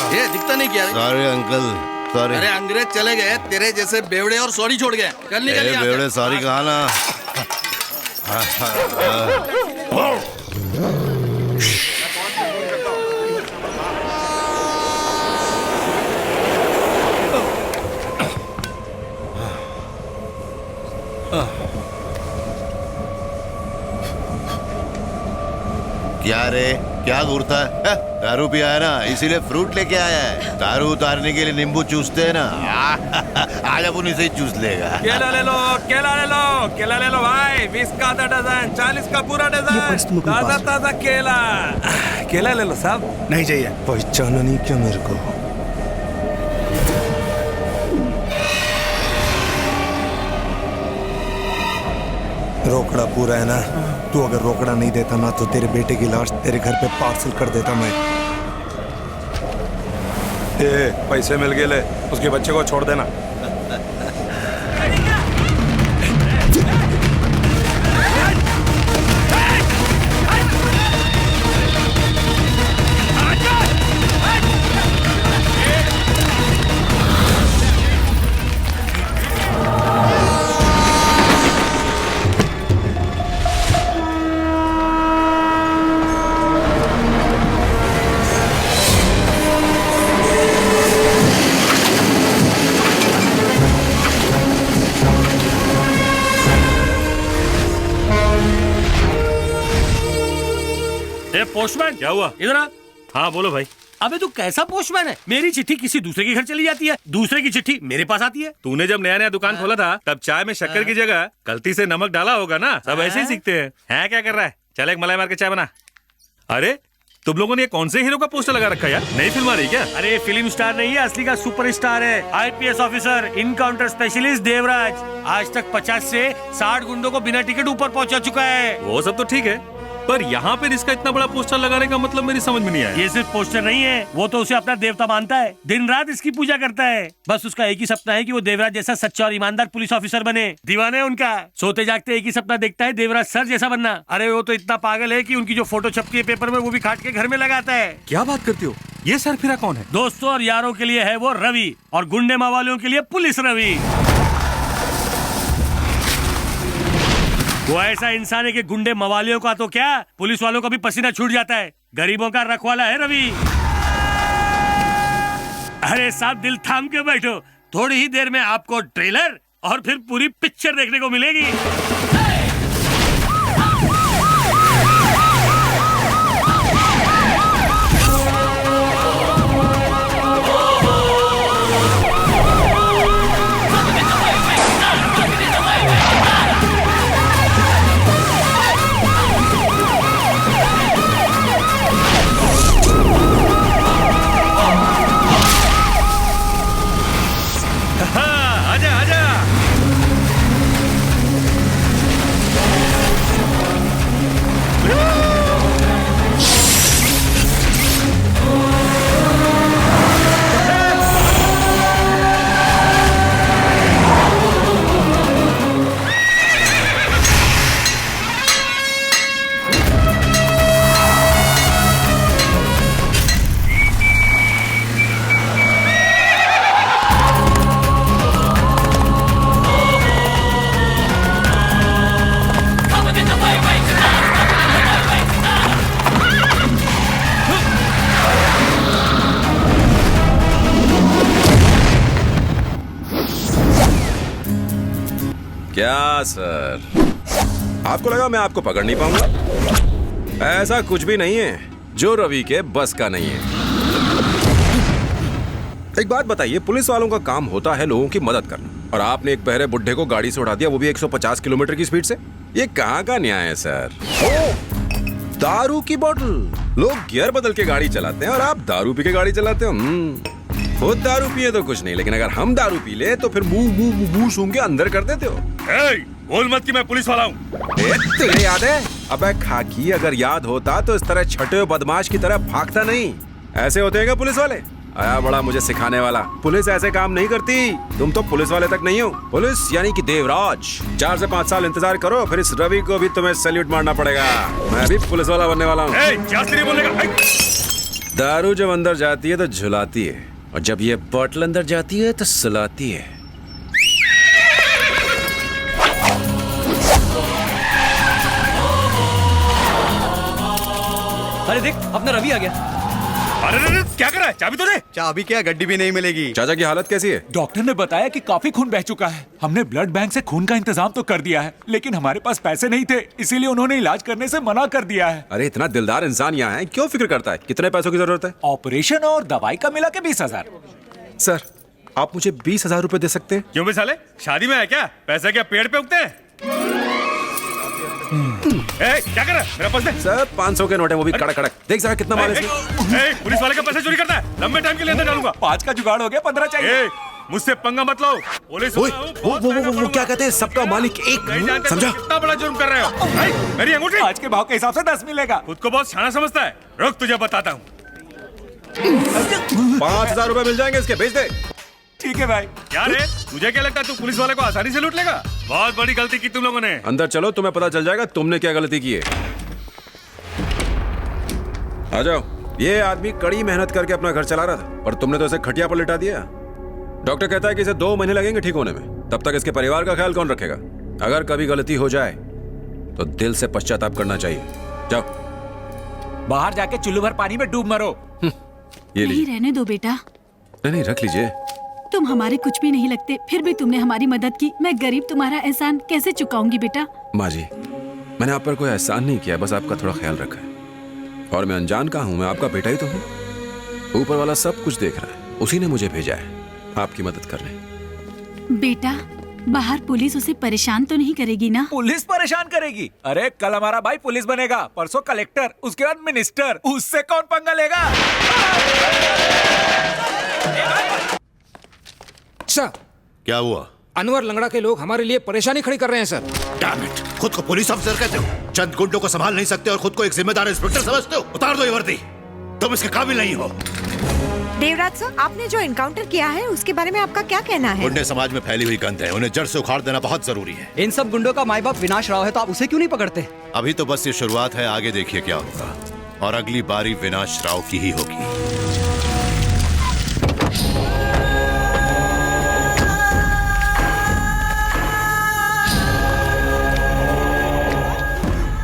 ये दिखता नहीं क्या? Sorry uncle, sorry. अरे अंग्रेज चले गए, तेरे जैसे बेवड़े और सॉरी छोड़ गए। कल निकल यहाँ से। बेवड़े सॉरी कहा ना। क्या रे, क्या घूरता है? दारू पिया है ना, इसीलिए फ्रूट लेके आया है। दारू उतारने के लिए नींबू चूसते हैं ना। आज अपन इसे ही चूस लेगा। केला ले लो, केला ले लो, केला ले लो भाई। 20 का आधा डजन, 40 का पूरा डजन, ताजा ताजा केला। केला ले लो साहब। नहीं चाहिए। पहचाना नहीं क्या मेरे को? रोकड़ा पूरा है ना? तू अगर रोकड़ा नहीं देता ना तो तेरे बेटे की लाश तेरे घर पे पार्सल कर देता मैं। पैसे मिल गए, ले उसके बच्चे को छोड़ देना। पोस्टमैन, क्या हुआ? इधर आ। हाँ बोलो भाई। अबे तू कैसा पोस्टमैन है? मेरी चिट्ठी किसी दूसरे के घर चली जाती है, दूसरे की चिट्ठी मेरे पास आती है। तूने जब नया नया दुकान खोला था तब चाय में शक्कर की जगह गलती से नमक डाला होगा ना। सब ऐसे ही सीखते हैं। हैं क्या कर रहा है? चल एक मलाई मार के चाय बना। अरे तुम लोगों ने ये कौन से हीरो का पोस्टर लगा रखा है यार? नई फिल्म आ रही क्या? अरे फिल्म स्टार नहीं है, असली का सुपर स्टार है। IPS officer, encounter specialist Devraj. आज तक 50 से 60 गुंडों को बिना टिकट ऊपर पहुंचा चुका है। वो सब तो ठीक है, पर यहाँ पे इसका इतना बड़ा पोस्टर लगाने का मतलब मेरी समझ में नहीं आया। ये सिर्फ पोस्टर नहीं है, वो तो उसे अपना देवता मानता है, दिन रात इसकी पूजा करता है। बस उसका एक ही सपना है कि वो देवराज जैसा सच्चा और ईमानदार पुलिस ऑफिसर बने। दीवाना है उनका, सोते जागते एक ही सपना देखता है, देवराज सर जैसा बनना। अरे वो तो इतना पागल है कि उनकी जो फोटो छपती है पेपर में वो भी काट के घर में लगाता है। क्या बात करते हो? ये सरफिरा कौन है? दोस्तों और यारों के लिए है वो रवि, और गुंडे मवालियों के लिए पुलिस रवि। वो ऐसा इंसान है कि गुंडे मवालियों का तो क्या, पुलिस वालों का भी पसीना छूट जाता है। गरीबों का रखवाला है रवि। अरे साहब दिल थाम के बैठो, थोड़ी ही देर में आपको ट्रेलर और फिर पूरी पिक्चर देखने को मिलेगी। क्या सर, आपको लगा मैं आपको पकड़ नहीं पाऊंगा? ऐसा कुछ भी नहीं है जो रवि के बस का नहीं है। एक बात बताइए, पुलिस वालों का काम होता है लोगों की मदद करना, और आपने एक बहरे बुड्ढे को गाड़ी से उड़ा दिया, वो भी 150 किलोमीटर की स्पीड से। ये कहाँ का न्याय है सर? दारू की बोतल। लोग गियर बदल के गाड़ी चलाते हैं और आप दारू पी के गाड़ी चलाते हो। खुद दारू पिए तो कुछ नहीं, लेकिन अगर हम दारू पी ले तो फिर मुंह सूंघ के अंदर कर देते हो। बोल मत कि मैं पुलिस वाला हूँ। तुझे याद है? अबे खाकी, अगर याद होता तो इस तरह छठे बदमाश की तरह भागता नहीं। ऐसे होते हैं क्या पुलिस वाले? आया बड़ा मुझे सिखाने वाला। पुलिस ऐसे काम नहीं करती। तुम तो पुलिस वाले तक नहीं हो। पुलिस यानी कि देवराज। 4 से 5 साल इंतजार करो, फिर इस रवि को भी तुम्हें सैल्यूट मारना पड़ेगा। मैं भी पुलिस वाला बनने वाला हूँ। दारू जब अंदर जाती है तो झुलाती है, और जब ये बोतल अंदर जाती है तो सुलाती है। अरे देख, अपना रवि आ गया। अरे क्या कर रहा है? चाबी तो दे। चाबी क्या, गड्डी भी नहीं मिलेगी। चाचा की हालत कैसी है? डॉक्टर ने बताया कि काफी खून बह चुका है। हमने ब्लड बैंक से खून का इंतजाम तो कर दिया है, लेकिन हमारे पास पैसे नहीं थे, इसीलिए उन्होंने इलाज करने से मना कर दिया है। अरे इतना दिलदार इंसान यहाँ है, क्यों फिक्र करता है? कितने पैसों की जरूरत है? ऑपरेशन और दवाई का मिला के 20,000। सर, आप मुझे 20,000 रुपए दे सकते हैं? क्यों बे साले, शादी में है क्या? पैसा क्या पेड़ पे उगते हैं? क्या कर रहा है? मेरा पर्स दे। सर 500 के नोट है, वो भी कड़क कड़क। देख जरा कितना माल है इसमें। पुलिस वाले का पैसा चोरी करता है, लंबे टाइम के लिए अंदर डालूंगा। 5 का जुगाड़ हो गया, 15 चाहिए। मुझसे पंगा मत लो। पुलिस वो क्या कहते हैं, सबका मालिक एक। समझा? कितना बड़ा जुर्म कर रहे हो? मेरी अंगूठी आज के भाव के हिसाब से 10 मिलेगा। खुद को बहुत शाना समझता है। रुक, तुझे बताता हूँ। 5,000 रुपए मिल जाएंगे इसके, भेज दे। ठीक है भाई। क्या रे, तुझे क्या लगता है तू पुलिस वाले को आसानी से लूट लेगा? बहुत बड़ी गलती की तुम लोगों ने। अंदर चलो, तुम्हें पता चल जाएगा तुमने क्या गलती की है। आ जाओ। ये आदमी कड़ी मेहनत करके अपना घर चला रहा था, पर तुमने तो इसे खटिया पर लिटा दिया। डॉक्टर कहता है कि इसे 2 महीने लगेंगे ठीक होने में। तब तक इसके परिवार का ख्याल कौन रखेगा? अगर कभी गलती हो जाए तो दिल से पश्चाताप करना चाहिए। जाओ बाहर जाके चुल्लू भर पानी में डूब मरो। ये नहीं, रहने दो बेटा। नहीं, रख लीजिए। तुम हमारे कुछ भी नहीं लगते, फिर भी तुमने हमारी मदद की। मैं गरीब तुम्हारा एहसान कैसे चुकाऊंगी बेटा? माँ जी, मैंने आप पर कोई एहसान नहीं किया, बस आपका थोड़ा ख्याल रखा है। और मैं अनजान का हूँ, मैं आपका बेटा ही तो हूँ। ऊपर वाला सब कुछ देख रहा है, उसी ने मुझे भेजा है आपकी मदद करने। बेटा, बाहर पुलिस उसे परेशान तो नहीं करेगी ना? पुलिस परेशान करेगी? अरे कल हमारा भाई पुलिस बनेगा, परसों कलेक्टर, उसके बाद मिनिस्टर। उससे कौन पंगा लेगा? सर, क्या हुआ? अनवर लंगड़ा के लोग हमारे लिए परेशानी खड़ी कर रहे हैं सर। डैम इट, खुद को पुलिस अफसर कहते हो, चंद गुंडों को संभाल नहीं सकते और खुद को एक जिम्मेदार इंस्पेक्टर समझते हो? उतार दो ये वर्दी, तुम इसके काबिल नहीं हो। देवराज सर, आपने जो एनकाउंटर किया है उसके बारे में आपका क्या कहना है? गुंडे समाज में फैली हुई गंध है, उन्हें जड़ से उखाड़ देना बहुत जरूरी है। इन सब गुंडों का माई बाप विनाश राव है, तो आप उसे क्यों नहीं पकड़ते? अभी तो बस ये शुरुआत है, आगे देखिए क्या होगा। और अगली बारी विनाश राव की ही होगी।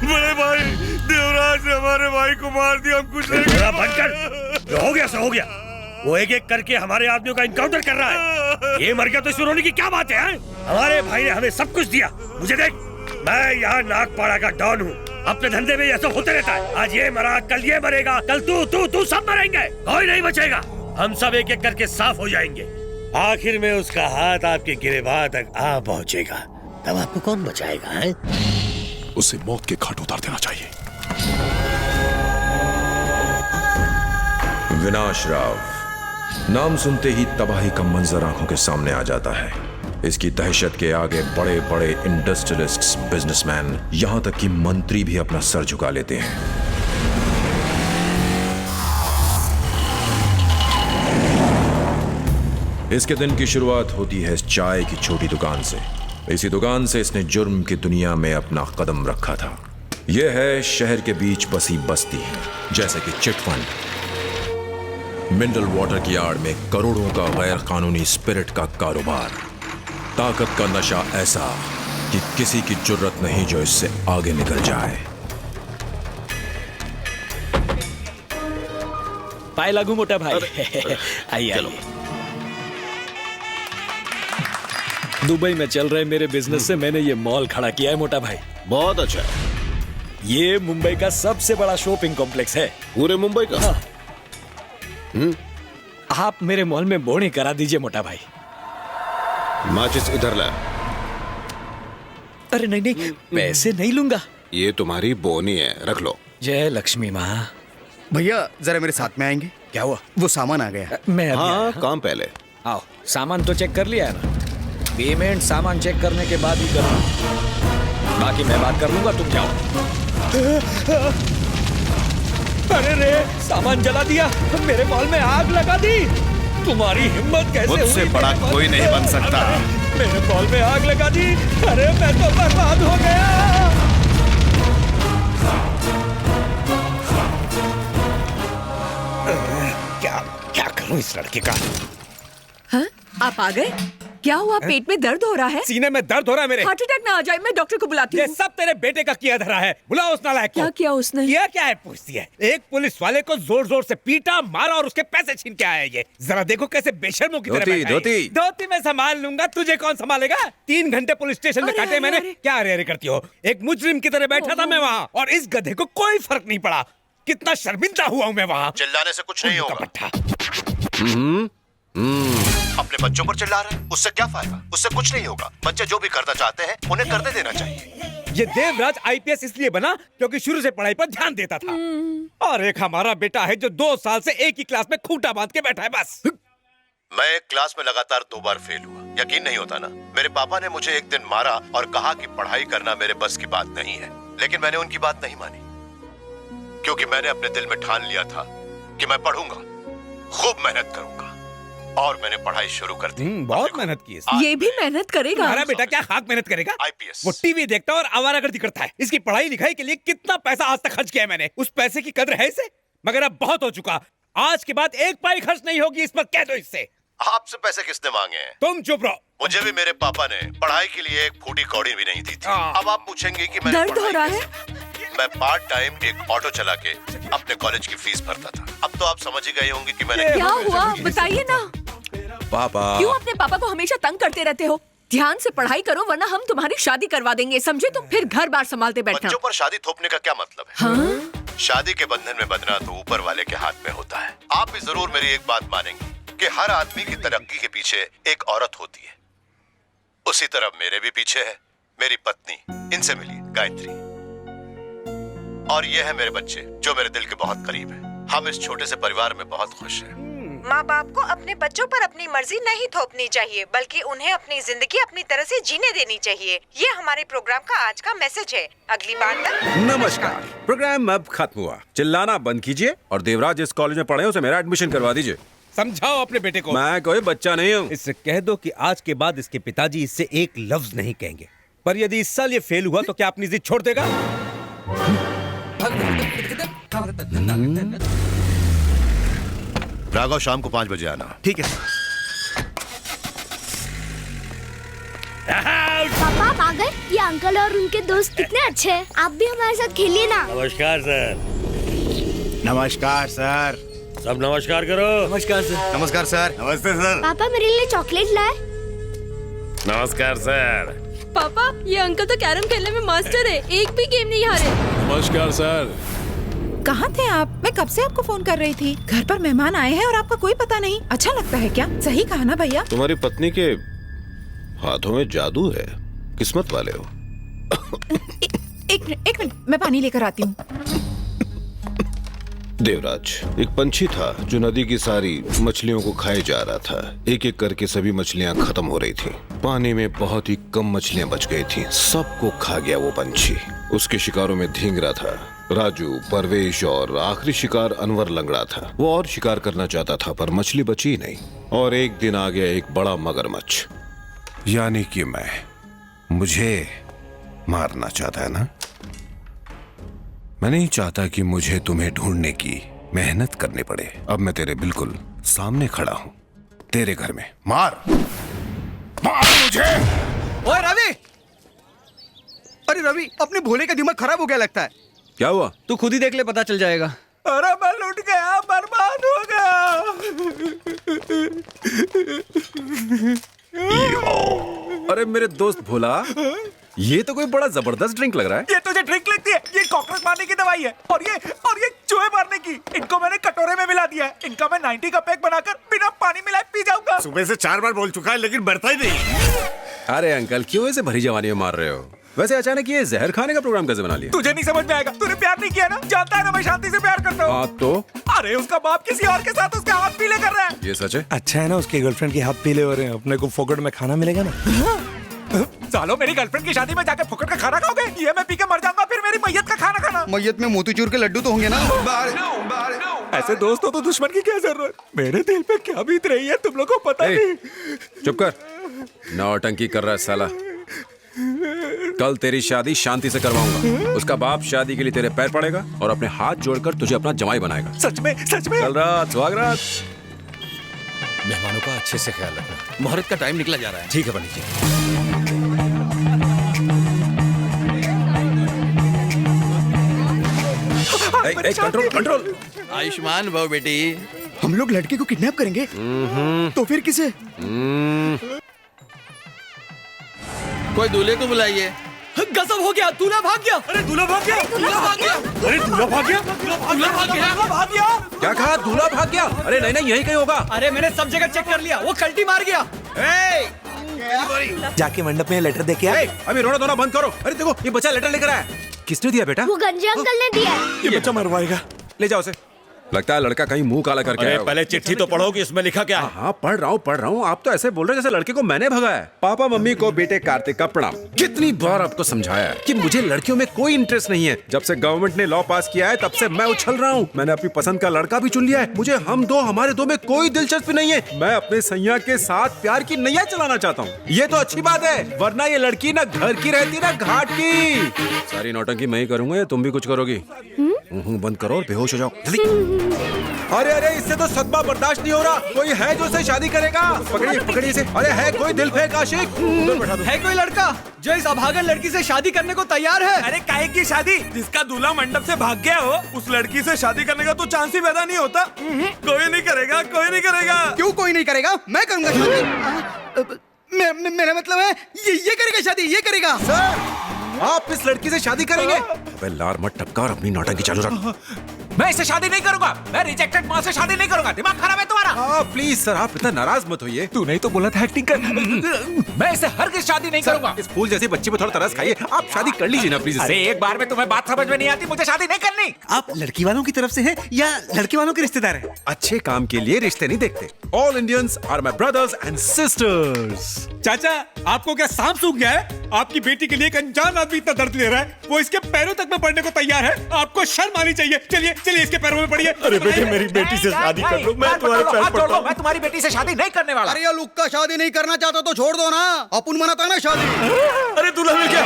बड़े भाई, देवराज ने हमारे भाई को मार दिया, हम कुछ नहीं कर बंद कर। जो हो गया सो हो गया। वो एक एक करके हमारे आदमियों का इनकाउंटर कर रहा है। ये मर गया तो इसमें रोने की क्या बात है? हमारे भाई ने हमें सब कुछ दिया। मुझे देख, मैं यहाँ नागपाड़ा का डॉन हूँ। अपने धंधे में ये सब होते रहता है। आज ये मरा, कल ये मरेगा, कल तू सब मरेंगे, कोई नहीं बचेगा। हम सब एक एक करके साफ हो जाएंगे। आखिर में उसका हाथ आपके गिरेबान तक आ पहुँचेगा, तब आपको कौन बचाएगा? है? उसे मौत के घाट उतार देना चाहिए। विनाश राव, नाम सुनते ही तबाही का मंजर आंखों के सामने आ जाता है। इसकी दहशत के आगे बड़े बड़े इंडस्ट्रियलिस्ट्स, बिजनेसमैन, यहां तक कि मंत्री भी अपना सर झुका लेते हैं। इसके दिन की शुरुआत होती है इस चाय की छोटी दुकान से। इसी दुकान से इसने जुर्म की दुनिया में अपना कदम रखा था। यह है शहर के बीच बसी बस्ती, जैसे कि चिटफंड, मिनरल वाटर की आड़ में करोड़ों का गैर कानूनी स्पिरिट का कारोबार, ताकत का नशा ऐसा कि किसी की जुर्रत नहीं जो इससे आगे निकल जाए। पाए लागू मोटा भाई। आइए। दुबई में चल रहे मेरे बिजनेस से मैंने ये मॉल खड़ा किया है मोटा भाई। बहुत अच्छा। ये मुंबई का सबसे बड़ा शॉपिंग कॉम्प्लेक्स है। पूरे मुंबई का? हाँ। आप मेरे मॉल में बोनी करा दीजिए मोटा भाई। माचिस इधर ला। अरे नहीं, पैसे नहीं लूंगा। ये तुम्हारी बोनी है, रख लो। जय लक्ष्मी माँ। भैया जरा मेरे साथ में आएंगे? क्या हुआ? वो सामान आ गया। मैं अभी आया। हाँ, काम पहले। आओ, सामान तो चेक कर लिया है ना? पेमेंट सामान चेक करने के बाद ही करना, बाकी मैं बात कर लूंगा, तुम जाओ। अरे रे, सामान जला दिया, मेरे मॉल में आग लगा दी। तुम्हारी हिम्मत कैसे हुई? मुझसे बड़ा कोई नहीं बन सकता। मेरे मॉल में आग लगा दी। अरे मैं तो बर्बाद हो गया। क्या करूं इस लड़के का? हाँ? आप आ गए? क्या हुआ? पेट में दर्द हो रहा है? सीने में दर्द हो रहा है मेरे। हार्ट अटैक ना आ जाए, मैं डॉक्टर को बुलाती हूँ। ये सब तेरे बेटे का किया धरा है। बुलाओ उस नालायक को। क्या किया उसने? किया क्या है पूछती है। एक पुलिस वाले को जोर जोर से पीटा, मारा और उसके पैसे छीन के आया ये। जरा देखो कैसे बेशर्मों की तरह बैठा है। धोती मैं संभाल लूंगा, तुझे कौन संभालेगा? 3 घंटे पुलिस स्टेशन में काटे मैंने। क्या अरे करती हो? एक मुजरिम की तरह बैठा था मैं वहाँ, और इस गधे को कोई फर्क नहीं पड़ा। कितना शर्मिंदा हुआ हूँ मैं वहाँ। चिल्लाने से कुछ नहीं होगा। अपने बच्चों पर चिल्ला रहे हैं, उससे क्या फायदा? उससे कुछ नहीं होगा। बच्चे जो भी करना चाहते हैं उन्हें करने देना चाहिए। ये देवराज आईपीएस इसलिए बना क्योंकि शुरू से पढ़ाई पर ध्यान देता था, और एक हमारा बेटा है जो 2 साल से एक ही क्लास में खूंटा बांध के बैठा है बस। मैं एक क्लास में लगातार 2 बार फेल हुआ। यकीन नहीं होता ना? मेरे पापा ने मुझे एक दिन मारा और कहा कि पढ़ाई करना मेरे बस की बात नहीं है, लेकिन मैंने उनकी बात नहीं मानी, क्योंकि मैंने अपने दिल में ठान लिया था कि मैं पढ़ूंगा, खूब मेहनत करूंगा, और मैंने पढ़ाई शुरू कर दी। बहुत मेहनत की। ये भी मेहनत करेगा? हमारा बेटा क्या खाक मेहनत करेगा? आईपीएस। वो टीवी देखता है और आवारागर्दी करता है। इसकी पढ़ाई लिखाई के लिए कितना पैसा आज तक खर्च किया है मैंने। उस पैसे की कदर है इसे? मगर अब बहुत हो चुका। आज के बाद 1 पाई खर्च नहीं होगी इस पर, कह दो इससे। आपसे पैसे किसने मांगे हैं? तुम चुप रहो। मुझे भी मेरे पापा ने पढ़ाई के लिए एक फूटी कौड़ी भी नहीं दी थी। अब आप पूछेंगे कि मैंने दर्द हो रहा है? मैं पार्ट टाइम एक ऑटो चला के अपने कॉलेज की फीस भरता था। अब तो आप समझ ही गए होंगे कि मैंने क्या हुआ, बताइए ना। पापा। क्यों अपने पापा को हमेशा तंग करते रहते हो? ध्यान से पढ़ाई करो वरना हम तुम्हारी शादी करवा देंगे, समझे? तुम फिर घर बार संभालते बैठना। बच्चों पर शादी थोपने का क्या मतलब है? हाँ? शादी के बंधन में बंधना तो ऊपर वाले के हाथ में होता है। आप भी जरूर मेरी एक बात मानेंगे कि हर आदमी की तरक्की के पीछे एक औरत होती है। उसी तरह मेरे भी पीछे है मेरी पत्नी। इनसे मिलिए, गायत्री। और ये है मेरे बच्चे जो मेरे दिल के बहुत करीब हैं। हम इस छोटे से परिवार में बहुत खुश हैं। माँ बाप को अपने बच्चों पर अपनी मर्जी नहीं थोपनी चाहिए, बल्कि उन्हें अपनी जिंदगी अपनी तरह से जीने देनी चाहिए। ये हमारे प्रोग्राम का आज का मैसेज है। अगली बार तक नमस्कार। प्रोग्राम अब खत्म हुआ। चिल्लाना बंद कीजिए और देवराज जिस कॉलेज में पढ़े उसे मेरा एडमिशन करवा दीजिए। समझाओ अपने बेटे को। मैं कोई बच्चा नहीं हूँ। इससे कह दो कि आज के बाद इसके पिताजी इससे एक लफ्ज नहीं कहेंगे। पर यदि इस साल ये फेल हुआ तो क्या अपनी जिद छोड़ देगा? राघव, शाम को 5 बजे आना। ठीक है। पापा आप आ गए? ये अंकल और उनके दोस्त कितने अच्छे हैं। आप भी हमारे साथ खेलिए ना। नमस्कार सर। नमस्कार सर। सब नमस्कार करो। नमस्कार सर। नमस्कार सर। नमस्ते सर। पापा मेरे लिए चॉकलेट लाए। नमस्कार सर। पापा ये अंकल तो कैरम खेलने में मास्टर है, एक भी गेम नहीं हारे। नमस्कार सर। कहाँ थे आप? मैं कब से आपको फोन कर रही थी। घर पर मेहमान आए हैं और आपका कोई पता नहीं। अच्छा लगता है क्या? सही कहा ना भैया? तुम्हारी पत्नी के हाथों में जादू है। किस्मत वाले हो। एक मिनट, मैं पानी लेकर आती हूँ। देवराज, एक पंछी था जो नदी की सारी मछलियों को खाए जा रहा था। एक एक करके सभी मछलियां खत्म हो रही थी। पानी में बहुत ही कम मछलियां बच गई थी। सबको खा गया वो पंछी। उसके शिकारों में धींगरा था राजू, परवेश, और आखिरी शिकार अनवर लंगड़ा था। वो और शिकार करना चाहता था पर मछली बची नहीं। और एक दिन आ गया एक बड़ा मगरमच्छ। यानी कि मुझे मारना चाहता है ना? मैं नहीं चाहता कि मुझे तुम्हें ढूंढने की मेहनत करनी पड़े। अब मैं तेरे बिल्कुल सामने खड़ा हूं, तेरे घर में। मार मुझे। ओए रवि! अरे रवि, अपने भोले का दिमाग खराब हो गया लगता है। क्या हुआ? तू खुद ही देख ले, पता चल जाएगा। अरे मैं लुट गया, बर्बाद हो गया। अरे मेरे दोस्त भोला, ये तो कोई बड़ा जबरदस्त ड्रिंक लग रहा है। ये तुझे ड्रिंक लगती है? ये कॉकरोच मारने की दवाई है, और ये चूहे मारने की। इनको मैंने कटोरे में मिला दिया है। इनका मैं 90 का पैक बनाकर बिना पानी मिलाए पी जाऊंगा। सुबह से 4 बार बोल चुका है लेकिन बढ़ता ही नहीं। अरे अंकल, क्यों ऐसे भरी जवानी में मार रहे हो? वैसे अचानक ये जहर खाने का प्रोग्राम कैसे बना लिया? तुझे नहीं समझ में आएगा, तूने प्यार नहीं किया ना, जानता है ना मैं शांति से प्यार करता हूँ। हाँ तो? अरे उसका बाप किसी और के साथ उसका हाथ पीले कर रहा है। ये सच है? अच्छा है ना, उसके गर्लफ्रेंड के हाथ पीले हो रहे हैं, अपने को फोकट में खाना मिलेगा ना। सालो मेरी गर्लफ्रेंड की शादी में जाके फुकट का खाना खाओगे? ये मैं पी के मर जाऊंगा, फिर मेरी मैयत का खाना खाना। मैयत में मोतीचूर के लड्डू तो होंगे ना। ऐसे दोस्त हो तो दुश्मन की क्या जरूरत? मेरे दिल पे क्या बीत रही है तुम लोगों को पता नहीं। चुप कर, नौटंकी कर रहा है साला। कल तेरी शादी शांति से करवाऊंगा। उसका बाप शादी के लिए तेरे पैर पड़ेगा और अपने हाथ जोड़कर तुझे अपना जमाई बनाएगा। सच में? सच में? कल रात सुहाग रात। मेहमानों का अच्छे से ख्याल रखना। मुहूर्त का टाइम निकला जा रहा है। ठीक है पंडित जी। Control control. आयुष्मान भव बेटी। हम लोग लड़के को किडनैप करेंगे तो फिर किसे? कोई दूल्हे को बुलाइए। गजब हो गया, दूल्हा भाग गया। अरे दूल्हा भाग गया, दूल्हा भाग गया। अरे दूल्हा भाग गया, दूल्हा भाग गया, दूल्हा भाग गया। क्या कहा? दूल्हा भाग गया? अरे नहीं नहीं, यही कहीं होगा। अरे मैंने सब जगह चेक कर लिया, वो कल्टी मार गया। जाके मंडप में लेटर दे के आ। अभी रोना धोना बंद करो। अरे देखो ये बच्चा लेटर लेकर आया। किसने दिया बेटा? वो गंजे अंकल ने दिया। ये बच्चा मरवाएगा। ले जाओ उसे। लगता है लड़का कहीं मुंह काला करके आया होगा। पहले चिट्ठी तो पढ़ो कि इसमें लिखा क्या है। हाँ पढ़ रहा हूँ। आप तो ऐसे बोल रहे जैसे लड़के को मैंने भगाया है। पापा मम्मी को बेटे कार्तिक का प्रणाम। कितनी बार आपको समझाया है कि मुझे लड़कियों में कोई इंटरेस्ट नहीं है। जब से गवर्नमेंट ने लॉ पास किया है तब से मैं उछल रहा हूँ। मैंने अपनी पसंद का लड़का भी चुन लिया है। मुझे हमारे दो में कोई दिलचस्पी नहीं है। मैं अपने सैया के साथ प्यार की नैया चलाना चाहता हूँ। ये तो अच्छी बात है, वरना ये लड़की ना घर की रहती ना घाट की। सारी नौटंकी मैं ही करूंगा या तुम भी कुछ करोगी? बंद करो और बेहोश हो जाओ जल्दी। अरे इससे तो सदमा बर्दाश्त नहीं हो रहा। कोई है जो इसे शादी करेगा? पकड़िए इसे। अरे है कोई दिल फेंक आशिक? है कोई लड़का जो इस अभागन लड़की से शादी करने को तैयार है? अरे काहे की शादी? जिसका दूल्हा मंडप से भाग गया हो उस लड़की से शादी करने का तो चांस ही पैदा नहीं होता। कोई नहीं करेगा, कोई नहीं करेगा। क्यों कोई नहीं करेगा? मैं करूंगा शादी। मेरा मतलब है ये करेगा शादी, ये करेगा। सर आप इस लड़की से शादी करेंगे? अबे लार मत टपका और अपनी नौटंकी चालू रख। मैं इससे शादी नहीं करूंगा। मैं रिजेक्टेड माँ से शादी नहीं करूंगा। दिमाग खराब है तुम्हारा? प्लीज सर आप इतना नाराज मत होइए। तू नहीं तो बोला था एक्टिंग कर। मैं इससे हरगिज़ शादी नहीं करूंगा। इस फूल जैसे बच्चे पे थोड़ा तरस खाइए। आप शादी कर लीजिए ना प्लीज। अरे एक बार में तुम्हें बात समझ में नहीं आती। मुझे शादी नहीं करनी। आप लड़की वालों की तरफ से हैं या लड़के वालों के रिश्तेदार हैं? अच्छे काम के लिए रिश्ते नहीं देखते। All Indians are my brothers and sisters. चाचा आपको क्या सांप सूख गया है? आपकी बेटी के लिए एक अनजान आदमी इतना दर्द ले रहा है, वो इसके पैरों तक में पड़ने को तैयार है। आपको शर्म आनी चाहिए। चलिए चलिए इसके पैरों में पड़िए। अरे बेटे मेरी बेटी से शादी कर लो, मैं तुम्हारे पैर पड़ता हूँ। मैं तुम्हारी बेटी से शादी नहीं करने वाला। अरे लुक का शादी नहीं करना चाहता तो छोड़ दो ना, अपन मनाता ना शादी। अरे दूल्हा मिल गया।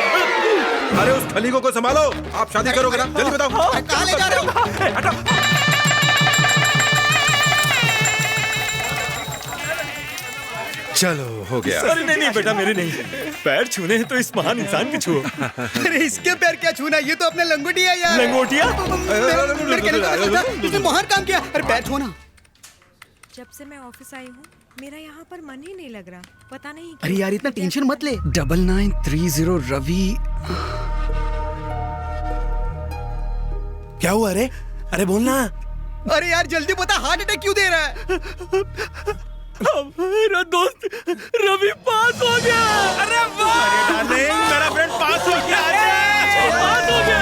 अरे उस खलीगो को संभालो। आप शादी करोगे ना? जल्दी बताओ। कहाँ ले जा रहे हो? चलो हो गया। अरे नहीं बेटा मेरे नहीं, पैर छूने हैं तो इस महान इंसान के छुओ। अरे इसके पैर क्या छूना, ये तो अपने लंगोटिया है यार। लंगोटिया? मेरे कहने का मतलब था, इसने महान काम किया। अरे पैर छूना। जब से मैं ऑफिस आई हूँ मेरा यहाँ पर मन ही नहीं लग रहा, पता नहीं। अरे यार इतना टेंशन मत ले। 9930 रवि। क्या हुआ? अरे बोलना। अरे यार जल्दी बता, हार्ट अटैक क्यों दे रहा है? मेरा दोस्त रवि पास हो गया। अरे डार्लिंग मेरा फ्रेंड पास हो गया। पास हो गया।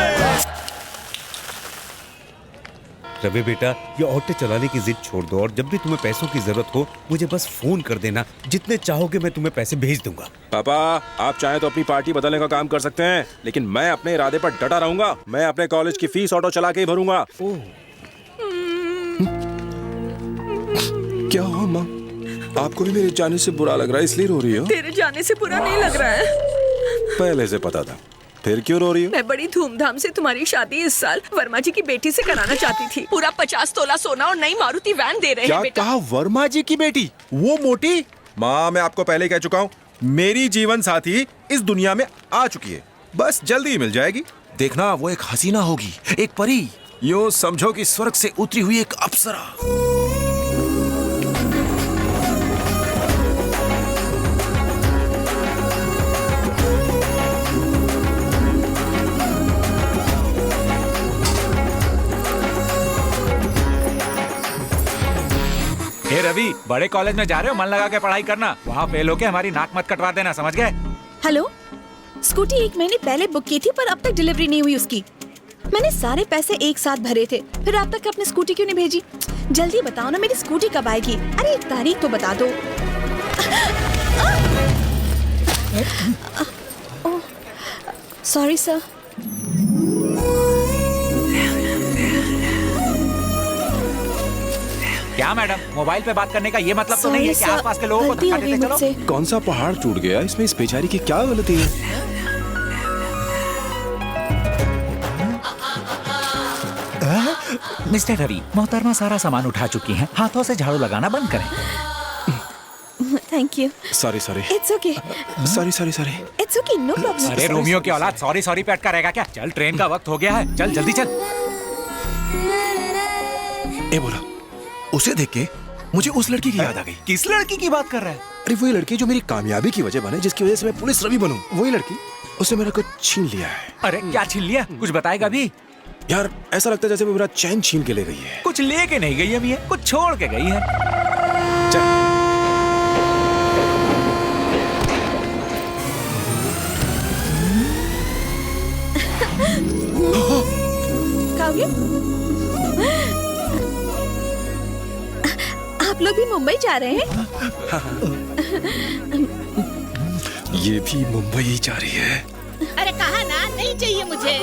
रवि बेटा ये ऑटो चलाने की जिद छोड़ दो और जब भी तुम्हें पैसों की जरूरत हो मुझे बस फोन कर देना। जितने चाहोगे मैं तुम्हें पैसे भेज दूंगा। पापा आप चाहें तो अपनी पार्टी बदलने का काम कर सकते हैं, लेकिन मैं अपने इरादे पर डटा रहूंगा। मैं अपने कॉलेज की फीस ऑटो चला के ही भरूंगा। क्या हुआ माँ? आपको भी मेरे जाने से बुरा लग रहा है इसलिए रो रही हो? तेरे जाने से बुरा नहीं लग रहा है। पहले से पता था, फिर क्यों रो रही हो? मैं बड़ी धूमधाम से तुम्हारी शादी इस साल वर्मा जी की बेटी से कराना चाहती थी। पूरा 50 तोला सोना और नई मारुति वैन दे रहे हैं। क्या कहा? वर्मा जी की बेटी? वो मोटी? माँ मैं आपको पहले कह चुका हूँ, मेरी जीवन साथी इस दुनिया में आ चुकी है, बस जल्दी ही मिल जाएगी। देखना वो एक हसीना होगी, एक परी। यूं समझो कि स्वर्ग से उतरी हुई एक अप्सरा। हे रवि, बड़े कॉलेज में जा रहे हो, मन लगा के पढ़ाई करना। वहाँ फेल होके हमारी नाक मत कटवा देना, समझ गए? हेलो स्कूटी 1 महीने पहले बुक की थी पर अब तक डिलीवरी नहीं हुई उसकी। मैंने सारे पैसे एक साथ भरे थे, फिर आप तक अपनी स्कूटी क्यों नहीं भेजी? जल्दी बताओ ना, मेरी स्कूटी कब आएगी? अरे एक तारीख तो बता दो। Sorry sir. क्या मैडम, मोबाइल पे बात करने का ये मतलब तो नहीं है कि आसपास के लोगों को धक्का देते चलो? कौन सा पहाड़ टूट गया? इसमें इस बेचारी की क्या गलती है? मिस्टर रवि, मोहतरमा सारा सामान उठा चुकी हैं, हाथों से झाड़ू लगाना बंद करें। Thank you. Sorry sorry. It's okay. Sorry. It's okay, no problem. अरे रोमियो की औलाद सॉरी पे अटका रहेगा क्या? चल, ट्रेन का वक्त हो गया है, चल जल्दी चल। ए बोला, उसे देख के मुझे उस लड़की की याद आ गई। किस लड़की की बात कर रहा है? अरे वही लड़की जो मेरी कामयाबी की वजह बने, जिसकी वजह से मैं पुलिस रवि बनूं। वही लड़की, उसने मेरा कुछ छीन लिया है। अरे क्या छीन लिया? कुछ बताएगा भी? यार ऐसा लगता है जैसे वो मेरा चैन छीन के ले गई है। कुछ लेके नहीं गई है मियां, कुछ छोड़ के गई है। चल। काव्य, आप लोग भी मुंबई जा रहे हैं? ये भी मुंबई ही जा रही है। अरे कहा ना, नहीं चाहिए मुझे।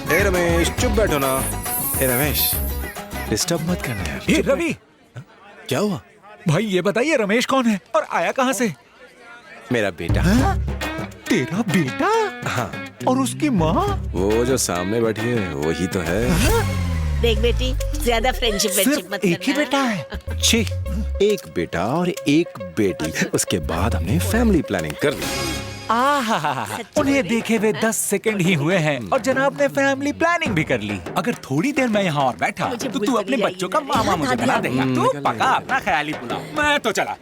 ए रमेश, चुप बैठो ना। ए रमेश, डिस्टर्ब मत करना यार। ए रवि, क्या हुआ भाई? ये बताइए रमेश कौन है और आया कहाँ से? मेरा बेटा। तेरा बेटा? हाँ। और उसकी माँ? वो जो सामने बैठी है वही तो है। देख बेटी, ज्यादा फ्रेंडशिप मत एक ही बेटा है? छी, एक बेटा और एक बेटी। उसके बाद हमने फैमिली प्लानिंग कर ली। उन्हें देखे हुए 10 सेकंड ही हुए हैं और जनाब ने फैमिली प्लानिंग भी कर ली। अगर थोड़ी देर मैं यहाँ और बैठा तो तू अपने बच्चों का मामा मुझे बना देगा। तू पका अपना ख्याली पुलाव। मैं तो चला।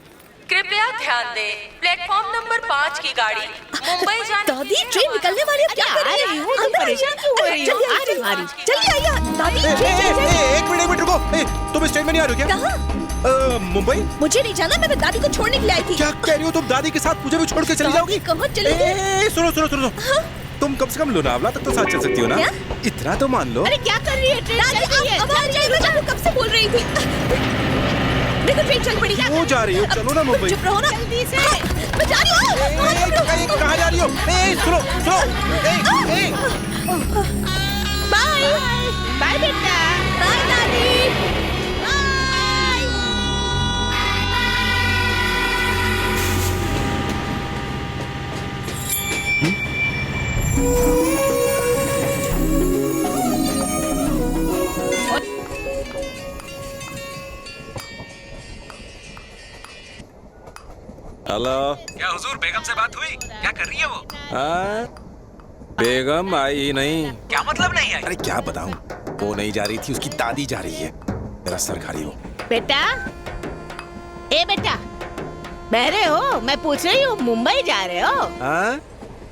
कृपया ध्यान दें, प्लेटफॉर्म नंबर 5 की गाड़ी मुंबई जाने। दादी, ट्रेन निकलने वाली है, क्या कर रही हो? अंदर परेशान क्यों हो रही हो? चलिए आइए दादी। एक मिनट रुको। तुम इस ट्रेन में नहीं आ रही हो क्या? कहाँ? मुंबई? मुझे नहीं जाना, मैं दादी को छोड़ने के लिए आई थी। क्या कह रही हो तुम? दादी के साथ मुझे भी छोड़ के चली जाओगी? कहाँ चली गई? सुनो। तुम कम से कम लोनावला तक तो साथ चल सकती हो ना? इतना तो मान लो। अरे क्या कर रही है? ट्रेन चल रही है। अब कब से बोल रही थी? देखो ट्रेन चल पड़ी। वो जा रही हो, चलो ना मुंबई। चुप रहो ना, जल्दी से। मैं जा रही हूँ। कहाँ जा रही हो? सुनो। बाय बाय बेटा। बाय दादी। हेलो। क्या हुजूर, बेगम से बात हुई? क्या कर रही है वो? बेगम आई ही नहीं। क्या मतलब नहीं आई? अरे क्या बताऊं, वो नहीं जा रही थी, उसकी दादी जा रही है। मेरा सर खा रही हो। बेटा, ए बेटा, बहरे हो? मैं पूछ रही हूँ, मुंबई जा रहे हो? हाँ?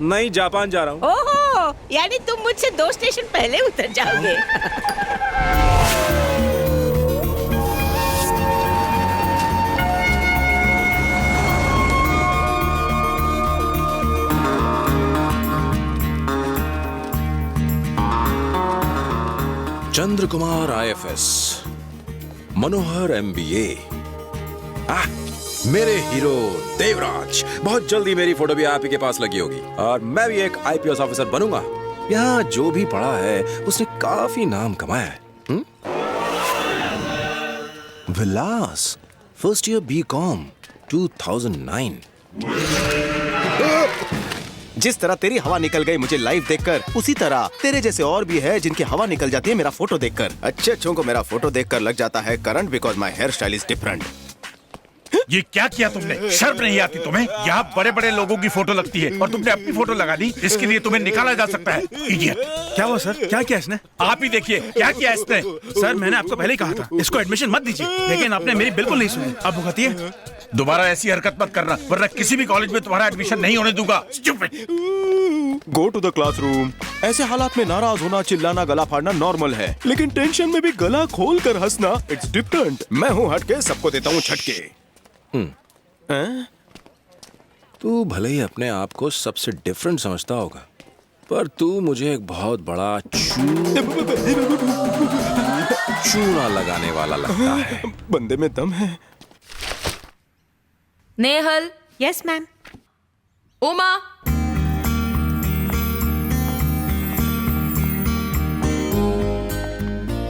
नहीं, जापान जा रहा हूँ। ओहो, यानी तुम मुझसे 2 स्टेशन पहले उतर जाओगे। चंद्र कुमार IFS, मनोहर MBA। मेरे हीरो देवराज। बहुत जल्दी मेरी फोटो भी आप ही के पास लगी होगी और मैं भी एक IPS ऑफिसर बनूंगा। यहाँ जो भी पढ़ा है उसने काफी नाम कमाया है। विलास, फर्स्ट ईयर BCom 2009। जिस तरह तेरी हवा निकल गई मुझे लाइव देखकर, उसी तरह तेरे जैसे और भी है जिनकी हवा निकल जाती है मेरा फोटो देखकर। अच्छों को मेरा फोटो देखकर लग जाता है current, because my hairstyle is different. ये क्या किया तुमने? शर्म नहीं आती तुम्हें? यहाँ बड़े बड़े लोगों की फोटो लगती है और तुमने अपनी फोटो लगा ली। इसके लिए तुम्हें निकाला जा सकता है। इडियट। क्या हुआ सर? क्या किया इसने? आप ही देखिए क्या किया इसने। सर मैंने आपको पहले ही कहा था इसको एडमिशन मत दीजिए, लेकिन आपने मेरी बिल्कुल नहीं सुनी। अब भुगतिए। दोबारा ऐसी हरकत मत करना वरना किसी भी कॉलेज में तुम्हारा एडमिशन नहीं होने दूंगा। Stupid. Go to the classroom. ऐसे हालात में नाराज होना, चिल्लाना, गला फाड़ना नॉर्मल है, लेकिन टेंशन में भी गला खोल कर हंसना इट्स डिफरेंट। मैं हूँ हटके, सबको देता हूँ छटके। तू भले ही अपने आप को सबसे डिफरेंट समझता होगा, पर तू मुझे एक बहुत बड़ा चूना लगाने वाला लगता है। बंदे में दम है। नेहल। Yes ma'am. उमा।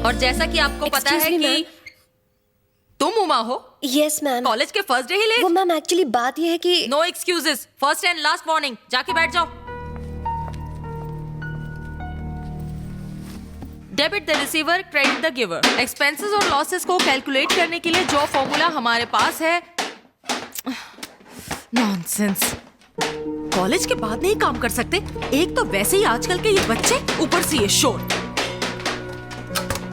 और जैसा कि आपको पता है कि तुम उमा हो। Yes ma'am. कॉलेज के फर्स्ट डे ही लेट। वो मैम एक्चुअली बात ये है कि no excuses, first and last warning, जाके बैठ जाओ। Debit the receiver, credit the giver. Expenses और लॉसेस को कैलकुलेट करने के लिए जो फॉर्मूला हमारे पास है, नॉनसेंस। कॉलेज के बाद नहीं काम कर सकते। एक तो वैसे ही आजकल के ये बच्चे, ऊपर से ये शोर।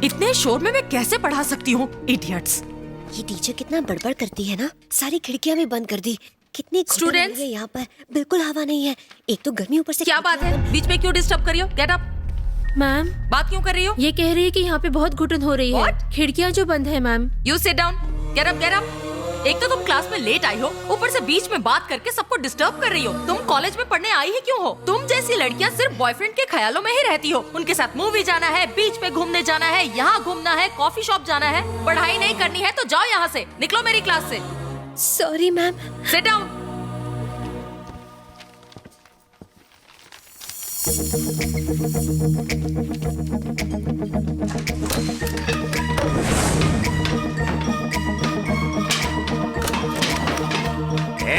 इतने शोर में मैं कैसे पढ़ा सकती हूँ? इडियट्स। ये टीचर कितना बड़बड़ करती है ना, सारी खिड़कियां भी बंद कर दी। कितनी स्टूडेंट्स यहाँ पर बिल्कुल हवा नहीं है। एक तो गर्मी, ऊपर से क्या बात है? बीच में क्यों डिस्टर्ब कर रही हो? Get up. मैम बात क्यों कर रही हो? ये कह रही है कि यहाँ पे बहुत घुटन हो रही है, खिड़कियाँ जो बंद है ma'am. You sit down. Get up, get up. एक तो तुम क्लास में लेट आई हो, ऊपर से बीच में बात करके सबको डिस्टर्ब कर रही हो। तुम कॉलेज में पढ़ने आई ही क्यों हो? तुम जैसी लड़कियां सिर्फ बॉयफ्रेंड के ख्यालों में ही रहती हो। उनके साथ मूवी जाना है, बीच पे घूमने जाना है, यहाँ घूमना है, कॉफी शॉप जाना है। पढ़ाई नहीं करनी है तो जाओ यहाँ से, निकलो मेरी क्लास से। Sorry ma'am. Sit down.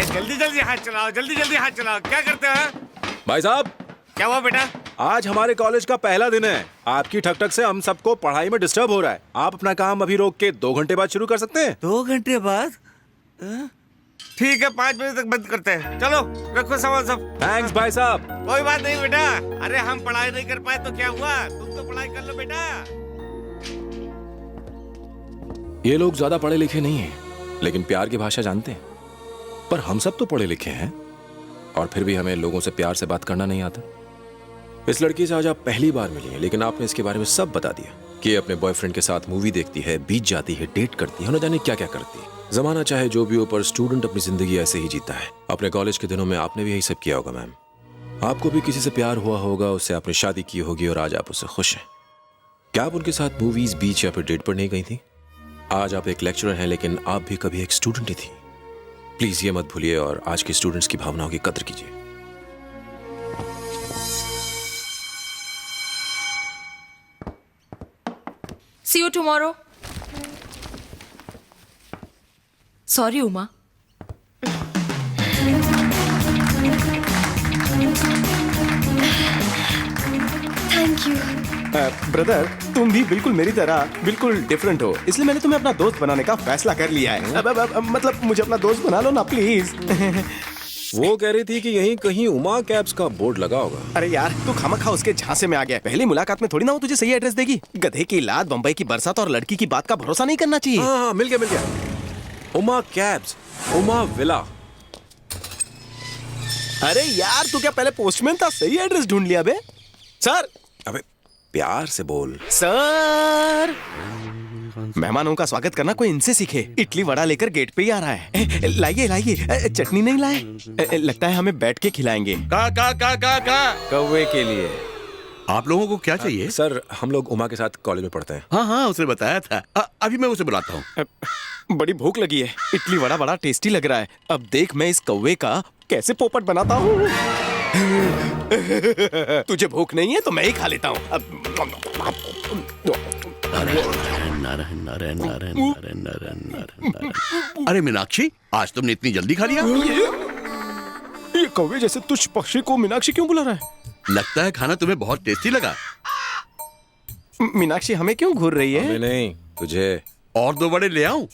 जल्दी जल्दी हाथ चलाओ, जल्दी जल्दी हाथ चलाओ। क्या करते हो? भाई साहब। क्या हुआ बेटा? आज हमारे कॉलेज का पहला दिन है। आपकी ठक-ठक से हम सबको पढ़ाई में डिस्टर्ब हो रहा है। आप अपना काम अभी रोक के 2 घंटे बाद शुरू कर सकते हैं। 2 घंटे बाद? ठीक है, 5 बजे तक बंद करते हैं। चलो रखो सामान सब। थैंक्स भाई साहब। कोई बात नहीं बेटा। अरे हम पढ़ाई नहीं कर पाए तो क्या हुआ? तुम तो पढ़ाई कर लो बेटा। ये लोग ज्यादा पढ़े लिखे नहीं हैं, लेकिन प्यार की भाषा जानते हैं। पर हम सब तो पढ़े लिखे हैं, और फिर भी हमें लोगों से प्यार से बात करना नहीं आता। इस लड़की से आज आप पहली बार मिली हैं, लेकिन आपने इसके बारे में सब बता दिया कि अपने बॉयफ्रेंड के साथ मूवी देखती है, बीच जाती है, डेट करती है, न जाने क्या क्या करती है। जमाना चाहे जो भी हो, पर स्टूडेंट अपनी जिंदगी ऐसे ही जीता है। अपने कॉलेज के दिनों में आपने भी यही सब किया होगा मैम। आपको भी किसी से प्यार हुआ होगा, उससे आपने शादी की होगी और आज आप उससे खुश हैं। क्या आप उनके साथ मूवीज, बीच या फिर डेट पर नहीं गई थी? आज आप एक लेक्चरर हैं, लेकिन आप भी कभी एक स्टूडेंट ही थी। प्लीज ये मत भूलिए और आज के स्टूडेंट्स की भावनाओं की कदर कीजिए। See you tomorrow. Sorry, Uma. Thank you. Brother, तुम भी बिल्कुल मेरी तरह बिल्कुल डिफरेंट हो, इसलिए मैंने तुम्हें अपना दोस्त बनाने का फैसला कर लिया है। अब मतलब मुझे अपना दोस्त बना लो ना प्लीज। वो कह रही थी कि यहीं कहीं उमा कैब्स का बोर्ड लगा होगा। अरे यार, तू खामखा उसके झांसे में आ गया। पहली मुलाकात में थोड़ी ना वो तुझे सही एड्रेस देगी। गधे की लात, बम्बई की बरसात और लड़की की बात का भरोसा नहीं करना चाहिए। हाँ, मिल गया। Uma cabs, Uma villa. अरे यार, तू क्या पहले पोस्टमैन था? सही एड्रेस ढूंढ लिया बे। सर। अबे प्यार से बोल। सर। मेहमानों का स्वागत करना कोई इनसे सीखे। इडली वड़ा लेकर गेट पे ही आ रहा है। लाइए लाइए। चटनी नहीं लाए? लगता है हमें बैठ के खिलाएंगे। कौवे के लिए। आप लोगों को क्या चाहिए? सर, हम लोग उमा के साथ कॉलेज में पढ़ते हैं। हाँ, उसने बताया था। अभी मैं उसे बुलाता हूँ। बड़ी भूख लगी है। इडली वड़ा बड़ा टेस्टी लग रहा है। अब देख मैं इस कौवे का कैसे पोपट बनाता हूँ। तुझे भूख नहीं है तो मैं ही खा लेता हूँ। अरे मीनाक्षी, आज तुमने इतनी जल्दी खा लिया? ये कौवे जैसे तुच्छ पक्षी को मीनाक्षी क्यों बुला रहा है? लगता है खाना तुम्हें बहुत टेस्टी लगा। मीनाक्षी हमें क्यों घूर रही है? हमें नहीं, तुझे। और 2 बड़े ले आऊं?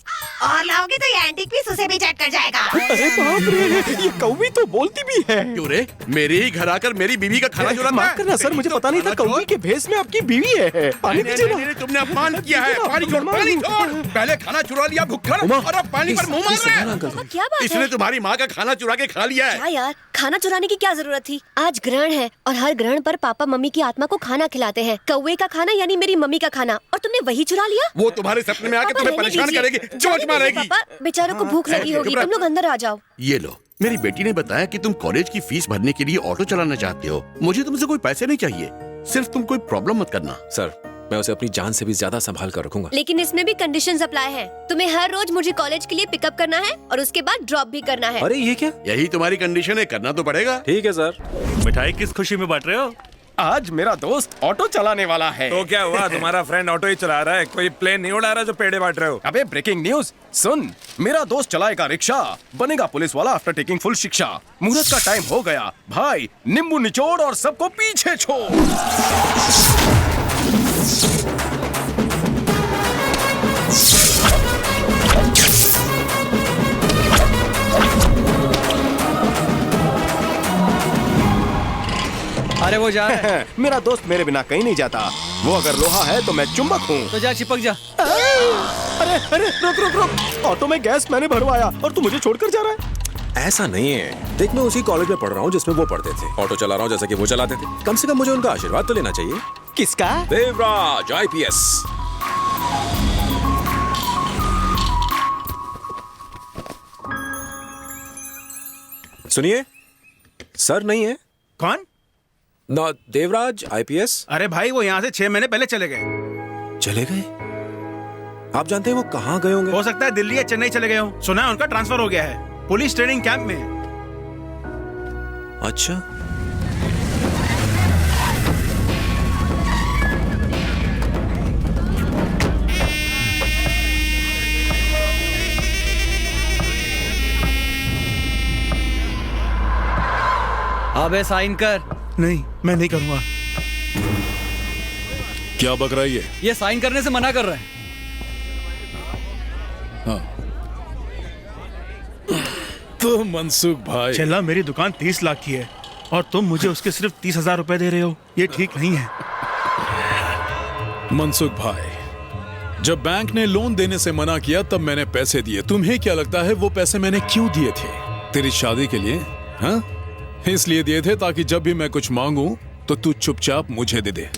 और लाओगे तो ये एंटीक पीस उसे भी चेक कर जाएगा। अरे बाप रे, ये कौवी तो बोलती भी है। क्यों रे? मेरे ही घर आकर मेरी बीवी का खाना चुराता है? माफ करना सर, मुझे पता नहीं था कौवी के भेष में आपकी बीवी है। पानी दीजिए ना। तुमने अपमान किया है। पानी छोड़, पानी छोड़। पहले खाना चुरा लिया भुक्खड़, और अब पानी पर मुंह मार रहा है। क्या बात है? इसने तुम्हारी माँ का खाना चुरा के खा लिया है। क्या यार, खाना चुराने की क्या जरूरत थी? आज ग्रहण है और हर ग्रहण पर पापा मम्मी की आत्मा को खाना खिलाते हैं। कौवे का खाना यानी मेरी मम्मी का खाना, और तुमने वही चुरा लिया। वो तुम्हारे सपने में आके तुम्हें परेशान करेगी, चोंच मारेगी। पापा बेचारों को भूख लगी होगी, तुम लोग अंदर आ जाओ। ये लो, मेरी बेटी ने बताया कि तुम कॉलेज की फीस भरने के लिए ऑटो चलाना चाहते हो। मुझे तुमसे कोई पैसे नहीं चाहिए, सिर्फ तुम कोई प्रॉब्लम मत करना। सर, मैं उसे अपनी जान से भी ज्यादा संभाल कर रखूंगा। लेकिन इसमें भी कंडीशंस अप्लाई है। तुम्हें हर रोज मुझे कॉलेज के लिए पिकअप करना है और उसके बाद ड्रॉप भी करना है। अरे ये क्या? यही तुम्हारी कंडीशन है, करना तो पड़ेगा। ठीक है सर। मिठाई किस खुशी में बांट रहे हो? आज मेरा दोस्त ऑटो चलाने वाला है। तो क्या हुआ, तुम्हारा फ्रेंड ऑटो ही चला रहा है, कोई प्लेन नहीं उड़ा रहा जो पेड़े बांट रहे हो? अबे ब्रेकिंग न्यूज सुन, मेरा दोस्त चलाएगा रिक्शा, बनेगा पुलिस वाला आफ्टर टेकिंग फुल शिक्षा। मुहूर्त का टाइम हो गया भाई, नींबू निचोड़ और सबको पीछे छोड़। अरे वो जा रहा है। मेरा दोस्त मेरे बिना कहीं नहीं जाता। वो अगर लोहा है तो मैं चुंबक हूँ। तो जा चिपक जा। अरे अरे रुक रुक रुक, ऑटो में गैस मैंने भरवाया और तू मुझे छोड़कर जा रहा है। ऐसा नहीं है, देख मैं उसी कॉलेज में पढ़ रहा हूँ जिसमें वो पढ़ते थे। ऑटो चला रहा हूँ जैसा कि वो चलाते थे। कम से कम मुझे उनका आशीर्वाद तो लेना चाहिए। किसका? देवराज IPS। सुनिए, सर नहीं है। कौन? ना, देवराज IPS। अरे भाई वो यहाँ से 6 महीने पहले चले गए। चले गए? आप जानते हैं वो कहाँ गए होंगे? हो सकता है दिल्ली या चेन्नई चले गए हो। सुना है उनका ट्रांसफर हो गया है पुलिस ट्रेनिंग कैंप में। अच्छा। अबे साइन कर। नहीं, मैं नहीं करूंगा। क्या बक रहा है ये साइन करने से मना कर रहा है। हाँ। तो मनसुख भाई, चला मेरी दुकान 30 लाख की है और तुम मुझे उसके सिर्फ 30,000 रुपए दे रहे हो, ये ठीक नहीं है। मनसुख भाई, जब बैंक ने लोन देने से मना किया तब मैंने पैसे दिए। तुम्हें क्या लगता है वो पैसे मैंने क्यों दिए थे? तेरी शादी के लिए? हाँ, इसलिए दिए थे ताकि जब भी मैं कुछ मांगूं तो तू चुपचाप मुझे दे दे।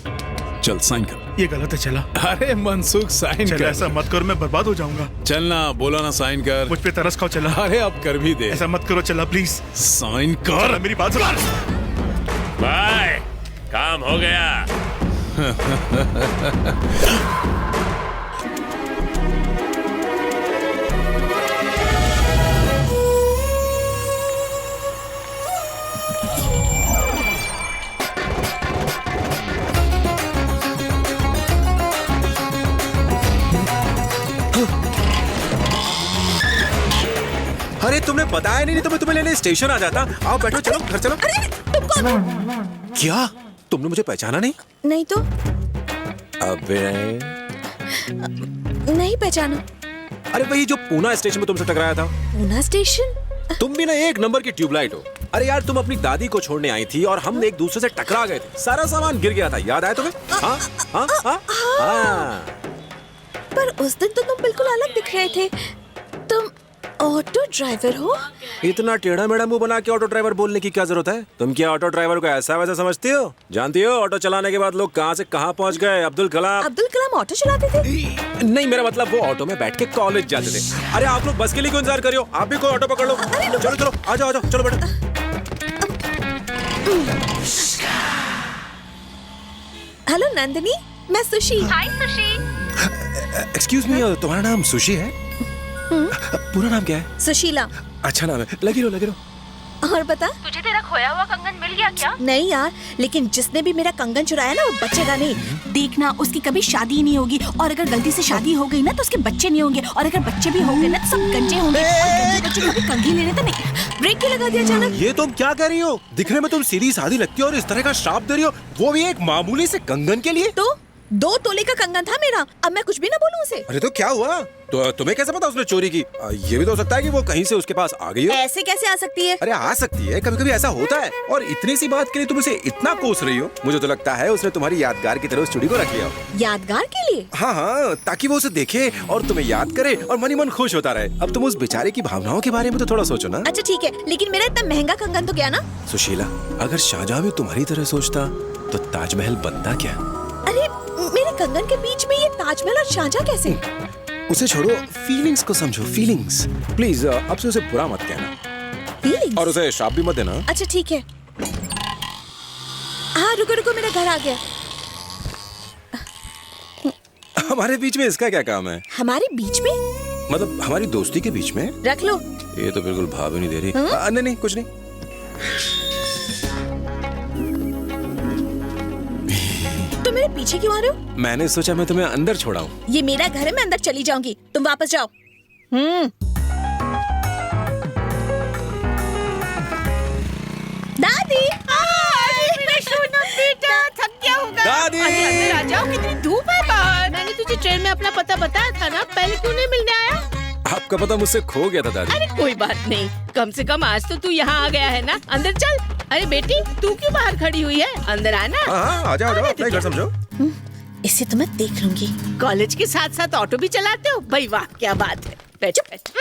चल साइन कर। ये गलत है चला। अरे मनसुख साइन कर। ऐसा मत करो, मैं बर्बाद हो जाऊंगा। चलना, बोला ना साइन कर। मुझ पे तरस खाओ चला। अरे अब कर भी दे। ऐसा मत करो चला प्लीज। साइन कर। मेरी बात सुन। भाई काम हो गया। अरे तुमने बताया नहीं तो मैं तुम्हें लेने स्टेशन आ जाता। आओ बैठो, चलो घर चलो। अरे तुम कौन? क्या तुमने मुझे पहचाना नहीं? नहीं तो। अबे नहीं पहचाना। अरे वही जो पूना स्टेशन में तुमसे टकराया था। पूना स्टेशन? तुम भी ना एक नंबर की ट्यूबलाइट हो। अरे यार तुम अपनी दादी को छोड़ने आई थी और हम एक दूसरे से टकरा गए थे। सारा सामान गिर गया था, याद आया तुम्हें? हाँ हाँ हाँ हाँ। पर उस दिन तो तुम बिल्कुल अलग दिख रहे थे। तुम ऑटो ड्राइवर हो? इतना टेढ़ा मेढ़ा मुंह बना के ऑटो ड्राइवर बोलने की क्या जरूरत है? तुम क्या ऑटो ड्राइवर को ऐसा वैसा समझती हो? जानती हो ऑटो चलाने के बाद लोग कहाँ से कहाँ पहुँच गए? अब्दुल कलाम ऑटो चलाते थे? नहीं, मेरा मतलब वो ऑटो में बैठ के कॉलेज जाते थे। अरे आप लोग बस के लिए क्यों इंतजार कर रहे हो? आप भी कोई ऑटो पकड़ लो। चलो चलो आ जाओ चलो बैठो। हेलो नंदिनी, मैं सुशी। हाय सुशी। एक्सक्यूज मी, तुम्हारा नाम सुशी है? पूरा नाम क्या है? सुशीला। अच्छा नाम है, लगी रहो। और बता, तुझे तेरा खोया हुआ कंगन मिल गया क्या? नहीं यार, लेकिन जिसने भी मेरा कंगन चुराया ना वो बचेगा नहीं। देखना उसकी कभी शादी नहीं होगी, और अगर गलती से शादी हो गई ना तो उसके बच्चे नहीं होंगे, और अगर बच्चे भी होंगे ना तो सब गंजे होंगे। और गंजे बच्चे कभी कंघी लेने तो नहीं। ब्रेक क्यों लगा दिया अचानक? ये तुम क्या कर रही हो? दिखने में तुम सीधी सादी लगती हो और इस तरह का श्राप दे रही हो, वो भी एक मामूली से कंगन के लिए। तो 2 तोले का कंगन था मेरा, अब मैं कुछ भी ना बोलूं उसे। अरे तो क्या हुआ? तो तुम्हें कैसे पता उसने चोरी की? ये भी तो हो सकता है कि वो कहीं से उसके पास आ गई हो। ऐसे कैसे आ सकती है? अरे आ सकती है, कभी कभी ऐसा होता है। और इतनी सी बात के लिए तुम उसे इतना कोस रही हो, मुझे तो लगता है उसने तुम्हारी यादगार की तरह उस चूड़ी को रख लिया हो। यादगार के लिए? हाँ हाँ, ताकि वो उसे देखे और तुम्हें याद करे और मन ही मन खुश होता रहे। अब तुम उस बेचारे की भावनाओं के बारे में तो थोड़ा सोचो ना। अच्छा ठीक है, लेकिन मेरा इतना महंगा कंगन तो क्या ना। सुशीला, अगर शाहजहां भी तुम्हारी तरह सोचता तो ताजमहल बनता क्या? अरे मेरे कंगन के बीच में ये ताजमहल और शाहजहां कैसे? उसे छोड़ो, फीलिंग्स को समझो, फीलिंग्स। प्लीज अब से उसे बुरा मत कहना। फीलिंग्स? और उसे श्राप भी मत देना। अच्छा ठीक है। हाँ रुको रुको, मेरा घर आ गया। हमारे बीच में इसका क्या काम है? हमारे बीच में मतलब हमारी दोस्ती के बीच में? रख लो। ये तो बिल्कुल भाव ही नहीं दे रही। नहीं नहीं, कुछ नहीं। तुम मेरे पीछे क्यों आ रहे हो? मैंने सोचा मैं तुम्हें अंदर छोड़ाऊं। ये मेरा घर है, मैं अंदर चली जाऊंगी, तुम वापस जाओ। दादी, बेटा थक गया होगा। दादी! अरे अंदर आ जाओ, कितनी धूप है बाहर। मैंने तुझे ट्रेन में अपना पता बताया था ना, पहले क्यों नहीं मिलने आया? आपका पता मुझसे खो गया था दादी। अरे कोई बात नहीं, कम से कम आज तो तू यहाँ आ गया है ना। अंदर चल। अरे बेटी, तू क्यों बाहर खड़ी हुई है? अंदर आना। हाँ, आ जाओ, अपना घर समझो। इसे तो मैं देख लूंगी। कॉलेज के साथ साथ ऑटो भी चलाते हो? भाई वाह, क्या बात है। बैठो बैठो।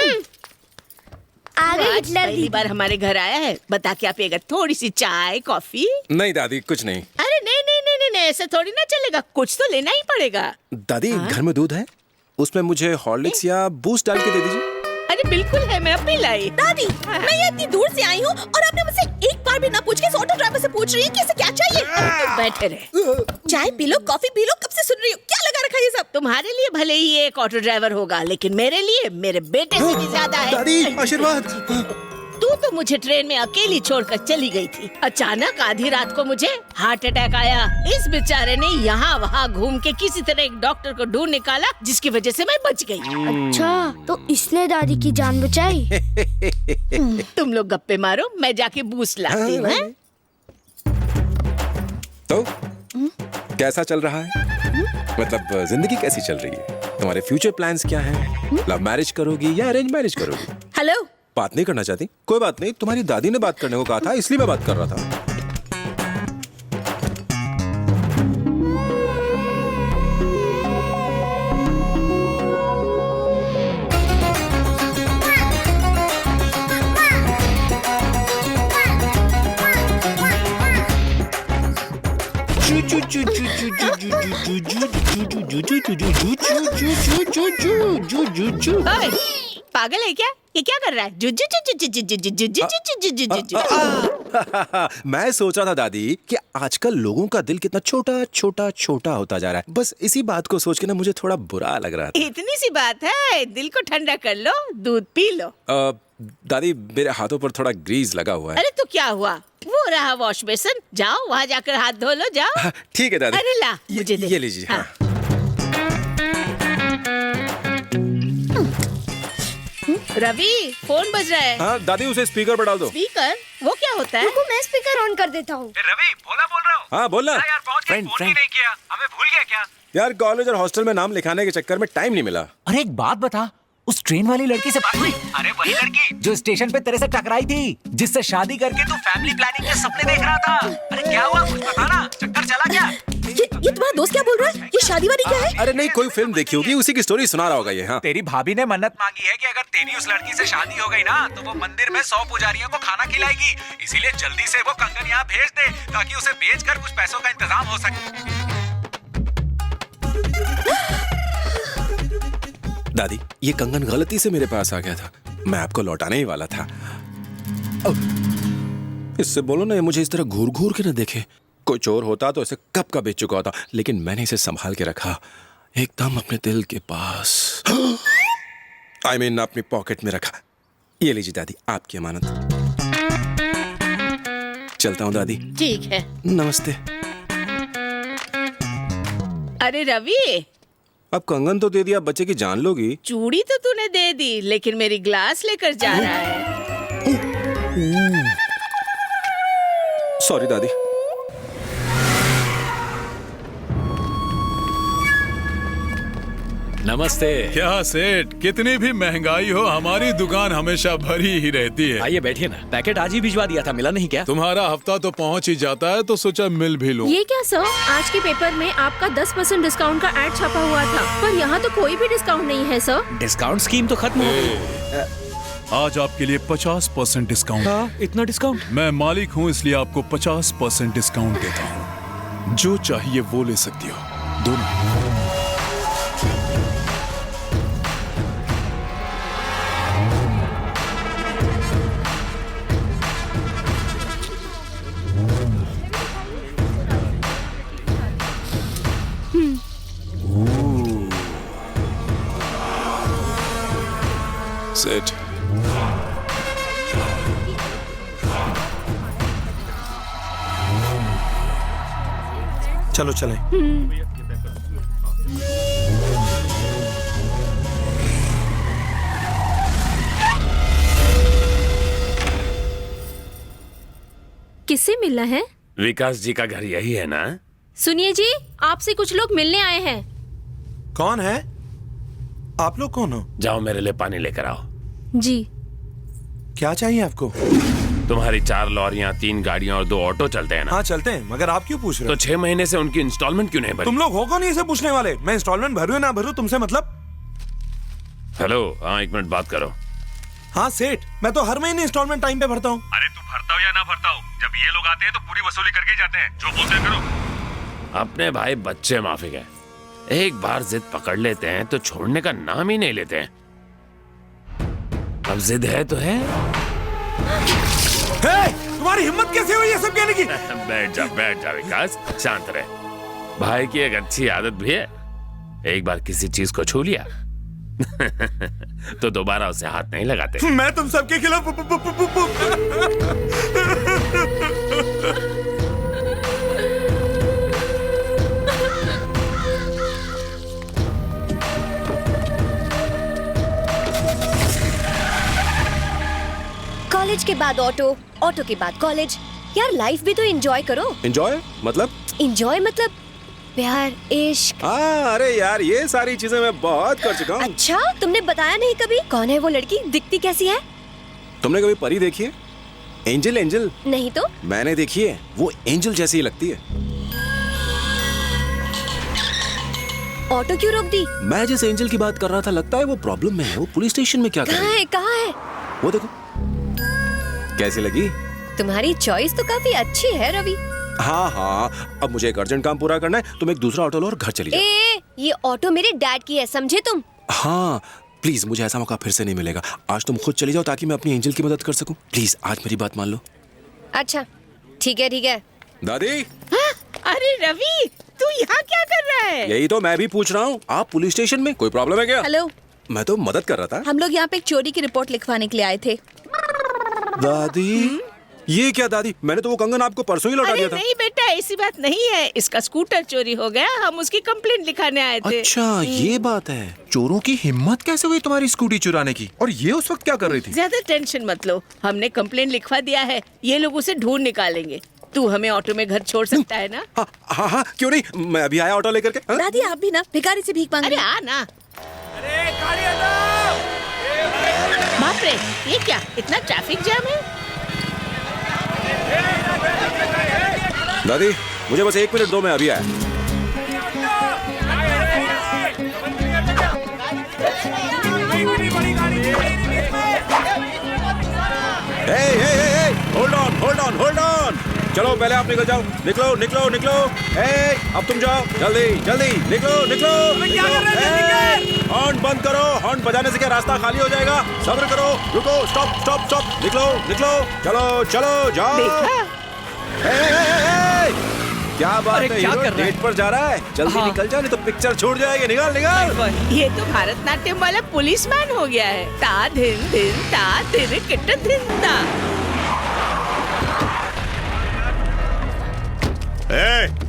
आज पहली बार हमारे घर आया है, बता क्या पिएगा? थोड़ी सी चाय कॉफी? नहीं दादी, कुछ नहीं। अरे नहीं नहीं नहीं नहीं, नहीं ऐसे थोड़ी ना चलेगा, कुछ तो लेना ही पड़ेगा। दादी घर में दूध है, उसमें मुझे हॉर्लिक्स या बूस्ट डाल के दे दीजिए। अरे बिल्कुल है, मैं अभी लाई। दादी, मैं ये इतनी दूर से आई हूँ और आपने मुझसे एक बार भी ना पूछ के इस ऑटो ड्राइवर से पूछ रही है कि इसे क्या चाहिए। तो बैठे रहे। चाय P low, coffee P low, कब से सुन रही हो? क्या लगा रखा है ये सब? तुम्हारे लिए भले ही ये एक ऑटो ड्राइवर होगा, लेकिन मेरे लिए मेरे बेटे से भी ज्यादा है। दादी आशीर्वाद। तू तो मुझे ट्रेन में अकेली छोड़कर चली गई थी। अचानक आधी रात को मुझे हार्ट अटैक आया। इस बेचारे ने यहाँ वहाँ घूम के किसी तरह एक डॉक्टर को ढूंढ निकाला, जिसकी वजह से मैं बच गई। अच्छा, तो इसने दादी की जान बचाई। तुम लोग गप्पे मारो, मैं जाके बूस्ट लाती हूँ। हैं? तो कैसा चल रहा है? मतलब जिंदगी कैसी चल रही है? तुम्हारे फ्यूचर प्लान्स क्या हैं? लव मैरिज करोगी या अरेंज मैरिज करोगी? हेलो, बात नहीं करना चाहती? कोई बात नहीं, तुम्हारी दादी ने बात करने को कहा था, इसलिए मैं बात कर रहा था। पागल है क्या? ये क्या कर रहा है? मैं सोच रहा था दादी कि आजकल लोगों का दिल कितना छोटा छोटा छोटा होता जा रहा है। बस इसी बात को सोच के ना मुझे थोड़ा बुरा लग रहा था। इतनी सी बात है, दिल को ठंडा कर लो, दूध पी लो। दादी मेरे हाथों पर थोड़ा ग्रीस लगा हुआ है। अरे तो क्या हुआ, वो रहा वॉश बेसन, जाओ वहाँ जाकर हाथ धो लो, जाओ। ठीक है दादी। अरे ला, मुझे दे। ये लीजिए। हाँ। रवि, फोन बज रहा है। हाँ दादी, उसे स्पीकर पर डाल दो। स्पीकर? वो क्या होता है? रुको, मैं स्पीकर ऑन कर देता हूँ। रवि, भोला बोल रहा हूँ। हाँ बोलना। यार पहुंच गए, फोन ही नहीं किया, हमें भूल गया क्या? यार कॉलेज और हॉस्टल में नाम लिखाने के चक्कर में टाइम नहीं मिला। अरे एक बात बता, उस ट्रेन वाली लड़की से अरे वही लड़की जो स्टेशन पे तेरे से टकराई थी, जिससे शादी करके तू फैमिली प्लानिंग के सपने देख रहा था। अरे क्या हुआ, कुछ बताना, चक्कर चला क्या? ये तुम्हारा दोस्त क्या बोल रहा है? ये शादी वादी क्या है? अरे नहीं, कोई फिल्म देखी होगी, उसी की स्टोरी सुना रहा होगा ये। हाँ, तेरी भाभी ने मन्नत मांगी है कि अगर तेरी उस लड़की से शादी हो गई ना, तो वो मंदिर में 100 पुजारियों को खाना खिलाएगी। इसीलिए जल्दी से वो कंगन यहाँ भेज दे, ताकि उसे बेचकर कुछ पैसों का इंतजाम हो सके। दादी, ये कंगन गलती से मेरे पास आ गया था, मैं आपको लौटाने ही वाला था। इससे बोलो ना, ये मुझे इस तरह घूर घूर के न देखे। कोई चोर होता तो इसे कब का बेच चुका होता, लेकिन मैंने इसे संभाल के रखा, एकदम अपने दिल के पास। I mean, अपनी पॉकेट में रखा। ये लीजिए दादी, आपकी अमानत। चलता हूँ दादी। ठीक है, नमस्ते। अरे रवि, अब कंगन तो दे दिया, बच्चे की जान लोगी। चूड़ी तो तूने दे दी, लेकिन मेरी ग्लास लेकर जा रहा है। सॉरी दादी। नमस्ते। क्या सेठ, कितनी भी महंगाई हो हमारी दुकान हमेशा भरी ही रहती है। आइए बैठिए ना। पैकेट आज ही भिजवा दिया था, मिला नहीं क्या? तुम्हारा हफ्ता तो पहुंच ही जाता है तो सोचा मिल भी लूं। ये क्या सर, आज के पेपर में आपका 10% डिस्काउंट का एड छपा हुआ था, पर यहाँ तो कोई भी डिस्काउंट नहीं है सर। डिस्काउंट स्कीम तो खत्म हो गई। आज आपके लिए 50% डिस्काउंट। हाँ, इतना डिस्काउंट? मैं मालिक हूँ इसलिए आपको 50% डिस्काउंट देता हूँ। जो चाहिए वो ले सकती हो, दोनों। सेठ, चलो चले। किससे मिलना है? विकास जी का घर यही है ना? सुनिए जी, आपसे कुछ लोग मिलने आए हैं। कौन है? आप लोग कौन हो? जाओ मेरे लिए पानी लेकर आओ। जी। क्या चाहिए आपको? तुम्हारी 4 लॉरियां, 3 गाड़ियां और 2 ऑटो चलते हैं ना? हाँ चलते हैं, मगर आप क्यों पूछ रहे हो? तो 6 महीने से उनकी इंस्टॉलमेंट क्यों नहीं भरी? तुम लोग हो कौन इसे पूछने वाले? मैं इंस्टॉलमेंट भरूं या ना भरूं तुमसे मतलब? हेलो, हाँ 1 मिनट बात करो। हाँ सेठ, मैं तो हर महीने इंस्टॉलमेंट टाइम पे भरता हूँ। अरे तू भरता हो या ना भरता हो, जब ये लोग आते हैं तो पूरी वसूली करके ही जाते हैं। जो बोलते हैं करो। अपने भाई बच्चे माफिक है, एक बार जिद पकड़ लेते हैं तो छोड़ने का नाम ही नहीं लेते हैं। अब जिद है तो है। तुम्हारी हिम्मत कैसे हुई ये सब कहने की? बैठ जा विकास, शांत रहे। भाई की एक अच्छी आदत भी है, एक बार किसी चीज को छू लिया तो दोबारा उसे हाथ नहीं लगाते। मैं तुम सबके खिलाफ कॉलेज के बाद ऑटो, ऑटो के बाद कॉलेज। यार लाइफ भी तो एंजॉय करो। एंजॉय मतलब? एंजॉय मतलब प्यार, इश्क। अरे यार ये सारी चीजें मैं बहुत कर चुका हूँ। अच्छा, तुमने बताया नहीं कभी। कौन है वो लड़की? दिखती कैसी है? तुमने कभी परी देखी है? एंजल? एंजल नहीं तो। मैंने देखी है, वो एंजल जैसी ही लगती है। ऑटो क्यों रोक दी? मैं जिस एंजल की बात कर रहा था लगता है वो प्रॉब्लम में है। वो पुलिस स्टेशन में क्या कर रही है? कहाँ है? वो देखो। कैसी लगी? तुम्हारी चॉइस तो काफी अच्छी है रवि। हाँ, अब मुझे एक अर्जेंट काम पूरा करना है। तुम एक दूसरा ऑटो लो और घर चली जाओ। ये ऑटो मेरे डैड की है, समझे तुम? हाँ प्लीज, मुझे ऐसा मौका फिर से नहीं मिलेगा। आज तुम खुद चली जाओ ताकि मैं अपनी एंजल की मदद कर सकूं। प्लीज आज मेरी बात मान लो। अच्छा ठीक है। दादी। हाँ? अरे रवि, तू यहाँ क्या कर रहा है? यही तो मैं भी पूछ रहा हूँ। आप पुलिस स्टेशन में, कोई प्रॉब्लम है क्या? हेलो, मैं तो मदद कर रहा था। हम लोग यहाँ पे एक चोरी की रिपोर्ट लिखवाने के लिए आए थे। दादी ये क्या दादी, मैंने तो वो कंगन आपको परसों ही लौटा दिया था। नहीं बेटा, ऐसी बात नहीं है। इसका स्कूटर चोरी हो गया, हम उसकी कंप्लेंट लिखाने आए थे। अच्छा ये बात है। चोरों की हिम्मत कैसे हुई तुम्हारी स्कूटी चुराने की? और ये उस वक्त क्या कर रही थी? ज्यादा टेंशन मत लो, हमने कंप्लेंट लिखवा दिया है। ये लोग उसे ढूंढ निकालेंगे। तू हमें ऑटो में घर छोड़ सकता है ना? हाँ, क्यों नहीं, मैं अभी आया ऑटो लेकर के। दादी आप भी ना भिखारी से भीख मांग रहे। अरे आ ना। बाप रे, ये क्या इतना ट्रैफिक जाम है? दादी मुझे बस 1 मिनट दो, मैं अभी आया। Hold on. चलो पहले आप निकल जाओ। निकलो। अब तुम जाओ, जल्दी निकलो। हॉर्न बंद करो। हॉर्न बजाने से क्या रास्ता खाली हो जाएगा? सब्र करो, रुको, स्टॉप। निकलो। चलो जाओ। क्या बात है, क्या कर रहा है? डेट पर जा रहा है, जल्दी निकल जा नहीं तो पिक्चर छूट जाएगी। निकल। ये तो भारतनाट्यम वाला पुलिसमैन हो गया है। ता धिन किट धिन ता।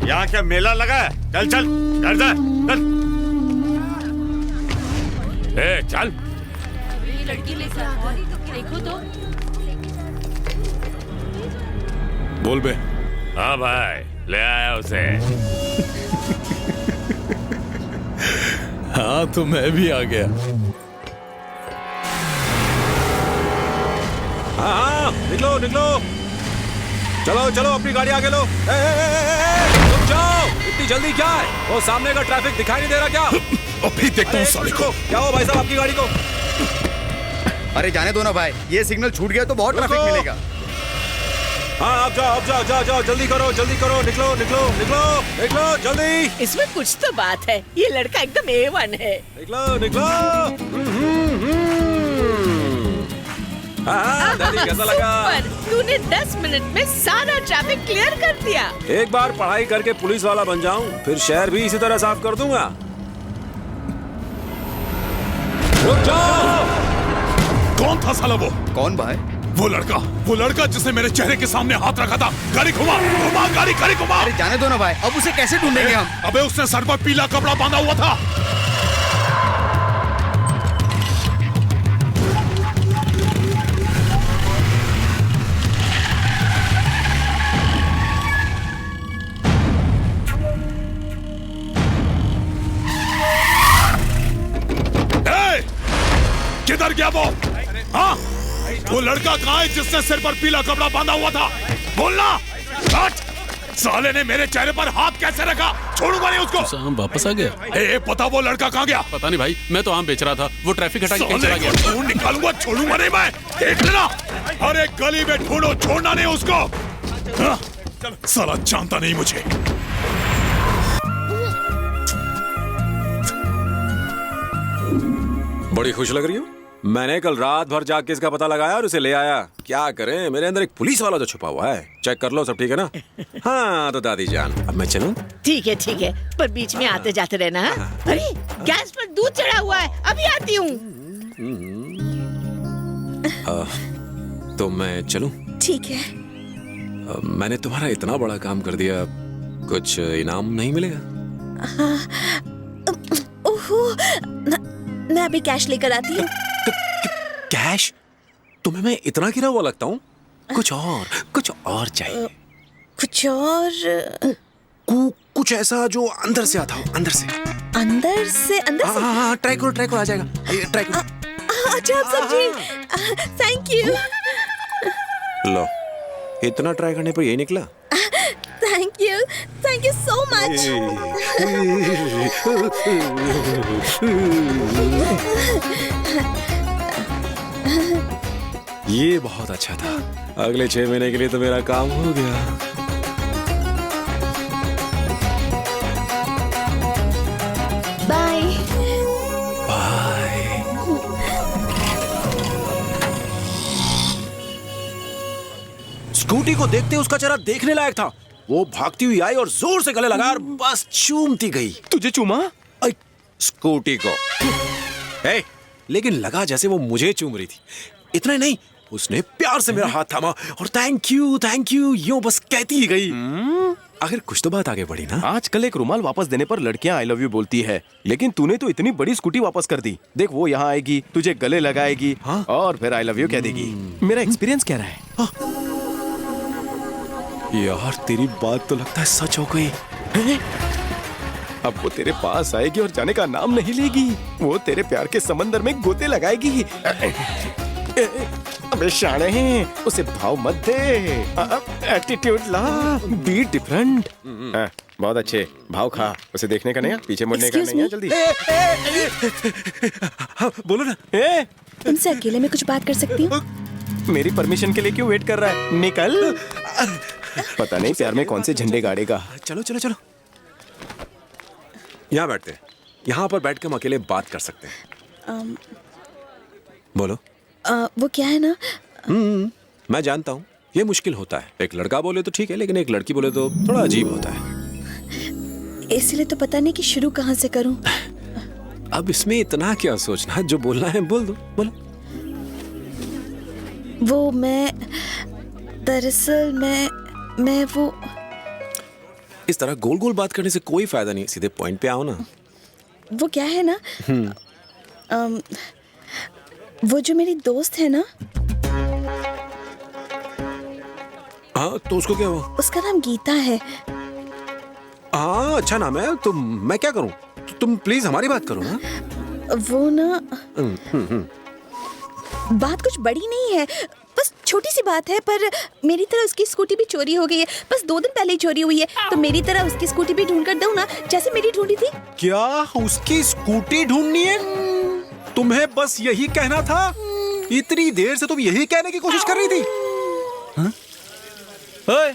यहाँ क्या मेला लगा है? चल घर जा। चल। ये लड़की लेकर आ गई, देखो तो। बोल बे। हाँ भाई, ले आया उसे। हाँ तो मैं भी आ गया। हाँ निकलो निकलो, चलो चलो अपनी गाड़ी आगे लो। रुक जाओ, इतनी जल्दी क्या है? वो सामने का ट्रैफिक दिखाई नहीं दे रहा क्या? अभी देखता हूँ साले को। क्या हो भाई साहब आपकी गाड़ी को? अरे जाने दो ना भाई, ये सिग्नल छूट गया तो बहुत ट्रैफिक मिलेगा। हाँ आप जाओ जाओ, जल्दी करो निकलो निकलो निकलो निकलो जल्दी। इसमें कुछ तो बात है, ये लड़का एकदम A1 है। निकलो। हाँ, कैसा लगा? तूने 10 मिनट में सारा ट्रैफिक क्लियर कर दिया। एक बार पढ़ाई करके पुलिस वाला बन जाऊं, फिर शहर भी इसी तरह साफ कर दूंगा। रुक जाओ। कौन था साला वो? कौन भाई? वो लड़का जिसने मेरे चेहरे के सामने हाथ रखा था। गाड़ी घुमा गाड़ी घुमा। अरे जाने दो ना भाई, अब उसे कैसे ढूंढेंगे हम? अबे उसने सर पर पीला कपड़ा बांधा हुआ था। किधर गया वो? हाँ? वो लड़का कहाँ है जिसने सिर पर पीला कपड़ा बांधा हुआ था? बोलना। साले ने मेरे चेहरे पर हाथ कैसे रखा? छोड़ूंगा नहीं उसको। हम वापस आ गए। पता वो लड़का कहाँ गया? पता नहीं भाई, मैं तो आम बेच रहा था, वो ट्रैफिक हटा के कहीं चला गया। ढूंढ निकालूंगा, छोड़ूंगा नहीं मैं। देख लेना, हर एक गली में ढूंढो, छोड़ना नहीं उसको। साला जानता नहीं मुझे। बड़ी खुश लग रही हो। मैंने कल रात भर जाग के इसका पता लगाया और उसे ले आया। क्या करें, मेरे अंदर एक पुलिस वाला जो छुपा हुआ है। चेक कर लो, सब ठीक है ना? हाँ तो दादी जान, अब मैं चलूं? ठीक है, पर बीच में आते जाते रहना। अरे गैस पर दूध चढ़ा हुआ है, अभी आती हूँ। तो मैं चलूं? ठीक है। मैंने तुम्हारा इतना बड़ा काम कर दिया, कुछ इनाम नहीं मिलेगा? ओहो, मैं अभी कैश लेकर आती हूँ। कैश? तुम्हें मैं इतना गिरा हुआ लगता हूँ? कुछ और चाहिए। कुछ और? कुछ ऐसा जो अंदर से आता हो, अंदर से। हाँ, ट्राई करो, आ जाएगा। ट्राई करो। अच्छा सब्जी, थैंक यू। लो, इतना ट्राई करने पर यही निकला। Thank you so much. ये बहुत अच्छा था। अगले 6 महीने के लिए तो मेरा काम हो गया। बाय। स्कूटी को देखते उसका चेहरा देखने लायक था। वो भागती हुई आई और जोर से गले लगा और बस चूमती गई। तुझे चूमा? स्कूटी को। लेकिन लगा जैसे वो मुझे चूम रही थी। इतना ही नहीं, उसने प्यार से मेरा हाथ थामा और थैंक यू यूं बस कहती ही गई। आखिर कुछ तो बात आगे बढ़ी ना। आजकल एक रुमाल वापस देने पर लड़कियां आई लव यू बोलती है, लेकिन तूने तो इतनी बड़ी स्कूटी वापस कर दी। देख वो यहाँ आएगी, तुझे गले लगाएगी और फिर आई लव यू कह देगी। मेरा एक्सपीरियंस कह रहा है। यार तेरी बात तो लगता है सच हो गई। अब वो तेरे पास आएगी और जाने का नाम नहीं लेगी। वो तेरे प्यार के समंदर में गोते लगाएगी। अबे शाणे, उसे भाव मत दे। एटीट्यूड ला, बी डिफरेंट। बहुत अच्छे, भाव खा। उसे देखने का नहीं है, पीछे मुड़ने का नहीं है। जल्दी बोलो ना। तुमसे अकेले में कुछ बात कर सकती हूँ? मेरी परमिशन के लिए क्यों वेट कर रहा है? निकल। पता नहीं प्यार में कौन से झंडे गाड़ेगा। चलो यहाँ बैठते हैं। यहाँ पर बैठ के हम अकेले बात कर सकते हैं। बोलो। वो क्या है ना, मैं जानता हूँ ये मुश्किल होता है। एक लड़का बोले तो ठीक है, लेकिन एक लड़की बोले तो थोड़ा अजीब होता है। इसलिए तो पता नहीं कि शुरू कहाँ से करूँ। अब इसमें इतना क्या सोचना, जो बोलना है बोल दो। बोलो। वो दरअसल मैं वो इस तरह गोल गोल बात करने से कोई फायदा नहीं, सीधे पॉइंट पे आओ ना। वो क्या है ना, वो जो मेरी दोस्त है ना। हाँ तो उसको क्या हुआ? उसका नाम गीता है। हाँ अच्छा नाम है, तो मैं क्या करूं? तुम प्लीज हमारी बात करो ना। वो ना बात कुछ बड़ी नहीं है, बस छोटी सी बात है, पर मेरी तरह उसकी स्कूटी भी चोरी हो गई है। बस 2 दिन पहले ही चोरी हुई है, तो मेरी तरह उसकी स्कूटी भी ढूंढ कर दो ना, जैसे मेरी ढूंढी थी। क्या उसकी स्कूटी ढूंढनी है? तुम्हें बस यही कहना था? इतनी देर से तुम यही कहने की कोशिश कर रही थी? ओए,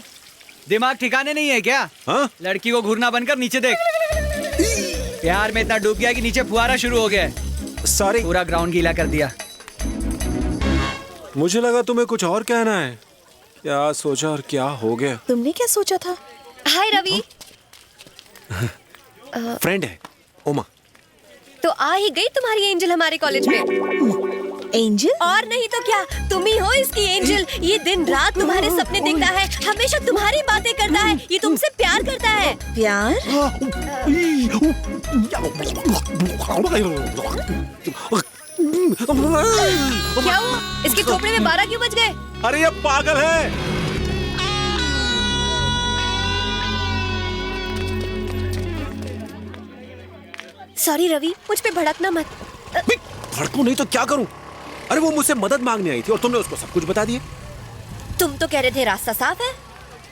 दिमाग ठिकाने नहीं है क्या? हाँ? लड़की को घूरना बंद कर, नीचे देख। प्यार में इतना डूब गया कि नीचे फुहारा शुरू हो गया। सॉरी, पूरा ग्राउंड गीला कर दिया। मुझे लगा तुम्हें कुछ और कहना है। क्या सोचा और क्या हो गया? तुमने क्या सोचा था? हाय रवि। फ्रेंड है उमा। तो आ ही गई तुम्हारी एंजल हमारे कॉलेज में। एंजल? और नहीं तो क्या, तुम ही हो इसकी एंजल। ये दिन रात तुम्हारे सपने देखता है, हमेशा तुम्हारी बातें करता है, ये तुमसे प्यार करता है। प्यार? क्या हुआ? इसके खोपड़े में 12 क्यों बज गए? अरे ये पागल है। सॉरी रवि, मुझ पे भड़कना मत। भड़कूं नहीं तो क्या करूं? अरे वो मुझसे मदद मांगने आई थी और तुमने उसको सब कुछ बता दिया। तुम तो कह रहे थे रास्ता साफ है।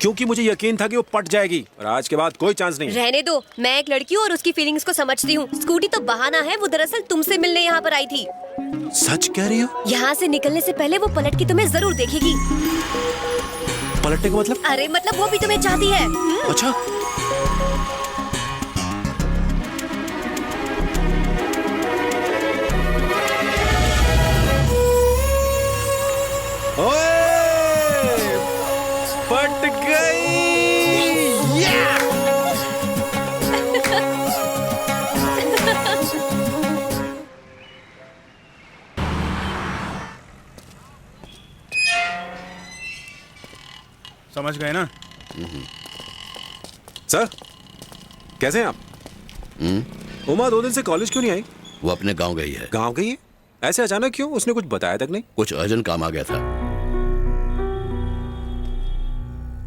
क्योंकि मुझे यकीन था कि वो पट जाएगी और आज के बाद कोई चांस नहीं। रहने दो, मैं एक लड़की हूँ और उसकी फीलिंग्स को समझती हूँ। स्कूटी तो बहाना है, वो दरअसल तुमसे मिलने यहाँ पर आई थी। सच कह रही हो? यहाँ से निकलने से पहले वो पलट के तुम्हें जरूर देखेगी। पलटने का मतलब? अरे मतलब वो भी तुम्हें चाहती है। अच्छा। पट गई। समझ गए ना? सर, कैसे हैं आप? उमा 2 दिन से कॉलेज क्यों नहीं आई? वो अपने गांव गई है। गांव गई है? ऐसे अचानक क्यों? उसने कुछ बताया तक नहीं? कुछ अर्जेंट काम आ गया था।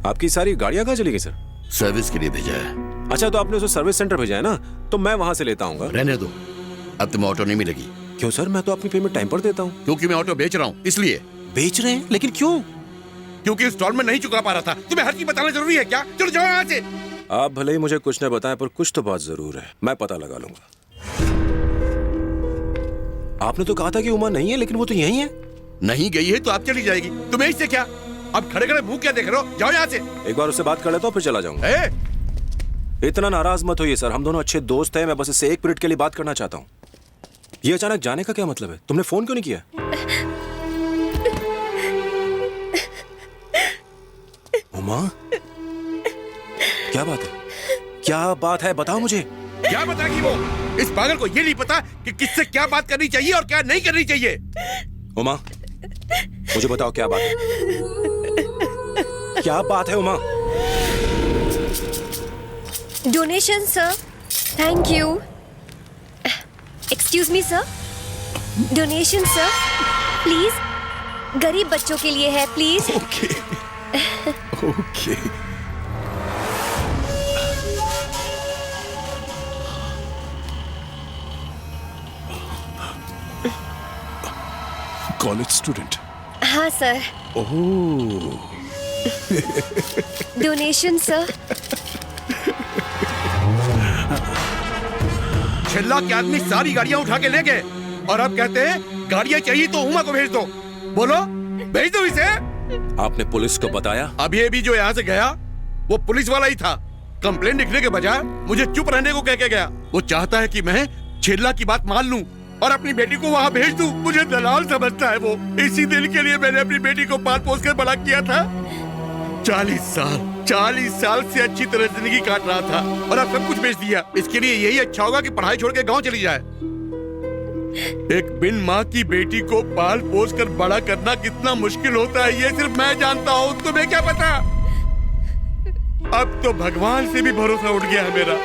आपकी सारी गाड़ियां कहाँ चली गई सर? सर्विस के लिए भेजा है। अच्छा, तो आपने उसे सर्विस सेंटर भेजा है ना, तो मैं वहां से लेता हूँ। रहने दो, अब तुम्हें ऑटो नहीं मिलेगी। क्यों सर? मैं तो अपनी पेमेंट टाइम पर देता हूँ। क्योंकि मैं ऑटो बेच रहा हूँ, इसलिए। बेच रहे हैं? लेकिन क्यों? क्योंकि इंस्टॉलमेंट नहीं चुका पा रहा था। तुम्हें हर चीज बताना जरूरी है क्या? चलो जाओ यहाँ से। आप भले ही मुझे कुछ न बताएं, पर कुछ तो बात जरूर है। मैं पता लगा लूंगा। आपने तो कहा था कि उमा नहीं है, लेकिन वो तो यहीं है। नहीं गई है तो आप चली जाएगी। तुम्हें इससे क्या? अब खड़े खड़े मुंह क्या देख रहे हो? जाओ यहाँ से। एक बार उससे बात कर लेता हूँ, फिर चला जाऊंगा। इतना नाराज मत होइए सर, हम दोनों अच्छे दोस्त हैं। मैं बस इससे 1 मिनट के लिए बात करना चाहता हूँ। ये अचानक जाने का क्या मतलब है? तुमने फोन क्यों नहीं किया? उमा, क्या बात है? क्या बात है? बताओ मुझे। क्या बताएगी वो? इस पागल को ये नहीं पता कि किससे क्या बात करनी चाहिए और क्या नहीं करनी चाहिए। उमा, मुझे बताओ क्या बात है? क्या बात है Uma? Donation sir. Thank you. Excuse me sir. Donation sir, please. गरीब बच्चों के लिए है, please. Okay. Okay. College student? हाँ सर। ओह। Donation sir. छिल्ला के आदमी सारी गाड़ियां उठा के ले गए और अब कहते हैं गाड़ियां चाहिए तो उमा को भेज दो। बोलो, भेज दो इसे। आपने पुलिस को बताया? अभी अभी जो यहाँ से गया वो पुलिस वाला ही था। कंप्लेंट लिखने के बजाय मुझे चुप रहने को कह के गया। वो चाहता है कि मैं छिल्ला की बात मान लूं और अपनी बेटी को वहाँ भेज दूं। मुझे दलाल समझता है वो। इसी दिल के लिए मैंने अपनी बेटी को पाल पोस कर बड़ा किया था। 40 साल से अच्छी तरह जिंदगी काट रहा था और अब सब कुछ बेच दिया। इसके लिए यही अच्छा होगा कि पढ़ाई छोड़ के गाँव चली जाए। एक बिन माँ की बेटी को पाल पोस कर बड़ा करना कितना मुश्किल होता है ये सिर्फ मैं जानता हूँ, तुम्हें क्या पता। अब तो भगवान से भी भरोसा उठ गया है मेरा।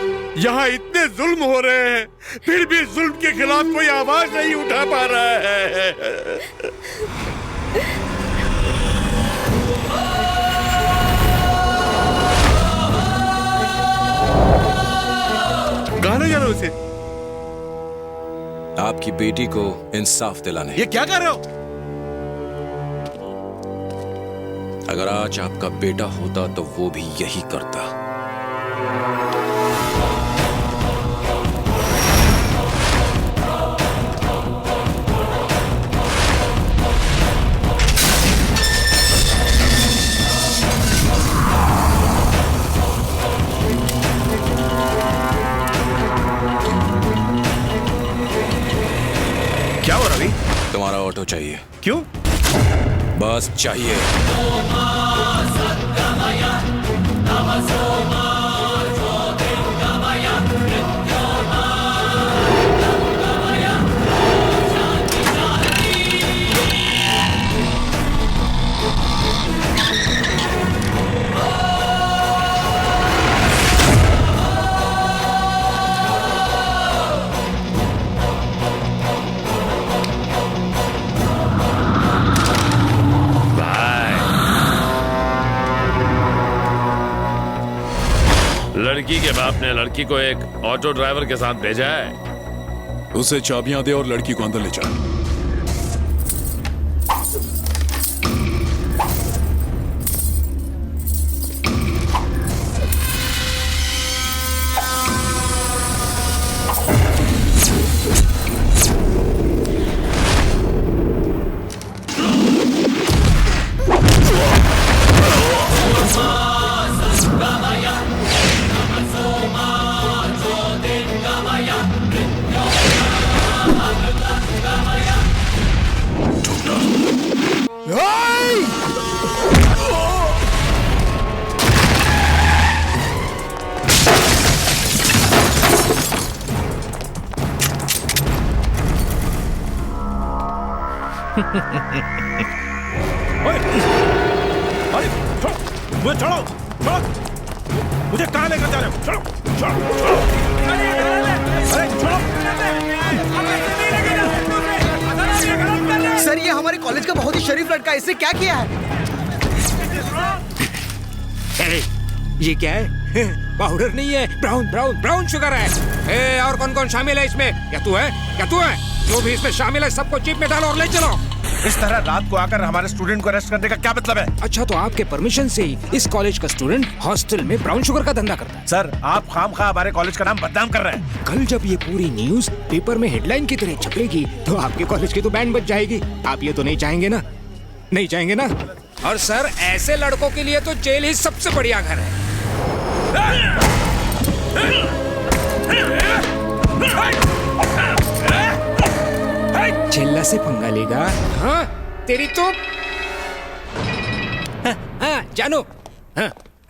यहाँ इतने जुल्म हो रहे हैं, फिर भी जुल्म के खिलाफ कोई आवाज नहीं उठा पा रहा है। कहाँ ले जा रहे हो उसे? आपकी बेटी को इंसाफ दिलाने। ये क्या कर रहे हो? अगर आज आपका बेटा होता तो वो भी यही करता। क्या हो रवि? तुम्हारा ऑटो चाहिए। क्यों? बस चाहिए। लड़की के बाप ने लड़की को एक ऑटो ड्राइवर के साथ भेजा है। उसे चाबियां दे और लड़की को अंदर ले जा। मुझे छोड़ो, छोड़ो। मुझे कहाँ लेकर जा रहे हो? छोड़ो, छोड़ो, छोड़ो। अरे छोड़ो। सर ये हमारे कॉलेज का बहुत ही शरीफ लड़का है, इससे क्या किया है? ये क्या है? पाउडर नहीं है, ब्राउन ब्राउन ब्राउन शुगर है। और कौन कौन शामिल है इसमें? क्या तू है? क्या तू है? जो भी इसमें शामिल है सबको जीप में डालो और ले चलो। इस तरह रात को आकर हमारे स्टूडेंट को अरेस्ट करने का क्या मतलब है? अच्छा तो आपके परमिशन से ही इस कॉलेज का स्टूडेंट हॉस्टल में ब्राउन शुगर का धंधा करता है? सर आप खामखा हमारे कॉलेज का नाम बदनाम कर रहे हैं। कल जब ये पूरी न्यूज पेपर में हेडलाइन की तरह छपेगी तो आपके कॉलेज की तो बैंड बज जाएगी। आप ये तो नहीं चाहेंगे ना? नहीं चाहेंगे ना? और सर ऐसे लड़कों के लिए तो जेल ही सबसे बढ़िया घर है। चिल्ला से पंगा लेगा? हाँ तेरी तो हाँ जानू,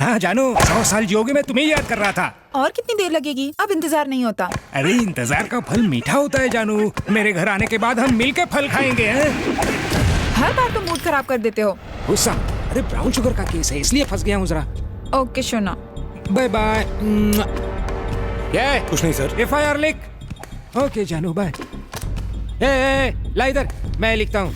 हाँ जानू 100 साल जियोगे मैं तुम्हें याद कर रहा था। और कितनी देर लगेगी? अब इंतजार नहीं होता। अरे इंतजार का फल मीठा होता है जानू। मेरे घर आने के बाद हम मिलके फल खाएंगे। हर बार तो मूड खराब कर देते हो। गुस्सा? अरे ब्राउन शुगर का केस है इसलिए फंस गया हूँ जरा। ओके शोना, बाय बाय। क्या? कुछ नहीं सर। FIR लिख। ओके जानू बाय। ला इधर मैं लिखता हूँ।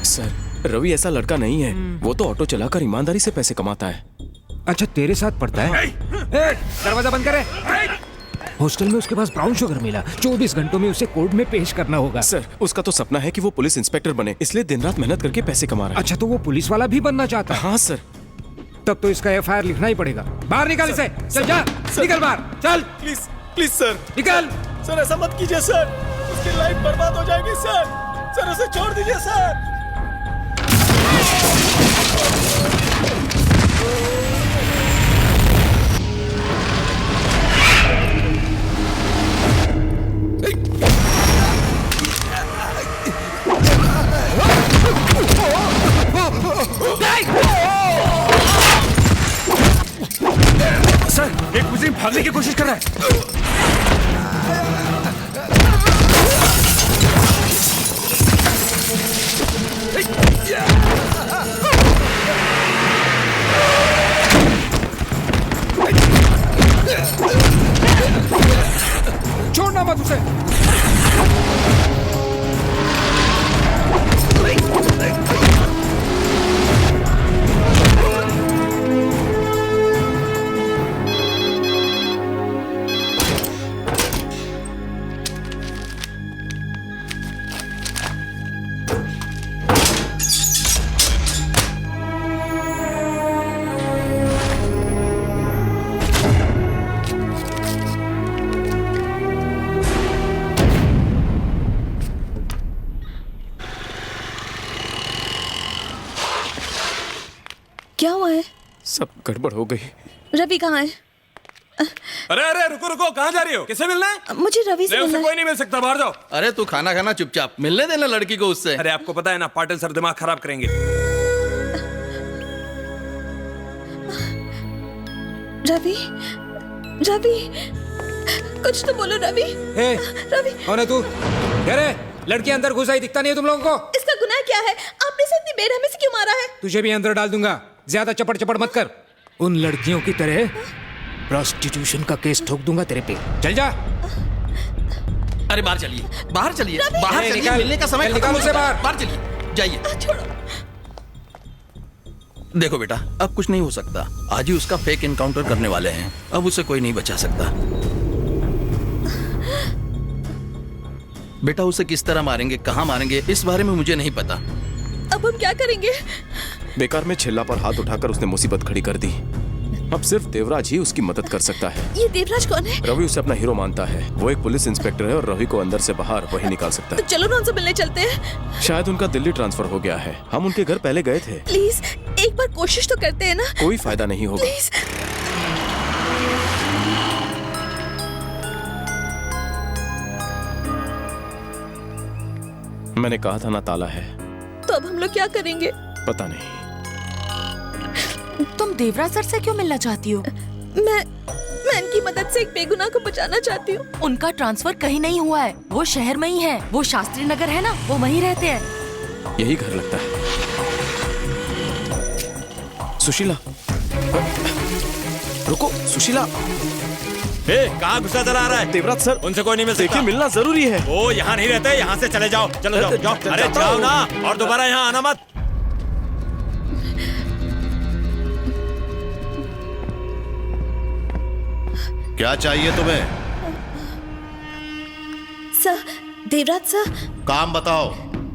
सर रवि ऐसा लड़का नहीं है, वो तो ऑटो चलाकर ईमानदारी से पैसे कमाता है। अच्छा तेरे साथ पढ़ता है? दरवाजा बंद करे। हॉस्टल में उसके पास ब्राउन शुगर मिला, 24 घंटों में उसे कोर्ट में पेश करना होगा। सर उसका तो सपना है कि वो पुलिस इंस्पेक्टर बने, इसलिए दिन रात मेहनत करके पैसे कमा रहा है। अच्छा तो वो पुलिस वाला भी बनना चाहता है? हाँ सर। तब तो इसका FIR लिखना ही पड़ेगा। बाहर निकल इसे। चल जा, निकल बाहर चल। प्लीज प्लीज सर निकल। सर ऐसा मत कीजिए सर, उसकी लाइफ बर्बाद हो जाएगी सर। सर उसे छोड़ दीजिए सर। सर एक मुस्लिम भागने की कोशिश कर रहा है। छोड़ना मत उसे। क्या हुआ है? सब गड़बड़ हो गई। रवि कहाँ है? अरे अरे रुको रुको, कहाँ जा रही हो? किससे मिलना है? मुझे रवि से मिलना है। कोई नहीं मिल सकता, बाहर जाओ। अरे तू खाना खाना चुपचाप, मिलने देना लड़की को उससे। अरे आपको पता है ना, पाटिल सर दिमाग खराब करेंगे। रवि, रवि, कुछ तो बोलो रवि। रवि, कौन है तू? अरे लड़की अंदर घुस आई, दिखता नहीं है तुम लोगों को? इसका गुनाह क्या है? आपने इसे इतनी बेरहमी से क्यों मारा है? तुझे भी अंदर डाल दूंगा, ज्यादा चपड़ चपड़ मत कर। उन लड़कियों की तरह प्रोस्टिट्यूशन का केस ठोक दूंगा तेरे पे। चल जा। अरे बाहर चलिए, बाहर चलिए, बाहर चलिए, मिलने का समय निकाल उसे बाहर। बाहर चलिए, जाइए। छोड़ो। देखो बेटा, अब कुछ नहीं हो सकता। आज ही उसका फेक एनकाउंटर करने वाले हैं, अब उसे कोई नहीं बचा सकता। बेटा उसे किस तरह मारेंगे, कहाँ मारेंगे, इस बारे में मुझे नहीं पता। अब हम क्या करेंगे? बेकार में छिल्ला पर हाथ उठाकर उसने मुसीबत खड़ी कर दी। अब सिर्फ देवराज ही उसकी मदद कर सकता है। ये देवराज कौन है? रवि उसे अपना हीरो मानता है। वो एक पुलिस इंस्पेक्टर है और रवि को अंदर से बाहर वही निकाल सकता तो है। चलो ना उनसे मिलने चलते हैं। शायद उनका दिल्ली ट्रांसफर हो गया है। हम उनके घर पहले गए थे। प्लीज एक बार कोशिश तो करते हैं ना। कोई फायदा नहीं होगा। प्लीज। मैंने कहा था ना ताला है। तो अब हम लोग क्या करेंगे? पता नहीं। तुम देवराज सर से क्यों मिलना चाहती हो? मैं इनकी मदद से एक बेगुनाह को बचाना चाहती हूँ। उनका ट्रांसफर कहीं नहीं हुआ है, वो शहर में ही है। वो शास्त्री नगर है ना, वो वहीं रहते हैं। यही घर लगता है। सुशीला, रुको सुशीला। कहाँ घुसा चला आ रहा है? देवराज सर, उनसे कोई नहीं मिल सकता। देखिए मिलना जरूरी है। वो यहाँ नहीं रहते, यहाँ से चले जाओ। चलो जाओ, जाओ। अरे जाओ ना, और दोबारा यहाँ आना मत। क्या चाहिए तुम्हें? सर, देवराज सर, काम बताओ।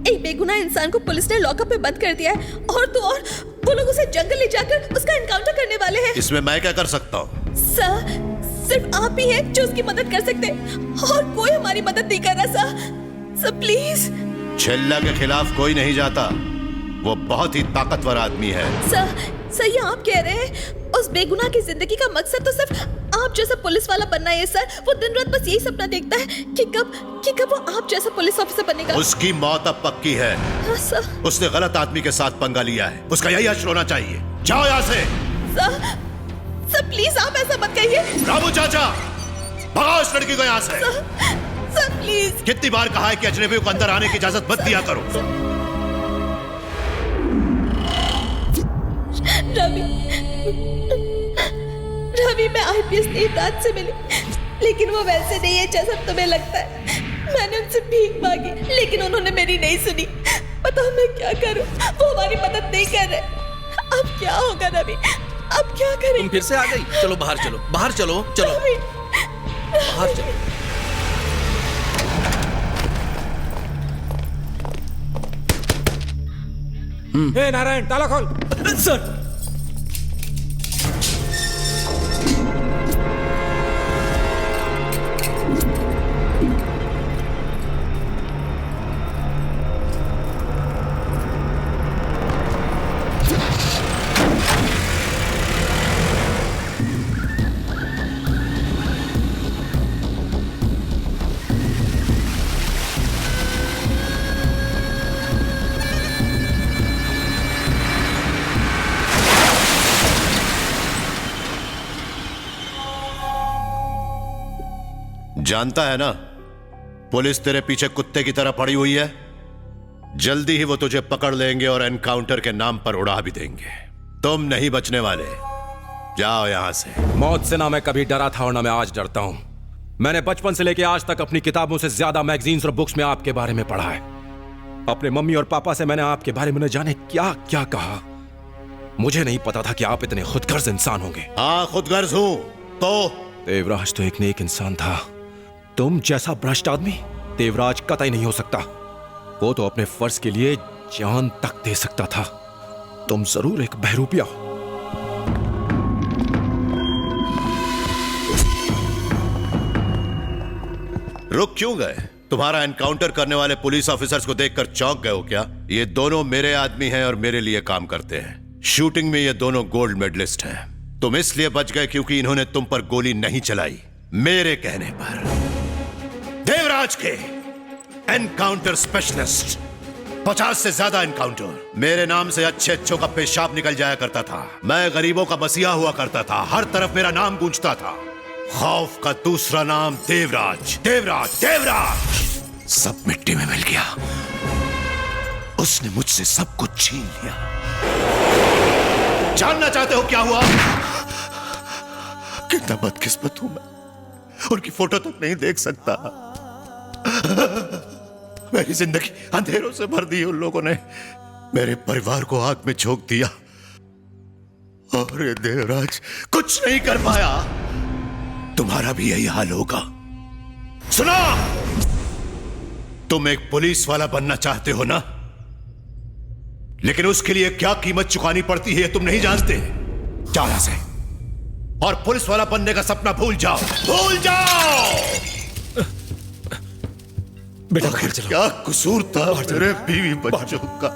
एक बेगुनाह इंसान को पुलिस ने लॉकअप में बंद कर दिया है और तो और वो लोग उसे जंगल ले जाकर उसका एनकाउंटर करने वाले हैं। इसमें मैं क्या कर सकता हूँ? सर, सिर्फ आप ही हैं जो उसकी मदद कर सकते हैं और कोई हमारी मदद नहीं कर रहा सर। Sir please. छिल्ला के खिलाफ कोई नहीं जाता, वो बहुत ही ताकतवर आदमी है। सर ये आप कह रहे हैं? उस बेगुनाह की जिंदगी का मकसद तो सिर्फ आप जैसा पुलिस वाला बनना है सर। वो दिन रात बस यही सपना देखता है कि कब वो आप जैसा पुलिस ऑफिसर बनेगा। उसकी मौत अब पक्की है। हाँ, सर। उसने गलत आदमी के साथ पंगा लिया है, उसका यही हश्र होना चाहिए। जाओ यहाँ से। सर प्लीज आप ऐसा मत कहिए। रामू चाचा, भगाओ इस लड़की को यहाँ से। Sir please. कितनी बार कहा है कि अजनबियों को अंदर आने की इजाजत मत दिया करो। रवि, मैं आईपीएस देवराज से मिली, लेकिन वो वैसे नहीं है जैसा तुम्हें लगता है। मैंने उनसे भीख मांगी, लेकिन उन्होंने मेरी नहीं सुनी। बताओ मैं क्या करूं? वो हमारी मदद नहीं कर रहे। अब क्या होगा रवि? अब क्या करें? तुम फिर से आ गई। चलो बाहर चलो, बाहर चलो, चलो बाहर चलो। हे नारायण, ताला खोल। सर जानता है ना, पुलिस तेरे पीछे कुत्ते की तरह पड़ी हुई है। जल्दी ही वो तुझे पकड़ लेंगे और एनकाउंटर के नाम पर उड़ा भी देंगे। तुम नहीं बचने वाले। जाओ यहां से। मौत से ना मैं कभी डरा था और ना मैं आज डरता हूं। मैंने बचपन से लेकर आज तक अपनी किताबों से ज्यादा मैगजीन्स और बुक्स में आपके बारे में पढ़ा है। अपने मम्मी और पापा से मैंने आपके बारे में न जाने क्या क्या कहा। मुझे नहीं पता था कि आप इतने खुदगर्ज इंसान होंगे। हाँ, खुदगर्ज हूं। तो देवराज तो एक नेक इंसान था। तुम जैसा भ्रष्ट आदमी देवराज कतई नहीं हो सकता। वो तो अपने फर्ज के लिए जान तक दे सकता था। तुम जरूर एक बहरूपिया हो। रुक क्यों गए? तुम्हारा एनकाउंटर करने वाले पुलिस ऑफिसर्स को देखकर चौंक गए हो क्या? ये दोनों मेरे आदमी हैं और मेरे लिए काम करते हैं। शूटिंग में ये दोनों गोल्ड मेडलिस्ट हैं। तुम इसलिए बच गए क्योंकि इन्होंने तुम पर गोली नहीं चलाई। मेरे कहने पर देवराज के एनकाउंटर स्पेशलिस्ट 50 से ज्यादा एनकाउंटर। मेरे नाम से अच्छे अच्छों का पेशाब निकल जाया करता था। मैं गरीबों का मसीहा हुआ करता था। हर तरफ मेरा नाम गूंजता था। खौफ का दूसरा नाम देवराज, देवराज, देवराज। सब मिट्टी में मिल गया। उसने मुझसे सब कुछ छीन लिया। जानना चाहते हो क्या हुआ? कितना बदकिस्मत हूं मैं, उनकी फोटो तक नहीं देख सकता। मेरी जिंदगी अंधेरों से भर दी उन लोगों ने। मेरे परिवार को आग में झोंक दिया और ये देवराज कुछ नहीं कर पाया। तुम्हारा भी यही हाल होगा। सुनो, तुम एक पुलिस वाला बनना चाहते हो ना, लेकिन उसके लिए क्या कीमत चुकानी पड़ती है तुम नहीं जानते। जाओ यहां से और पुलिस वाला बनने का सपना भूल जाओ, भूल जाओ। बेटा घर चलो। क्या कसूर था मेरे बीवी बच्चों का?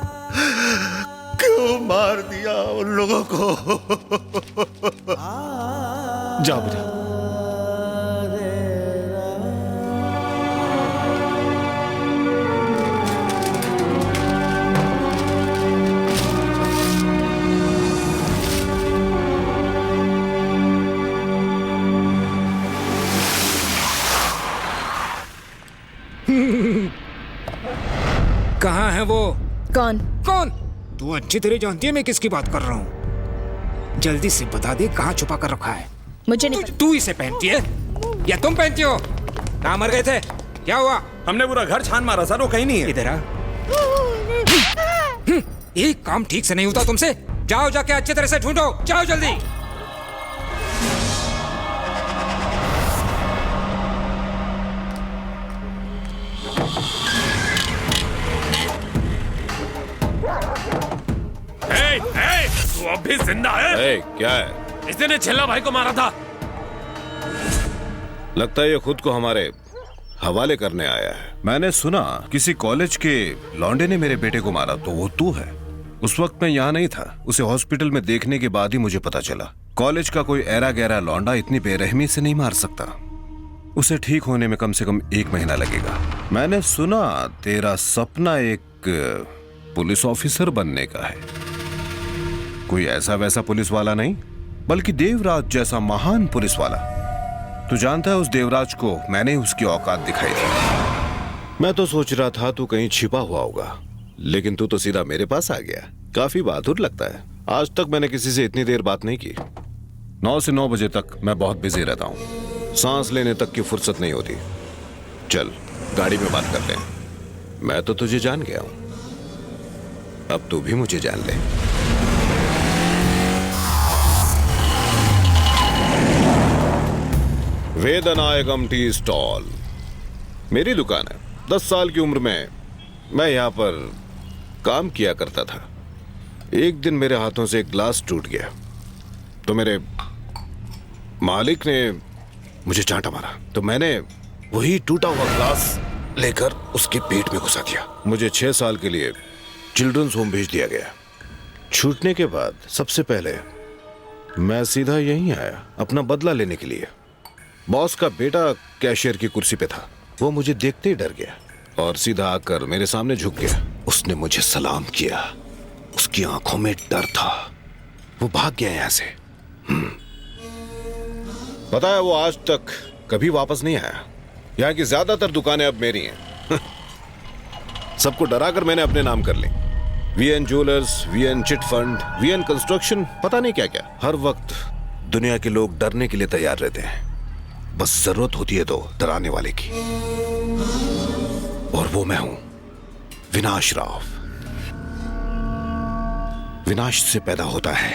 क्यों मार दिया उन लोगों को? जाओ बेटा। कहाँ है वो? कौन? कौन? तू अच्छी तरह जानती है मैं किसकी बात कर रहा हूँ। जल्दी से बता दे कहाँ छुपा कर रखा है। मुझे नहीं पता। तू इसे पहनती है या तुम पहनती हो? कहाँ मर गए थे? क्या हुआ? हमने पूरा घर छान मारा सर, वो कहीं नहीं है। इधर आ। एक काम ठीक से नहीं होता तुमसे। जाओ जाके अच्छी तरह से ढूंढो, जाओ जल्दी। तू अब भी जिंदा है? क्या है? इसने छेल्ला भाई को मारा था। लगता है ये खुद को हमारे हवाले करने आया है। मैंने सुना किसी कॉलेज के लौंडे ने मेरे बेटे को मारा, तो वो तू है। उस वक्त मैं यहाँ नहीं था। उसे हॉस्पिटल में देखने के बाद ही मुझे पता चला कॉलेज का कोई ऐरा गहरा लौंडा इतनी बेरहमी से नहीं मार सकता। उसे ठीक होने में कम से कम 1 महीना लगेगा। मैंने सुना तेरा सपना एक पुलिस ऑफिसर बनने का है। कोई ऐसा वैसा पुलिस वाला नहीं, बल्कि देवराज जैसा महान पुलिस वाला। तू जानता है उस देवराज को मैंने उसकी औकात दिखाई थी। मैं तो सोच रहा था तू कहीं छिपा हुआ होगा, लेकिन तू तो सीधा मेरे पास आ गया। काफी बहादुर लगता है। आज तक मैंने किसी से इतनी देर बात नहीं की। 9 से 9 बजे तक मैं बहुत बिजी रहता हूँ। सांस लेने तक की फुर्सत नहीं होती। चल गाड़ी में बात करते हैं। मैं तो तुझे जान गया हूं, अब तू भी मुझे जान ले। वेदनायकम टी स्टॉल मेरी दुकान है। 10 साल की उम्र में मैं यहाँ पर काम किया करता था। एक दिन मेरे हाथों से एक ग्लास टूट गया, तो मेरे मालिक ने मुझे चांटा मारा, तो मैंने वही टूटा हुआ ग्लास लेकर उसके पेट में घुसा दिया। मुझे 6 साल के लिए चिल्ड्रंस होम भेज दिया गया। छूटने के बाद सबसे पहले मैं सीधा यहीं आया अपना बदला लेने के लिए। बॉस का बेटा कैशियर की कुर्सी पे था। वो मुझे देखते ही डर गया और सीधा आकर मेरे सामने झुक गया। उसने मुझे सलाम किया। उसकी आंखों में डर था। वो भाग गया यहां से। पता है वो आज तक कभी वापस नहीं आया। यहाँ की ज्यादातर दुकानें अब मेरी हैं। सबको डराकर मैंने अपने नाम कर ली। VN jewellers, VN chit fund, VN construction, पता नहीं क्या क्या। हर वक्त दुनिया के लोग डरने के लिए तैयार रहते हैं, बस जरूरत होती है तो डराने वाले की। और वो मैं हूं, विनाश राव। विनाश से पैदा होता है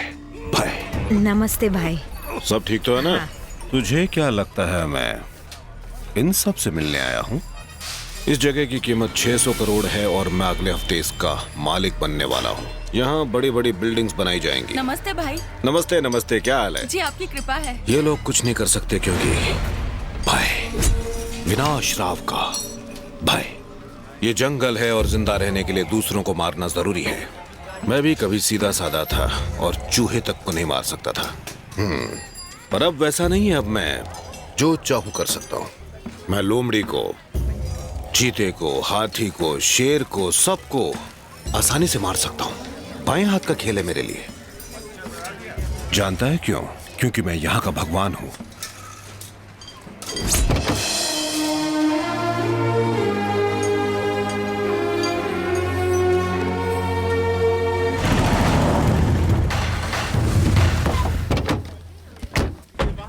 भय। नमस्ते भाई। सब ठीक तो है ना? हाँ। तुझे क्या लगता है मैं इन सब से मिलने आया हूं? इस जगह की कीमत 600 करोड़ है और मैं अगले हफ्ते इसका मालिक बनने वाला हूँ। यहाँ बड़ी बड़ी बिल्डिंग्स बनाई जाएंगी। नमस्ते भाई। नमस्ते नमस्ते, क्या हाल है? जी आपकी कृपा है। ये लोग कुछ नहीं कर सकते क्योंकि भय, विनाश राव का भय। ये जंगल है और जिंदा रहने के लिए दूसरों को मारना जरूरी है। मैं भी कभी सीधा साधा था और चूहे तक को नहीं मार सकता था। पर अब वैसा नहीं है। अब मैं जो चाहूं कर सकता हूं। मैं लोमड़ी को, चीते को, हाथी को, शेर को, सबको आसानी से मार सकता हूं। बाएं हाथ का खेल है मेरे लिए। जानता है क्यों? क्योंकि मैं यहां का भगवान हूं।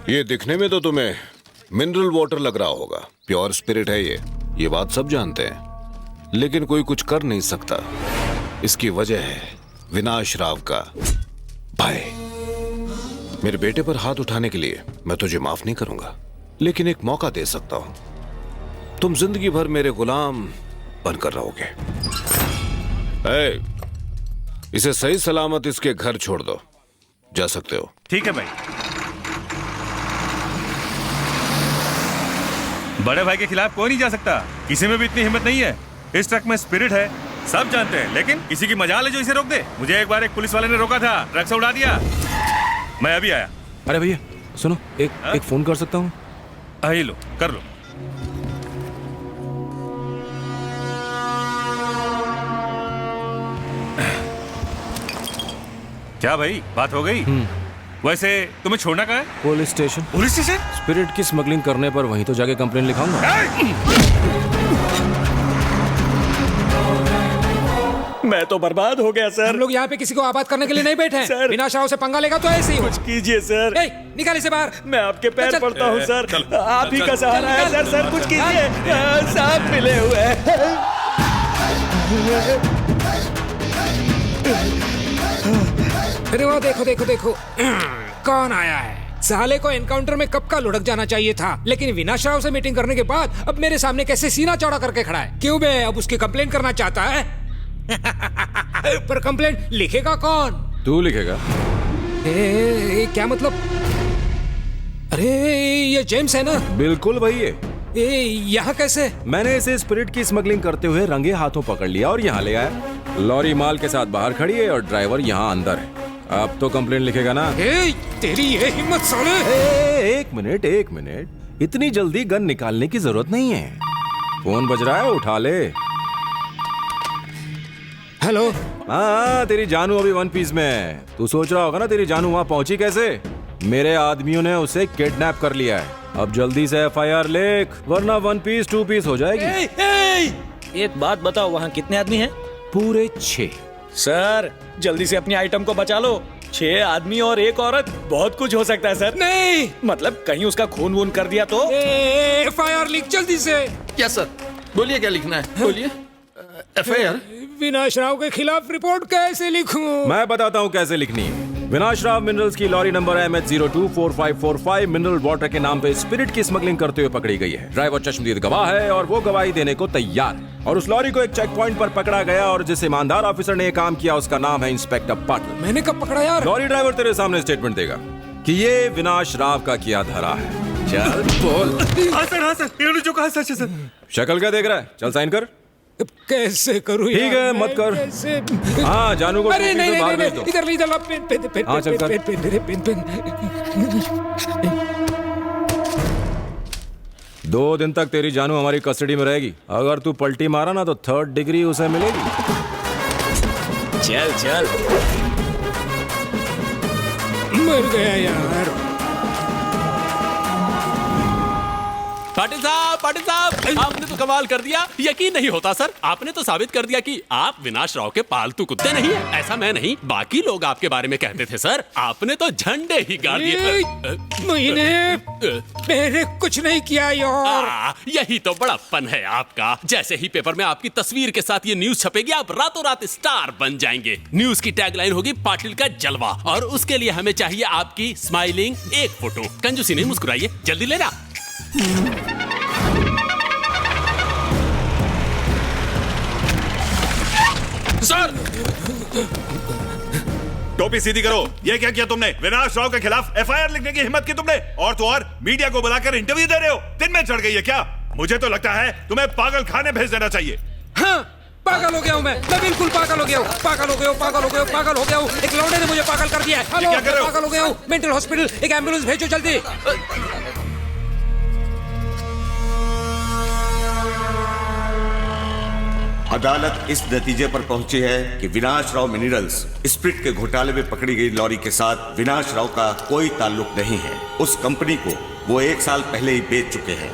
ये दिखने में तो तुम्हें मिनरल वाटर लग रहा होगा, प्योर स्पिरिट है ये बात सब जानते हैं, लेकिन कोई कुछ कर नहीं सकता। इसकी वजह है विनाश राव का भय। मेरे बेटे पर हाथ उठाने के लिए मैं तुझे माफ नहीं करूंगा, लेकिन एक मौका दे सकता हूं। तुम जिंदगी भर मेरे गुलाम बनकर रहोगे। इसे सही सलामत इसके घर छोड़ दो। जा सकते हो। ठीक है भाई। बड़े भाई के खिलाफ कोई नहीं जा सकता। किसी में भी इतनी हिम्मत नहीं है। इस ट्रक में स्पिरिट है, सब जानते हैं, लेकिन किसी की मजाल है जो इसे रोक दे। मुझे एक बार एक पुलिस वाले ने रोका था, ट्रक से उड़ा दिया। मैं अभी आया। अरे भैया सुनो, एक फोन कर सकता हूँ? आई लो, कर लो। क्या भाई, बात हो गई? वैसे तुम्हें छोड़ना कहाँ है? Police station. Police station? Spirit की स्मगलिंग करने पर वहीं तो जाके कंप्लेन लिखाऊंगा। मैं तो बर्बाद हो गया सर। हम लोग यहाँ पे किसी को आबाद करने के लिए नहीं बैठे हैं। विनाश राव से पंगा लेगा तो ऐसे ही कुछ कीजिए सर। निकाले से बाहर। मैं आपके पैर पड़ता हूँ सर। आप ही का सहारा है सर। सर कुछ कीजिए। सांप मिले हुए हैं। अरे वो देखो देखो देखो कौन आया है। साले को एनकाउंटर में कब का लुढ़क जाना चाहिए था, लेकिन विनाश राव से मीटिंग करने के बाद अब मेरे सामने कैसे सीना चौड़ा करके खड़ा है। क्यों बे, अब उसकी कंप्लेंट करना चाहता है? पर कंप्लेंट लिखेगा कौन? तू लिखेगा। क्या मतलब? अरे ये जेम्स है ना? बिल्कुल भाई। यहाँ कैसे? मैंने इसे स्पिरिट की स्मगलिंग करते हुए रंगे हाथों पकड़ लिया और यहाँ ले आया। लॉरी माल के साथ बाहर खड़ी है और ड्राइवर यहाँ अंदर है। अब तो कंप्लेंट लिखेगा ना? तेरी ये हिम्मत साले। एक मिनट, इतनी जल्दी गन निकालने की जरूरत नहीं है। फोन बज रहा है, उठा ले। हेलो। हाँ, तेरी जानू अभी वन पीस में है। तू सोच रहा होगा ना तेरी जानू वहाँ पहुंची कैसे? मेरे आदमियों ने उसे किडनैप कर लिया है। अब जल्दी से FIR लिख, वरना वन पीस 2 पीस हो जाएगी। एक बात बताओ, वहाँ कितने आदमी हैं? पूरे 6। सर जल्दी से अपनी आइटम को बचा लो। 6 आदमी और 1 औरत, बहुत कुछ हो सकता है सर। नहीं मतलब कहीं उसका खून वून कर दिया तो? FIR लिख जल्दी से। Yes sir. बोलिए क्या लिखना है? बोलिए। FIR? विनाश राव के खिलाफ रिपोर्ट कैसे लिखूं? मैं बताता हूँ कैसे लिखनी है। विनाश राव मिनरल्स की lorry number MH024545 mineral water के नाम पे स्पिरिट की स्मगलिंग करते हुए पकड़ी गई है। ड्राइवर चश्मदीद गवाह है और वो गवाही देने को तैयार है। और उस लॉरी को एक चेक पॉइंट पर पकड़ा गया और जिस ईमानदार ऑफिसर ने ये काम किया उसका नाम है इंस्पेक्टर पाटिल। मैंने कब पकड़ा यार? लॉरी ड्राइवर तेरे सामने स्टेटमेंट देगा कि ये विनाश राव का किया धरा है। चल बोल। हाँ सर, इन्होंने जो कहा सच है सर। शक्ल क्या देख रहा है? चल साइन कर। कैसे करूं? ठीक है, मत कर। हाँ, जानू को अरे नहीं, बाहर भेज दो। इधर पेन। हाँ, चल कर। पेन। 2 दिन तक तेरी जानू हमारी कस्टडी में रहेगी। अगर तू पलटी मारा ना तो 3rd डिग्री उसे मिलेगी। चल। मर गया यार। पाटिल साहब, आपने तो कमाल कर दिया। यकीन नहीं होता सर, आपने तो साबित कर दिया कि आप विनाश राव के पालतू कुत्ते नहीं है। ऐसा मैं नहीं, बाकी लोग आपके बारे में कहते थे सर। आपने तो झंडे ही गाड़ दिए। मैंने कुछ नहीं किया यार। यही तो बड़प्पन है आपका। जैसे ही पेपर में आपकी तस्वीर के साथ ये न्यूज छपेगी, आप रातों रात स्टार बन जाएंगे। न्यूज की टैगलाइन होगी पाटिल का जलवा, और उसके लिए हमें चाहिए आपकी स्माइलिंग एक फोटो। कंजूसी नहीं, मुस्कुराइए, जल्दी लेना। सर, टोपी सीधी करो। ये क्या किया तुमने? विनाश राव के खिलाफ FIR लिखने की हिम्मत की तुमने, और तो और मीडिया को बुलाकर इंटरव्यू दे रहे हो। दिन में चढ़ गई है क्या? मुझे तो लगता है तुम्हें पागल खाने भेज देना चाहिए। हाँ, पागल हो गया हूँ मैं बिल्कुल पागल हो गया हूँ, पागल हो गया हूँ, पागल हो गया हूँ, पागल हो गया हूँ। एक लौंडे ने मुझे पागल कर दिया है। हेलो, पागल हो गया हूँ। मेंटल हॉस्पिटल, एक एम्बुलेंस भेजो जल्दी। अदालत इस नतीजे पर पहुंची है कि विनाश राव मिनरल्स स्प्रिट के घोटाले में पकड़ी गई लॉरी के साथ विनाश राव का कोई ताल्लुक नहीं है। उस कंपनी को वो 1 साल पहले ही बेच चुके हैं।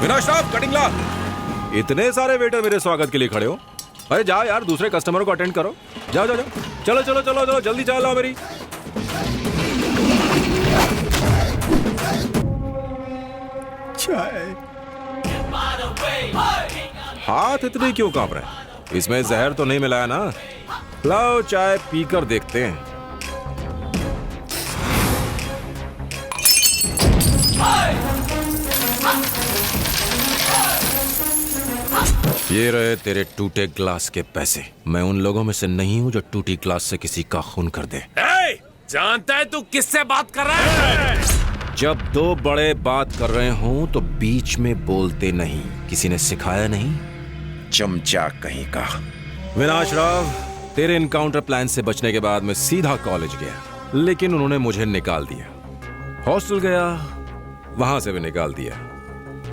विनाश राव, कटिंग ला। इतने सारे वेटर मेरे स्वागत के लिए खड़े हो? अरे जाओ यार, दूसरे कस्टमर को अटेंड करो। जाओ जाओ जाओ, चलो चलो चलो चलो, जल्दी चाय लाओ मेरी। चाय। हाथ इतने क्यों कांप रहे हैं? इसमें जहर तो नहीं मिलाया ना? लाओ चाय पीकर देखते हैं। ये रहे तेरे टूटे ग्लास के पैसे। मैं उन लोगों में से नहीं हूं जो टूटी ग्लास से किसी का खून कर दे। जानता है तू किससे बात कर रहा है? जब दो बड़े बात कर रहे हों तो बीच में बोलते नहीं। किसी ने सिखाया नहीं? चमचा कहीं का। विनाश राव, तेरे इनकाउंटर प्लान से बचने के बाद मैं सीधा कॉलेज गया, लेकिन उन्होंने मुझे निकाल दिया। हॉस्टल गया, वहां से भी निकाल दिया।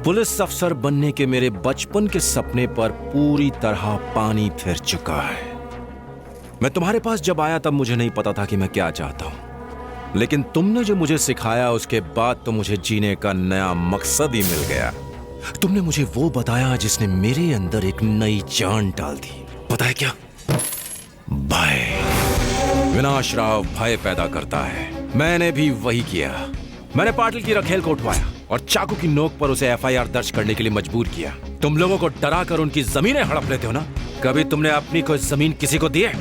पुलिस अफसर बनने के मेरे बचपन के सपने पर पूरी तरह पानी फिर चुका है। मैं तुम्हारे पास जब आया तब मुझे नहीं पता था कि मैं क्या चाहता हूं, लेकिन तुमने जो मुझे सिखाया उसके बाद तो मुझे जीने का नया मकसद ही मिल गया। तुमने मुझे वो बताया जिसने मेरे अंदर एक नई जान डाल दी। पता है क्या? भय। विनाश राव भय पैदा करता है। मैंने भी वही किया। मैंने पाटिल की रखेल को उठवाया और चाकू की नोक पर उसे एफआईआर दर्ज करने के लिए मजबूर किया। तुम लोगों को डरा कर उनकी जमीनें हड़प लेते हो ना? कभी तुमने अपनी कोई जमीन किसी को दी है?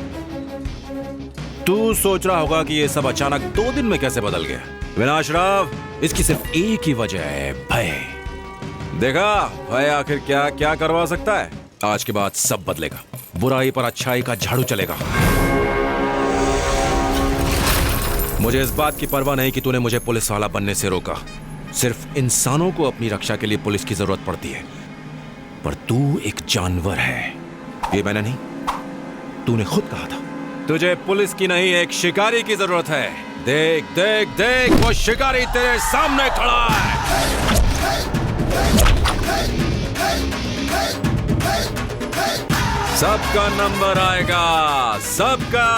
तू सोच रहा होगा कि ये सब अचानक 2 दिन में कैसे बदल गया। विनाश राव, इसकी सिर्फ एक ही वजह है, भय। देखा भय आखिर क्या क्या करवा सकता है। आज के बाद सब बदलेगा। बुराई पर अच्छाई का झाड़ू चलेगा। मुझे इस बात की परवाह नहीं कि तूने मुझे पुलिस वाला बनने से रोका। सिर्फ इंसानों को अपनी रक्षा के लिए पुलिस की जरूरत पड़ती है, पर तू एक जानवर है। ये मैंने नहीं, तूने खुद कहा था। तुझे पुलिस की नहीं, एक शिकारी की जरूरत है। देख देख देख, वो शिकारी तेरे सामने खड़ा है। सबका नंबर आएगा, सबका।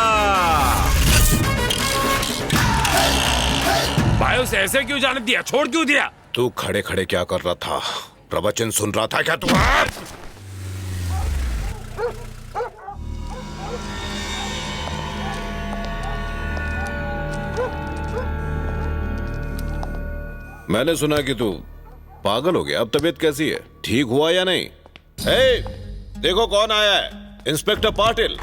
भाई उसे ऐसे क्यों जाने दिया? छोड़ क्यों दिया? तू खड़े खड़े क्या कर रहा था? प्रवचन सुन रहा था क्या तू? मैंने सुना कि तू पागल हो गया। अब तबीयत कैसी है? ठीक हुआ या नहीं? देखो कौन आया है। इंस्पेक्टर पाटिल।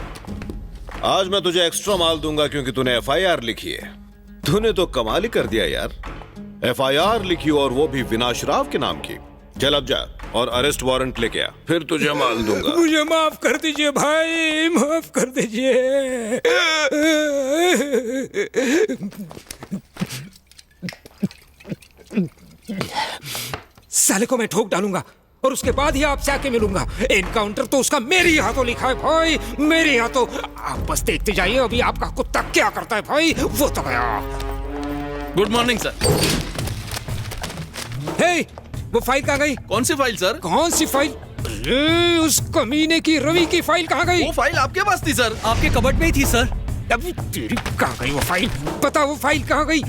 आज मैं तुझे एक्स्ट्रा माल दूंगा क्योंकि तूने एफआईआर लिखी है। तूने तो कमाल ही कर दिया यार। एफआईआर लिखी और वो भी विनाश राव के नाम की। चल अब जा और अरेस्ट वारंट लेके आ, फिर तुझे माल दूंगा। मुझे माफ कर दीजिए भाई, माफ कर दीजिए। साले को मैं ठोक डालूंगा और उसके बाद ही आपसे आके मिलूंगा। एनकाउंटर तो उसका मेरे ही हाथों लिखा है भाई, मेरे हाथों। आप बस देखते जाइए अभी आपका कुत्ता क्या करता है भाई। वो तो गया। Good morning sir. हे, वो फाइल कहाँ गई? कौन सी फाइल सर? कौन सी फाइल? अरे उस कमीने की रवि की फाइल कहाँ गई? वो फाइल आपके पास थी सर, आपके कबर्ड में ही थी सर। अभी तेरी कहाँ गई वो फाइल? बता वो फाइल कहाँ गई?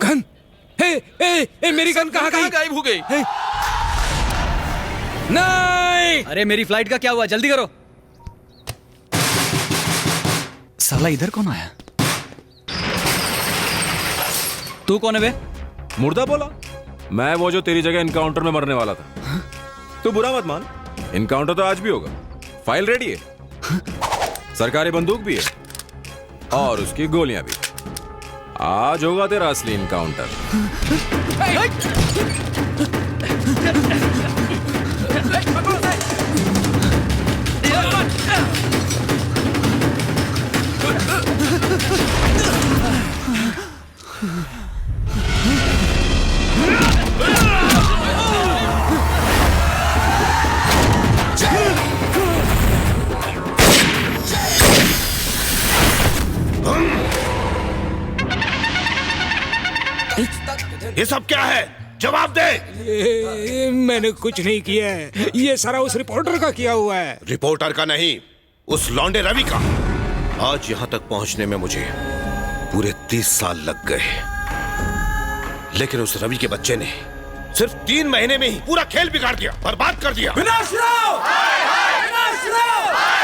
गन? हे, मेरी गन कहाँ गई? गायब हो गई। नहीं! अरे मेरी फ्लाइट का क्या हुआ? जल्दी करो। साला इधर कौन आया? तू कौन है बे? मुर्दा बोला। मैं वो जो तेरी जगह इनकाउंटर में मरने वाला था। तू बुरा मत मान, इनकाउंटर तो आज भी होगा। फाइल रेडी है, सरकारी बंदूक भी है और उसकी गोलियां भी। आज होगा तेरा असली इनकाउंटर। ये सब क्या है? जवाब दे। मैंने कुछ नहीं किया है, ये सारा उस रिपोर्टर का किया हुआ है। रिपोर्टर का नहीं, उस लौंडे रवि का। आज यहां तक पहुंचने में मुझे पूरे 30 साल लग गए, लेकिन उस रवि के बच्चे ने सिर्फ 3 महीने में ही पूरा खेल बिगाड़ दिया, बर्बाद कर दिया। विनाश राव!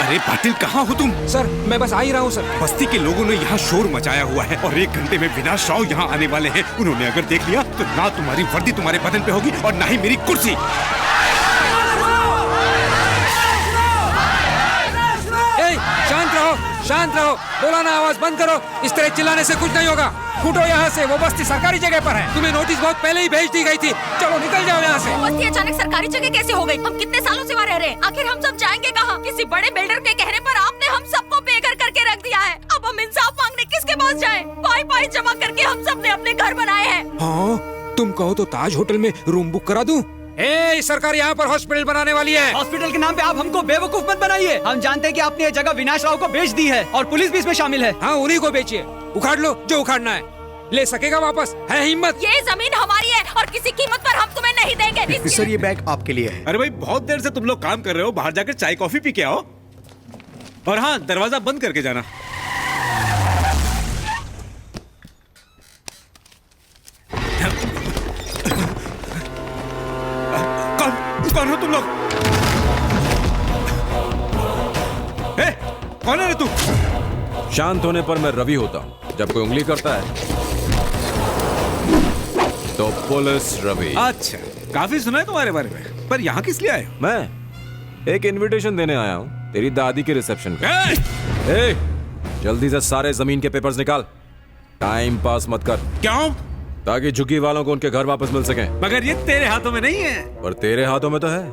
अरे पाटिल, कहाँ हो तुम? सर मैं बस आ ही रहा हूँ सर। बस्ती के लोगों ने यहाँ शोर मचाया हुआ है और 1 घंटे में विनाश राव यहाँ आने वाले हैं। उन्होंने अगर देख लिया तो ना तुम्हारी वर्दी तुम्हारे बदन पे होगी और ना ही मेरी कुर्सी। शांत रहो, बोला ना, आवाज बंद करो। इस तरह चिल्लाने से कुछ नहीं होगा। फूटो यहाँ से, वो बस्ती सरकारी जगह पर है। तुम्हें नोटिस बहुत पहले ही भेज दी गई थी। चलो निकल जाओ यहाँ से। बस्ती अचानक सरकारी जगह कैसे हो गई? हम कितने सालों से वहाँ रह रहे हैं, आखिर हम सब जाएंगे कहाँ? किसी बड़े बिल्डर के कहने पर आपने हम सबको बेघर करके रख दिया है। अब हम इंसाफ मांगने किसके पास जाएं? पाई जमा करके हम सब ने अपने घर बनाए हैं। हाँ, तुम कहो तो ताज होटल में रूम बुक करा दूं? सरकार यहाँ पर हॉस्पिटल बनाने वाली है। हॉस्पिटल के नाम पे आप हमको बेवकूफ मत बनाइए। हम जानते हैं कि आपने ये जगह विनाश राव को बेच दी है और पुलिस भी इसमें शामिल है। हाँ, उन्हीं को बेचिए, उखाड़ लो जो उखाड़ना है। ले सकेगा वापस? है हिम्मत? ये जमीन हमारी है और किसी कीमत पर हम तुम्हें नहीं देंगे। सर ये बैग आपके लिए है। अरे भाई, बहुत देर से तुम लोग काम कर रहे हो, बाहर जाकर चाय कॉफी पी के आओ। और हाँ, दरवाजा बंद करके जाना। कौन हो तुम लोग? कौन है तू? शांत होने पर मैं रवि होता हूँ, जब कोई उंगली करता है तो पुलिस रवि। अच्छा, काफी सुना है तुम्हारे बारे में, पर यहाँ किस लिए आए? मैं एक इनविटेशन देने आया हूँ तेरी दादी के रिसेप्शन का। जल्दी से सारे जमीन के पेपर्स निकाल, टाइम पास मत कर। क्यों? ताकि झुग्गी वालों को उनके घर वापस मिल सके। मगर ये तेरे हाथों में नहीं है। पर तेरे हाथों में तो है,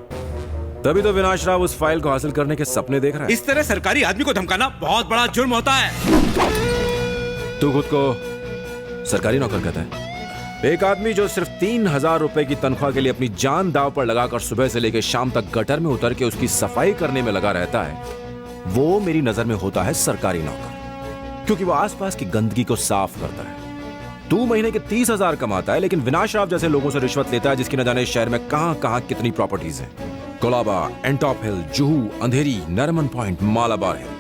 तभी तो विनाश राव उस फाइल को हासिल करने के सपने देख रहा है। इस तरह सरकारी आदमी को धमकाना बहुत बड़ा जुर्म होता है। तू खुद को सरकारी नौकर कहता है? एक आदमी जो सिर्फ 3000 रुपए की तनख्वाह के लिए अपनी जान दांव पर लगाकर सुबह से लेकर शाम तक गटर में उतर के उसकी सफाई करने में लगा रहता है, वो मेरी नजर में होता है सरकारी नौकर, क्योंकि वो आसपास की गंदगी को साफ करता है। तू महीने के 30,000 कमाता है, लेकिन विनाश राव जैसे लोगों से रिश्वत लेता है जिसकी न जाने शहर में कहां कहां कितनी प्रॉपर्टीज हैं। कोलाबा, एंटॉप हिल, जुहू, अंधेरी, नरमन पॉइंट, मालाबार हिल।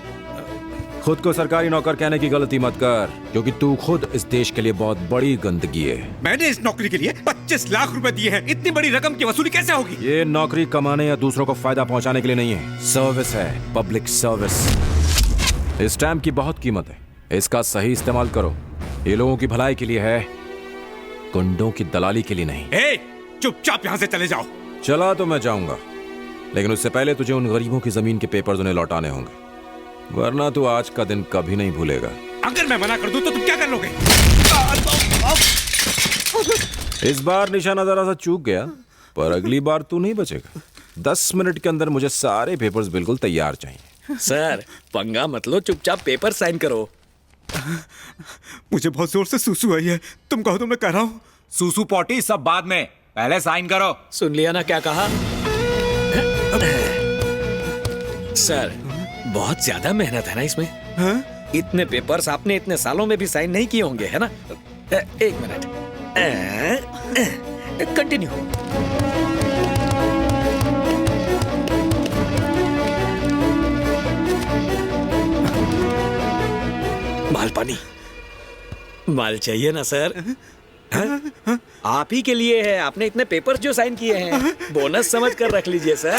खुद को सरकारी नौकर कहने की गलती मत कर, क्योंकि तू खुद इस देश के लिए बहुत बड़ी गंदगी है। मैंने इस नौकरी के लिए 25 लाख रुपए दिए हैं, इतनी बड़ी रकम की वसूली कैसे होगी? ये नौकरी कमाने या दूसरों को फायदा पहुंचाने के लिए नहीं है, सर्विस है, पब्लिक सर्विस। इस स्टैम्प की बहुत कीमत है, इसका सही इस्तेमाल करो। ये लोगों की भलाई के लिए है, गुंडों की दलाली के लिए नहीं। चुपचाप यहाँ से चले जाओ। चला तो मैं जाऊंगा, लेकिन उससे पहले तुझे उन गरीबों की जमीन के पेपर्स उन्हें लौटाने होंगे, वरना तू आज का दिन कभी नहीं भूलेगा। अगर मैं मना कर दूं तो तुम क्या कर लोगे? इस बार निशाना जरा सा चूक गया, पर अगली बार तू नहीं बचेगा। 10 मिनट के अंदर मुझे सारे पेपर्स बिल्कुल तैयार चाहिए। सर पंगा मत लो, चुपचाप पेपर साइन करो। मुझे बहुत जोर से सूसू आई है, तुम कहो तो मैं कर रहा हूँ। सूसू पॉटी सब बाद में, पहले साइन करो। सुन लिया ना क्या कहा? सर बहुत ज्यादा मेहनत है ना इसमें। इतने पेपर्स आपने इतने सालों में भी साइन नहीं किए होंगे, है ना? 1 मिनट, कंटिन्यू। माल पानी, माल चाहिए ना सर? आप ही के लिए है, आपने इतने पेपर्स जो साइन किए हैं, बोनस समझ कर रख लीजिए सर।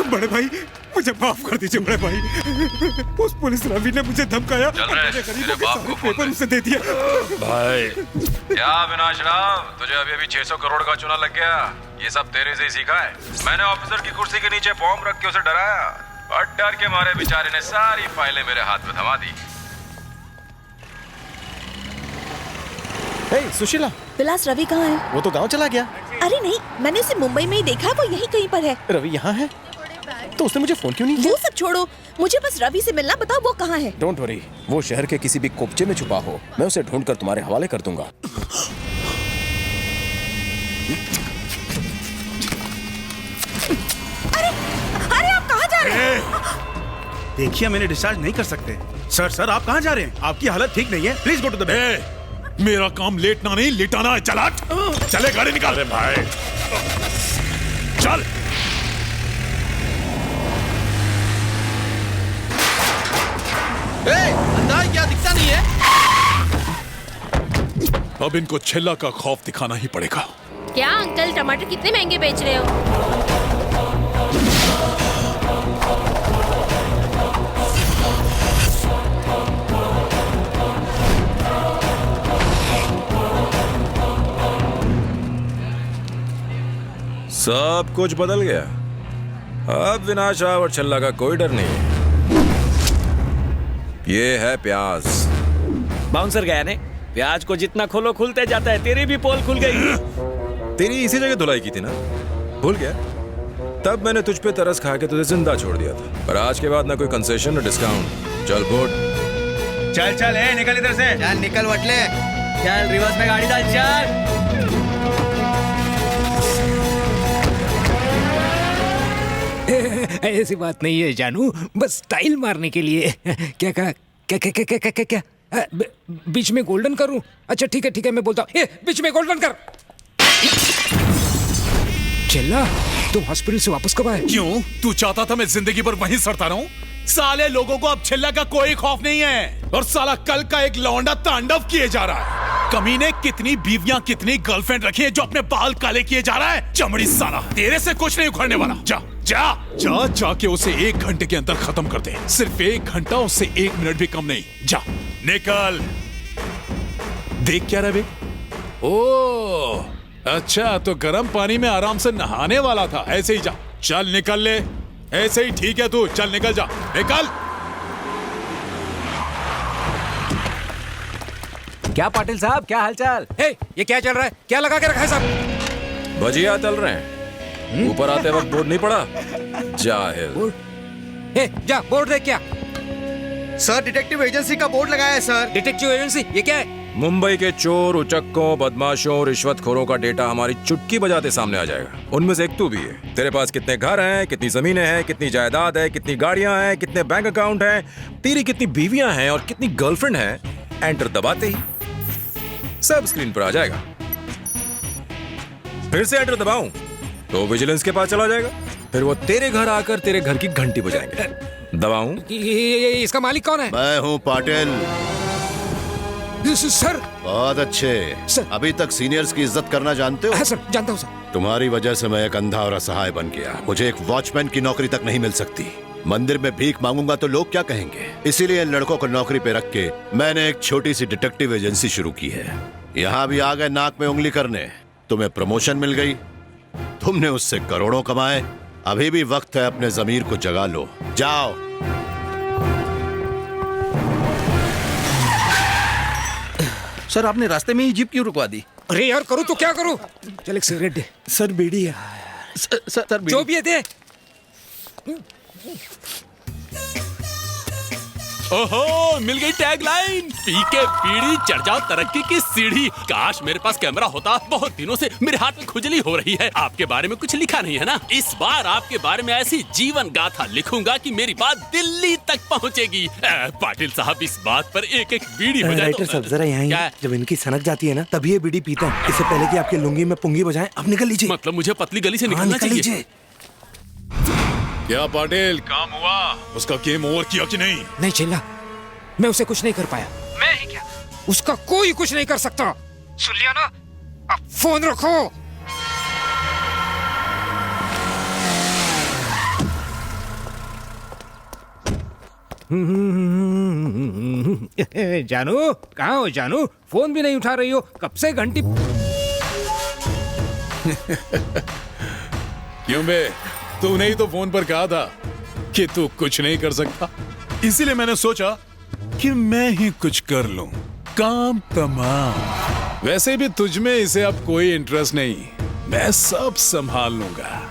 बड़े भाई मुझे माफ कर दीजिए बड़े भाई, उस पुलिस रवि ने मुझे धमकाया, मेरे बाप को पेपर उसे दे दिया। भाई क्या विनाश राव, तुझे अभी अभी 600 करोड़ का चुना लग गया? ये सब तेरे से ही सीखा है। मैंने ऑफिसर की कुर्सी के नीचे बॉम्ब रख के उसे डराया और डर के मारे बेचारे ने सारी फाइलें मेरे हाथ में थमा दी। सुशीला, विलास, रवि कहाँ है? वो तो गांव चला गया। अरे नहीं, मैंने उसे मुंबई में ही देखा, वो यहीं कहीं पर है। रवि यहाँ है? तो उसने मुझे फोन क्यों नहीं किया? वो सब छोड़ो, मुझे बस रवि से मिलना, बताओ वो कहाँ है? डोंट वरी, वो शहर के किसी भी कोपचे में छुपा हो, मैं उसे ढूंढकर तुम्हारे हवाले कर दूंगा। अरे आप कहाँ जा रहे हैं? देखिए, मैंने डिस्चार्ज नहीं कर सकते। सर आप कहाँ जा रहे हैं? आपकी हालत ठीक नहीं है, please go to the bed. मेरा काम लेटना नहीं, लिटाना है। चल हट। चले, गाड़ी निकाल। अरे भाई चल। अंधा क्या दिखता नहीं है? अब इनको छेला का खौफ दिखाना ही पड़ेगा। क्या अंकल, टमाटर कितने महंगे बेच रहे हो? सब कुछ बदल गया। अब विनाश राव और छल्ला का कोई डर नहीं है। ये है प्याज। बाउंसर गया ने, प्याज को जितना खोलो खुलते जाता है। तेरी भी पोल खुल गई। तेरी इसी जगह धुलाई की थी ना, भूल गया? तब मैंने तुझ पे तरस खा के तुझे जिंदा छोड़ दिया था, पर आज के बाद ना कोई कंसेशन ना डिस्काउंट। चल बोट। चल निकल इधर से। चल निकल वटले। चल रिवर्स में गाड़ी डाल, चल। ऐसी बात नहीं है जानू, बस स्टाइल मारने के लिए। क्या कहा? क्या? बीच में गोल्डन करूं? अच्छा ठीक है, मैं बोलता हूँ। बीच में गोल्डन कर। चला, तुम हॉस्पिटल से वापस कब आए? क्यों? तू चाहता था मैं जिंदगी भर वहीं सड़ता रहूं? साले लोगों को अब छिल्ला का कोई खौफ नहीं है, और साला कल का एक लौंडा तांडव किए जा रहा है। कमीने कितनी बीवियां, कितनी गर्लफ्रेंड रखी है जो अपने बाल काले किए जा रहा है। चमड़ी साला, तेरे से कुछ नहीं उखड़ने वाला। जाके उसे 1 घंटे के अंदर खत्म कर दे। सिर्फ 1 घंटा, उससे 1 मिनट भी कम नहीं। जा निकल। देख क्या रहे? ओ अच्छा, तो गर्म पानी में आराम से नहाने वाला था। ऐसे ही जा, चल निकल ले। ऐसे ही ठीक है, तू चल निकल, जा निकल। क्या पाटिल साहब, क्या हालचाल? ये क्या चल रहा है? क्या लगा के रखा है साहब? भजिया तल रहे हैं। ऊपर आते वक्त बोर्ड नहीं पड़ा? जाहिल। जा बोर्ड देख। क्या सर, डिटेक्टिव एजेंसी का बोर्ड लगाया है सर। Detective agency? ये क्या है? मुंबई के चोर, उचक्कों, बदमाशों, रिश्वतखोरों का डेटा हमारी चुटकी बजाते सामने आ जाएगा। उनमें से एक तू भी है। तेरे पास कितने घर हैं, कितनी जमीनें हैं, कितनी जायदाद है, कितनी गाड़ियां हैं, कितने बैंक अकाउंट हैं, तेरी कितनी बीवियां हैं और कितनी गर्लफ्रेंड हैं। एंटर दबाते ही सब स्क्रीन पर आ जाएगा। फिर से एंटर दबाऊं तो विजिलेंस के पास चला जाएगा। फिर वो तेरे घर आकर तेरे घर की घंटी बजाएंगे। दबाऊं? इसका मालिक कौन है? मैं हूं पाटिल। सर। बहुत अच्छे सर। अभी तक सीनियर्स की इज्जत करना जानते हो? हाँ सर, जानता हूँ सर। तुम्हारी वजह से मैं एक अंधा और असहाय बन गया। मुझे एक वॉचमैन की नौकरी तक नहीं मिल सकती। मंदिर में भीख मांगूंगा तो लोग क्या कहेंगे? इसीलिए इन लड़कों को नौकरी पे रख के मैंने एक छोटी सी डिटेक्टिव एजेंसी शुरू की है। यहाँ भी आ गए नाक में उंगली करने। तुम्हें प्रमोशन मिल गई, तुमने उससे करोड़ों कमाए। अभी भी वक्त है, अपने जमीर को जगा लो। जाओ। सर, आपने रास्ते में ही जीप क्यों रुकवा दी? अरे यार, करूँ तो क्या करूँ? चल एक सिगरेट दे। सर बीड़ी है। सर जो भी है दे। ओहो, मिल गई टैगलाइन। पी के बीड़ी, चढ़ जाओ तरक्की की सीढ़ी। काश मेरे पास कैमरा होता। बहुत दिनों से मेरे हाथ में खुजली हो रही है। आपके बारे में कुछ लिखा नहीं है ना? इस बार आपके बारे में ऐसी जीवन गाथा लिखूंगा कि मेरी बात दिल्ली तक पहुंचेगी। पाटिल साहब, इस बात पर एक एक बीड़ी हो जाए। राइटर साहब, जरा यहाँ जब इनकी सनक जाती है ना, तभी ये बीड़ी पीते हैं। इससे पहले कि आपके लुंगी में पुंगी बजाएं, आप निकल लीजिए। मतलब मुझे पतली गली से निकलना चाहिए? क्या पाटिल, काम हुआ? उसका गेम ओवर किया कि नहीं? नहीं चिल्ला, मैं उसे कुछ नहीं कर पाया। मैं ही क्या, उसका कोई कुछ नहीं कर सकता। सुन लिया ना? अब फोन रखो। जानू, कहाँ हो जानू? फोन भी नहीं उठा रही हो, कब से घंटी। क्यों बे, तूने ही तो फोन पर कहा था कि तू कुछ नहीं कर सकता। इसीलिए मैंने सोचा कि मैं ही कुछ कर लूं। काम तमाम। वैसे भी तुझ में इसे अब कोई इंटरेस्ट नहीं, मैं सब संभाल लूंगा,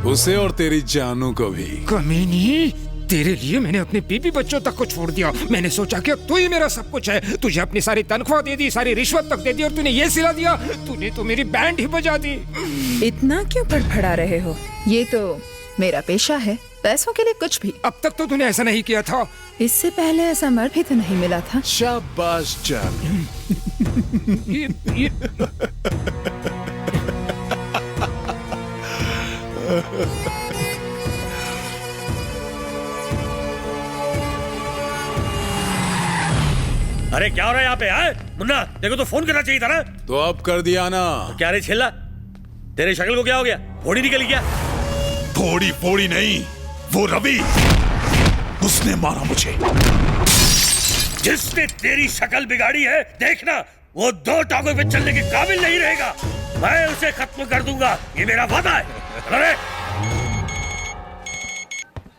उसे और तेरी जानू को भी। कमीनी, तेरे लिए मैंने अपने बीबी बच्चों तक को छोड़ दिया। मैंने सोचा कि अब तू ही मेरा सब कुछ है। तुझे अपनी सारी तनख्वाह दे दी, सारी रिश्वत तक दे दी, और तूने ये सिला दिया। तूने तो मेरी बैंड ही बजा दी। इतना क्यों फड़फड़ा रहे हो? ये तो मेरा पेशा है, पैसों के लिए कुछ भी। अब तक तो तूने ऐसा नहीं किया था। इससे पहले ऐसा मर भी तो नहीं मिला था। शाबाश जान। अरे क्या हो रहा है यहाँ पे? है मुन्ना, देखो तो फोन करना चाहिए था ना। तो अब कर दिया ना। तो क्या रे छेला, तेरे शक्ल को क्या हो गया? फोड़ी निकल गया? फोड़ी नहीं, वो रवि, उसने मारा मुझे। जिसने तेरी शक्ल बिगाड़ी है, देखना वो 2 टांगों पे चलने के काबिल नहीं रहेगा। मैं उसे खत्म कर दूंगा, ये मेरा वादा है। अरे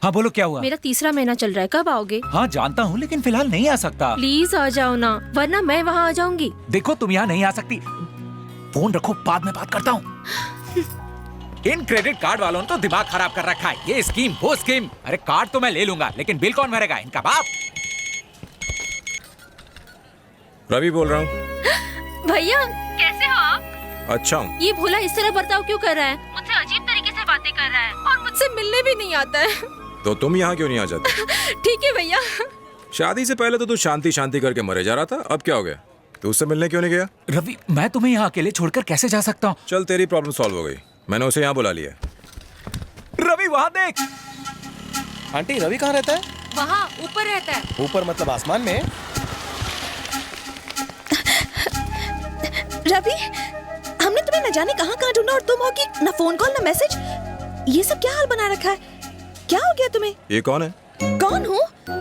हाँ बोलो, क्या हुआ? मेरा 3रा महीना चल रहा है, कब आओगे? हाँ जानता हूँ, लेकिन फिलहाल नहीं आ सकता। प्लीज आ जाओ ना, वरना मैं वहाँ आ जाऊंगी। देखो तुम यहाँ नहीं आ सकती। फोन रखो, बाद में बात करता हूँ। इन क्रेडिट कार्ड वालों ने तो दिमाग खराब कर रखा है। ये स्कीम वो स्कीम। अरे कार्ड तो मैं ले लूंगा, लेकिन बिल कौन भरेगा? इनका बाप। रवि बोल रहा हूँ। भैया कैसे हो आप? अच्छा हूँ। ये भोला इस तरह बर्ताव क्यों कर रहा है? मुझसे अजीब तरीके से बातें कर रहा है और मुझसे मिलने भी नहीं आता है। तो तुम यहाँ क्यों नहीं आ जाती? ठीक है भैया। शादी से पहले तो तू शांति शांति करके मरे जा रहा था, अब क्या हो गया? तू उससे मिलने क्यों नहीं गया? रवि, मैं तुम्हें यहाँ अकेले छोड़कर कैसे जा सकता हूँ? चल, तेरी प्रॉब्लम सॉल्व हो गई, मैंने उसे यहाँ बुला लिया। रवि वहाँ देख। आंटी, रवि कहाँ रहता है? वहाँ ऊपर रहता है। ऊपर मतलब आसमान में? रवि, हमने तुम्हें न जाने कहाँ कहाँ ढूंढा और तुम हो कि न फोन कॉल न मैसेज। ये सब क्या हाल बना रखा है? क्या हो गया तुम्हें? ये कौन है? कौन हो?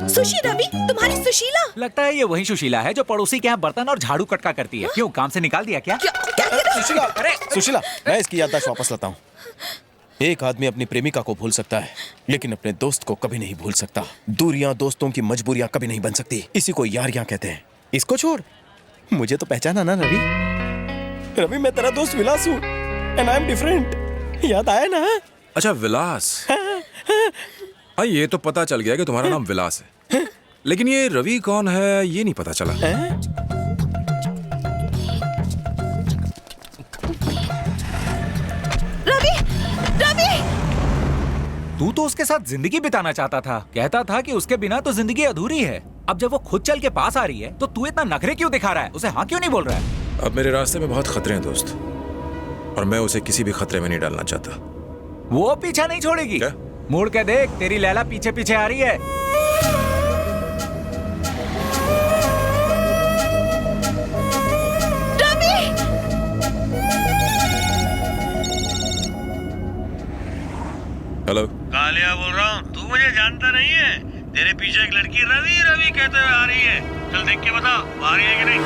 सुशी रवि, तुम्हारी सुशीला। लगता है ये वही सुशीला है जो पड़ोसी के यहाँ बर्तन और झाड़ू कटका करती है। क्यों, काम से निकाल दिया क्या? सुशीला, अरे सुशीला, मैं इसकी याददाश्त वापस लाता हूँ। एक आदमी अपनी प्रेमिका को भूल सकता है, लेकिन अपने दोस्त को कभी नहीं भूल सकता। दूरियां दोस्तों की मजबूरियां कभी नहीं बन सकती। इसी को यारियां कहते हैं। इसको छोड़, मुझे तो पहचाना ना रवि? रवि, मैं तेरा दोस्त विलास हूँ, एंड आई एम डिफरेंट। याद आया ना? अच्छा, विलास। हाँ, ये तो पता चल गया कि तुम्हारा नाम विलास है, लेकिन ये रवि कौन है ये नहीं पता चला। रवि, रवि! तू तो उसके साथ जिंदगी बिताना चाहता था, कहता था कि उसके बिना तो जिंदगी अधूरी है। अब जब वो खुद चल के पास आ रही है तो तू इतना नखरे क्यों दिखा रहा है? उसे हाँ क्यों नहीं बोल रहा है? अब मेरे रास्ते में बहुत खतरे हैं दोस्त, और मैं उसे किसी भी खतरे में नहीं डालना चाहता। वो पीछा नहीं छोड़ेगी। मुड़ के देख, तेरी लैला पीछे पीछे आ रही है। रवि! हेलो, कालिया बोल रहा हूँ। तू मुझे जानता नहीं है? तेरे पीछे एक लड़की रवि रवि कहते हुए आ रही है। चल देख के बता, आ रही है कि नहीं?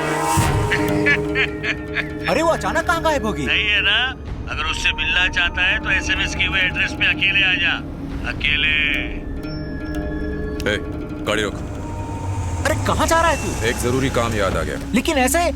अरे वो अचानक कहाँ गायब होगी? नहीं है ना? अगर उससे मिलना चाहता है तो SMS किए हुए एड्रेस पे अकेले आ जा, अकेले। गाड़ी रोक। अरे कहाँ जा रहा है तू? एक जरूरी काम याद आ गया। लेकिन ऐसे?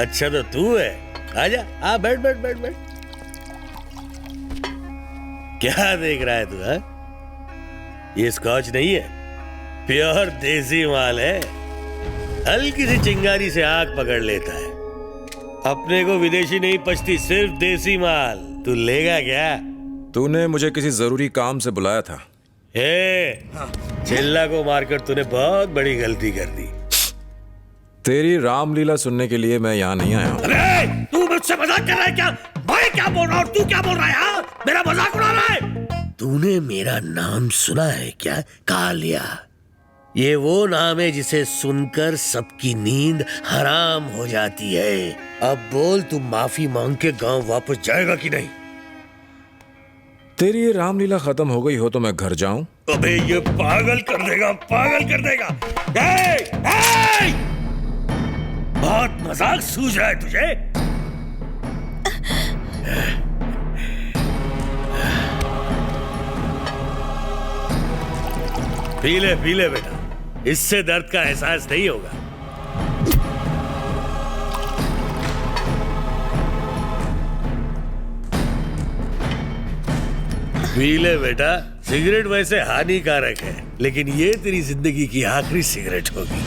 अच्छा तो तू है, आजा, आ बैठ बैठ बैठ बैठ। क्या देख रहा है तू? है ये स्कॉच नहीं है, प्योर देसी माल है। हल्की सी चिंगारी से आग पकड़ लेता है। अपने को विदेशी नहीं पचती, सिर्फ देसी माल। तू लेगा क्या? तूने मुझे किसी जरूरी काम से बुलाया था। चिल्ला को मारकर तूने बहुत बड़ी गलती कर दी। तेरी रामलीला सुनने के लिए मैं यहाँ नहीं आया हूँ। अबे, तू मुझसे मजाक कर रहा है क्या? मैं क्या बोल रहा हूँ और तू क्या बोल रहा है? मेरा मजाक उड़ा रहा है? तूने मेरा नाम सुना है क्या? कालिया। ये वो नाम है जिसे सुनकर सबकी नींद हराम हो जाती है। अब बोल, तू माफी मांग के गांव वापस जाएगा कि नहीं? तेरी ये रामलीला खत्म हो गई हो तो मैं घर जाऊं? अबे ये पागल कर देगा, पागल कर देगा। ए, ए! बहुत मजाक सूझ रहा है तुझे? पी ले बेटा, इससे दर्द का एहसास नहीं होगा। पी ले बेटा, सिगरेट वैसे हानिकारक है, लेकिन ये तेरी जिंदगी की आखिरी सिगरेट होगी।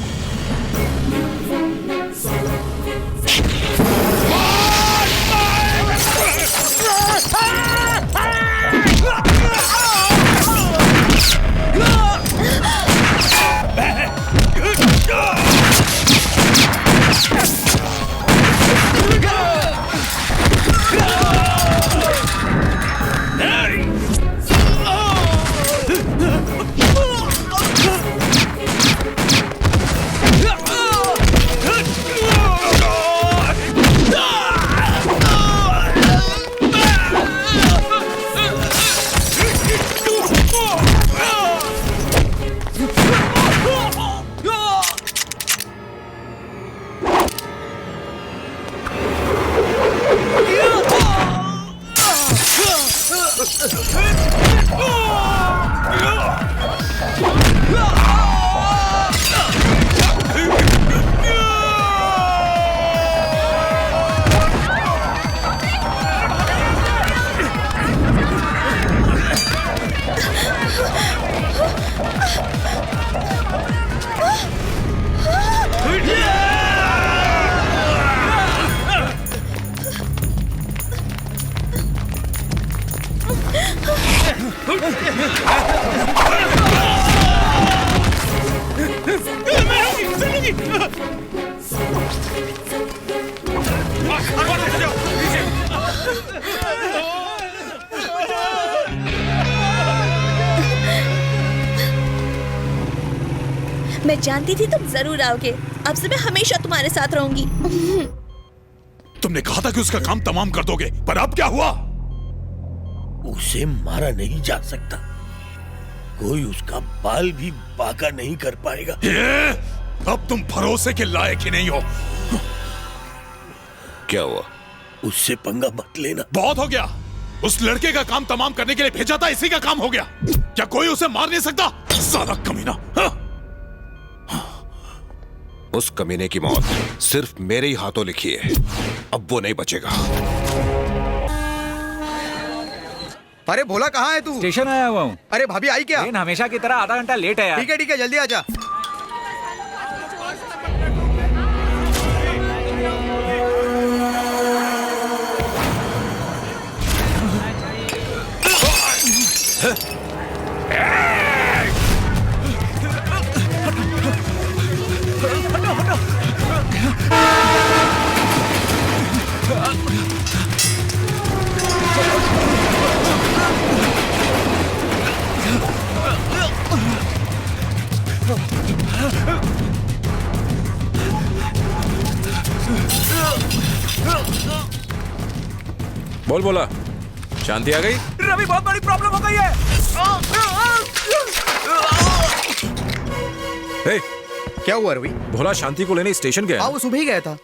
मैं जानती थी तुम जरूर आओगे। अब से मैं हमेशा तुम्हारे साथ रहूंगी। तुमने कहा था कि उसका काम तमाम कर दोगे, पर अब क्या हुआ? उसे मारा नहीं जा सकता, कोई उसका बाल भी बांका नहीं कर पाएगा। अब तुम भरोसे के लायक ही नहीं हो। क्या हुआ? उससे पंगा मत लेना। बहुत हो गया। उस लड़के का काम तमाम करने के लिए भेजा था, इसी का काम हो गया। क्या कोई उसे मार नहीं सकता? साला कमीना। उस कमीने की मौत सिर्फ मेरे ही हाथों लिखी है। अब वो नहीं बचेगा। अरे भोला कहाँ है तू? स्टेशन आया हुआ हूँ। अरे भाभी आई क्या? ट्रेन हमेशा की तरह आधा घंटा लेट है यार। ठीक है जल्दी आजा। बोल बोला, शांति आ गई? रवि बहुत बड़ी प्रॉब्लम हो गई है। हे, क्या हुआ रवि? भोला शांति को लेने स्टेशन गया। वो सुबह ही गया था।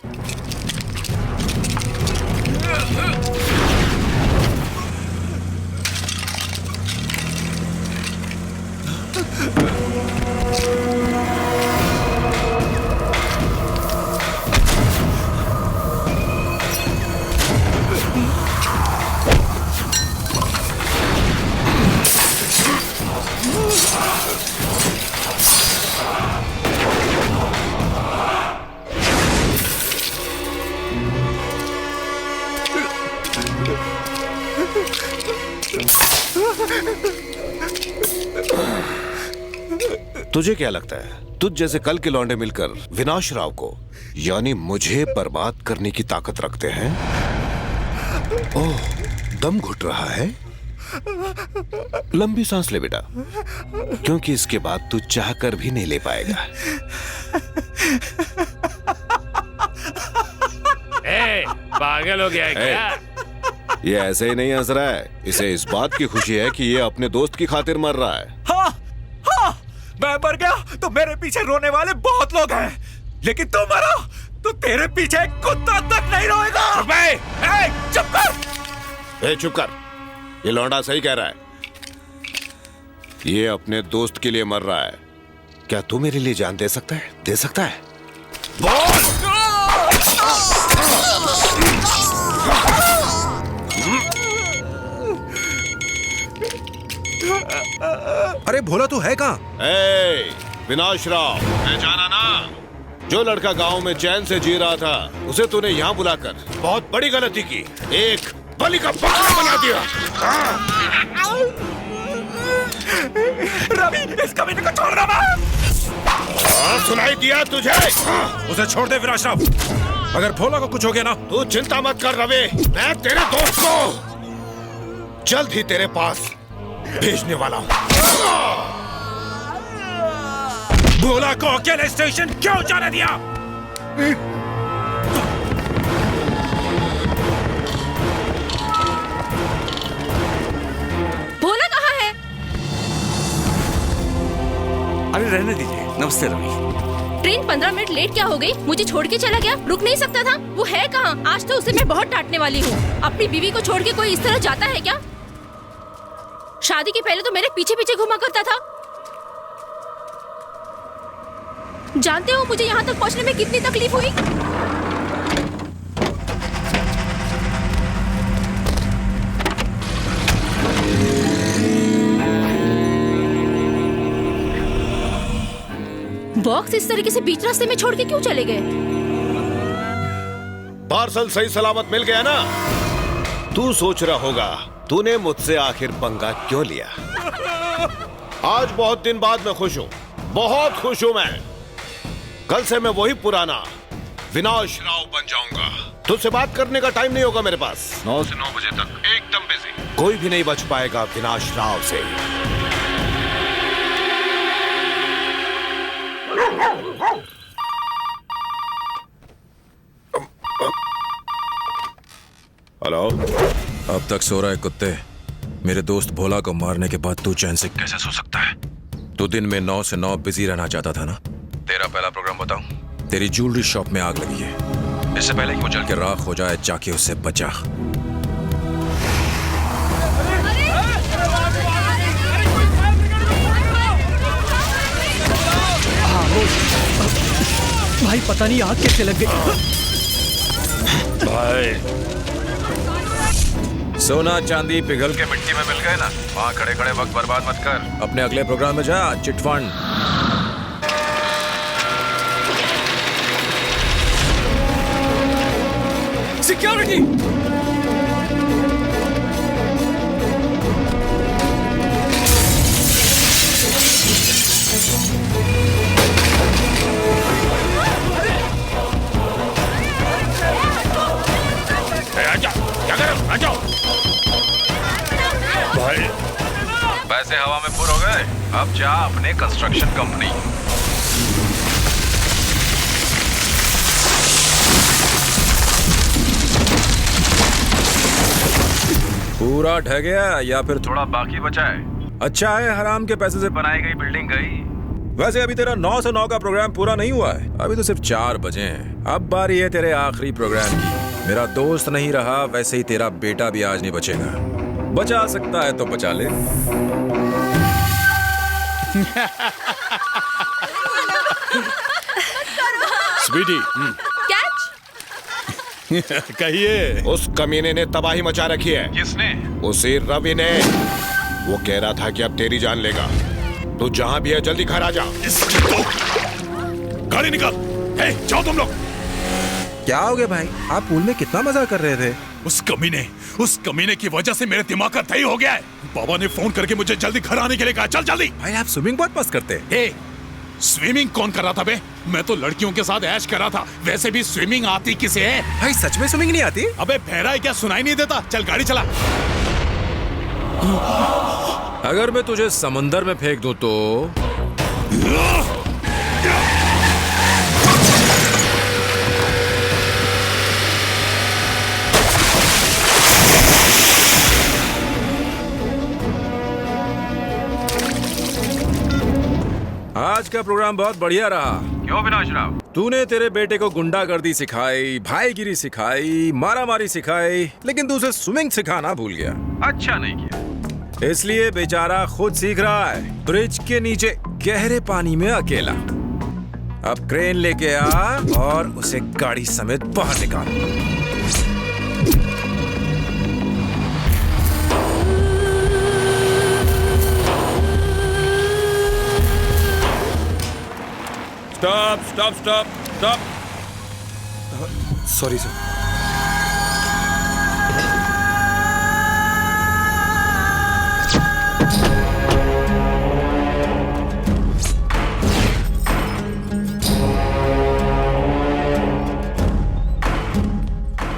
तुझे क्या लगता है, तुझ जैसे कल के लौंडे मिलकर विनाश राव को यानी मुझे बर्बाद करने की ताकत रखते हैं? ओह, दम घुट रहा है। लंबी सांस ले बेटा, क्योंकि इसके बाद तू चाह कर भी नहीं ले पाएगा। पागल हो गया है क्या? ये ऐसे ही नहीं हंस रहा है, इसे इस बात की खुशी है कि ये अपने दोस्त की खातिर मर रहा है। हाँ, हाँ, मैं मर गया तो मेरे पीछे रोने वाले बहुत लोग हैं, लेकिन तू मरा तो तेरे पीछे कुत्ता तक नहीं रोएगा। चुप कर। चुप कर, ये लौंडा सही कह रहा है। ये अपने दोस्त के लिए मर रहा है। क्या तू मेरे लिए जान दे सकता है? दे सकता है? बोल। अरे भोला तू है कहाँ? विनाश राव, मैं जाना ना? जो लड़का गांव में चैन से जी रहा था, उसे तूने यहाँ बुलाकर बहुत बड़ी गलती की। एक बलि का बकरा बना दिया। रवि, इस कमीने को छोड़ना मत। सुनाई दिया तुझे? उसे छोड़ दे विनाश राव। अगर भोला को कुछ हो गया ना, तू चिंता मत कर रवि, मैं तेरे दोस्त को जल्द ही तेरे पास भेजने वाला हूँ। भोला को अकेले स्टेशन क्यों जाने दिया? भोला कहाँ है? अरे रहने दीजिए। नमस्ते रवि। ट्रेन 15 मिनट लेट क्या हो गई? मुझे छोड़ के चला गया, रुक नहीं सकता था? वो है कहाँ? आज तो उसे मैं बहुत डांटने वाली हूँ। अपनी बीवी को छोड़ के कोई इस तरह जाता है क्या? शादी के पहले तो मेरे पीछे पीछे घुमा करता था। जानते हो मुझे यहाँ तक पहुँचने में कितनी तकलीफ हुई? बॉक्स इस तरीके से बीच रास्ते में छोड़ के क्यों चले गए? पार्सल सही सलामत मिल गया ना? तू सोच रहा होगा तूने मुझसे आखिर पंगा क्यों लिया। आज बहुत दिन बाद मैं खुश हूँ, बहुत खुश हूँ मैं। कल से मैं वही पुराना विनाश राव बन जाऊंगा। तुझसे बात करने का टाइम नहीं होगा मेरे पास। 9 से 9 बजे तक एकदम बिजी। कोई भी नहीं बच पाएगा विनाश राव से। हेलो। अब तक सो रहा है कुत्ते। मेरे दोस्त भोला को मारने के बाद तू चैन से कैसे सो सकता है? तू दिन में 9 से 9 बिजी रहना चाहता था ना? तेरा पहला प्रोग्राम बताऊं? तेरी ज्वेलरी शॉप में आग लगी है। इससे पहले कि वो जल के राख हो जाए, जाके उससे बचा। भाई पता नहीं आग कैसे लग गई। भाई सोना चांदी पिघल के मिट्टी में मिल गए ना, वहाँ खड़े खड़े वक्त बर्बाद मत कर। अपने अगले प्रोग्राम में जा। चिटफंड। सिक्योरिटी। भाई वैसे हवा में पूर हो गए, अब जा अपने कंस्ट्रक्शन कंपनी। पूरा ढह गया या फिर थोड़ा बाकी बचा है? अच्छा है हराम के पैसे से बनाई गई बिल्डिंग गई। वैसे अभी तेरा 9 से 9 का प्रोग्राम पूरा नहीं हुआ है, अभी तो सिर्फ 4 बजे हैं। अब बारी है तेरे आखिरी प्रोग्राम की। मेरा दोस्त नहीं रहा, वैसे ही तेरा बेटा भी आज नहीं बचेगा। बचा सकता है तो बचा ले। स्वीटी, कहिए। उस कमीने ने तबाही मचा रखी है। किसने? उसी रवि ने। वो कह रहा था कि अब तेरी जान लेगा। तू जहां भी है जल्दी घर आ जा। गाड़ी निकाल। जाओ तुम लोग। क्या हो गया भाई? आप पूल में कितना मजा कर रहे थे? उस कमीने की वजह से मेरे दिमाग का दही हो गया है। बाबा ने फोन करके मुझे जल्दी घर आने के लिए कहा। चल जल्दी। भाई आप स्विमिंग बहुत पसंद करते हैं। स्विमिंग कौन कर रहा था बे? मैं तो लड़कियों के साथ ऐश कर रहा था। वैसे भी स्विमिंग आती किसे है? भाई सच में स्विमिंग नहीं आती? अबे बहरा है क्या? सुनाई नहीं देता? चल गाड़ी चला। अगर मैं तुझे समंदर में फेंक दूं तो आज का प्रोग्राम बहुत बढ़िया रहा। क्यों विनाश राव? तूने तेरे बेटे को गुंडागर्दी सिखाई, भाईगिरी सिखाई, मारामारी सिखाई, लेकिन तू उसे स्विमिंग सिखाना भूल गया। अच्छा नहीं किया। इसलिए बेचारा खुद सीख रहा है, ब्रिज के नीचे गहरे पानी में अकेला। अब क्रेन लेके आ और उसे गाड़ी समेत बाहर निकाल। Stop stop stop stop. Sorry sir.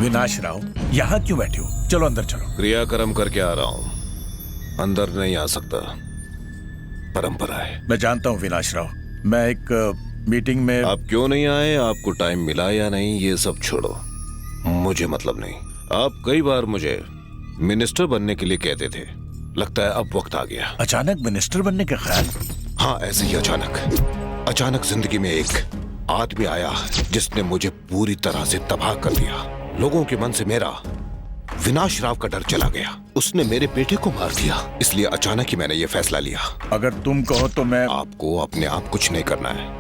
विनाश राव, यहाँ क्यों बैठे हो? चलो अंदर चलो। क्रियाक्रम करके आ रहा हूं, अंदर नहीं आ सकता, परंपरा है। मैं जानता हूँ विनाश राव, मैं एक मीटिंग में। आप क्यों नहीं आए, आपको टाइम मिला या नहीं, ये सब छोड़ो, मुझे मतलब नहीं। आप कई बार मुझे मिनिस्टर बनने के लिए कहते थे, लगता है अब वक्त आ गया। अचानक मिनिस्टर बनने का ख्याल? हाँ, ऐसे ही अचानक जिंदगी में एक आदमी आया जिसने मुझे पूरी तरह से तबाह कर दिया। लोगों के मन से मेरा विनाश राव का डर चला गया। उसने मेरे बेटे को मार दिया, इसलिए अचानक ही मैंने ये फैसला लिया। अगर तुम कहो तो मैं। आपको अपने आप कुछ नहीं करना है,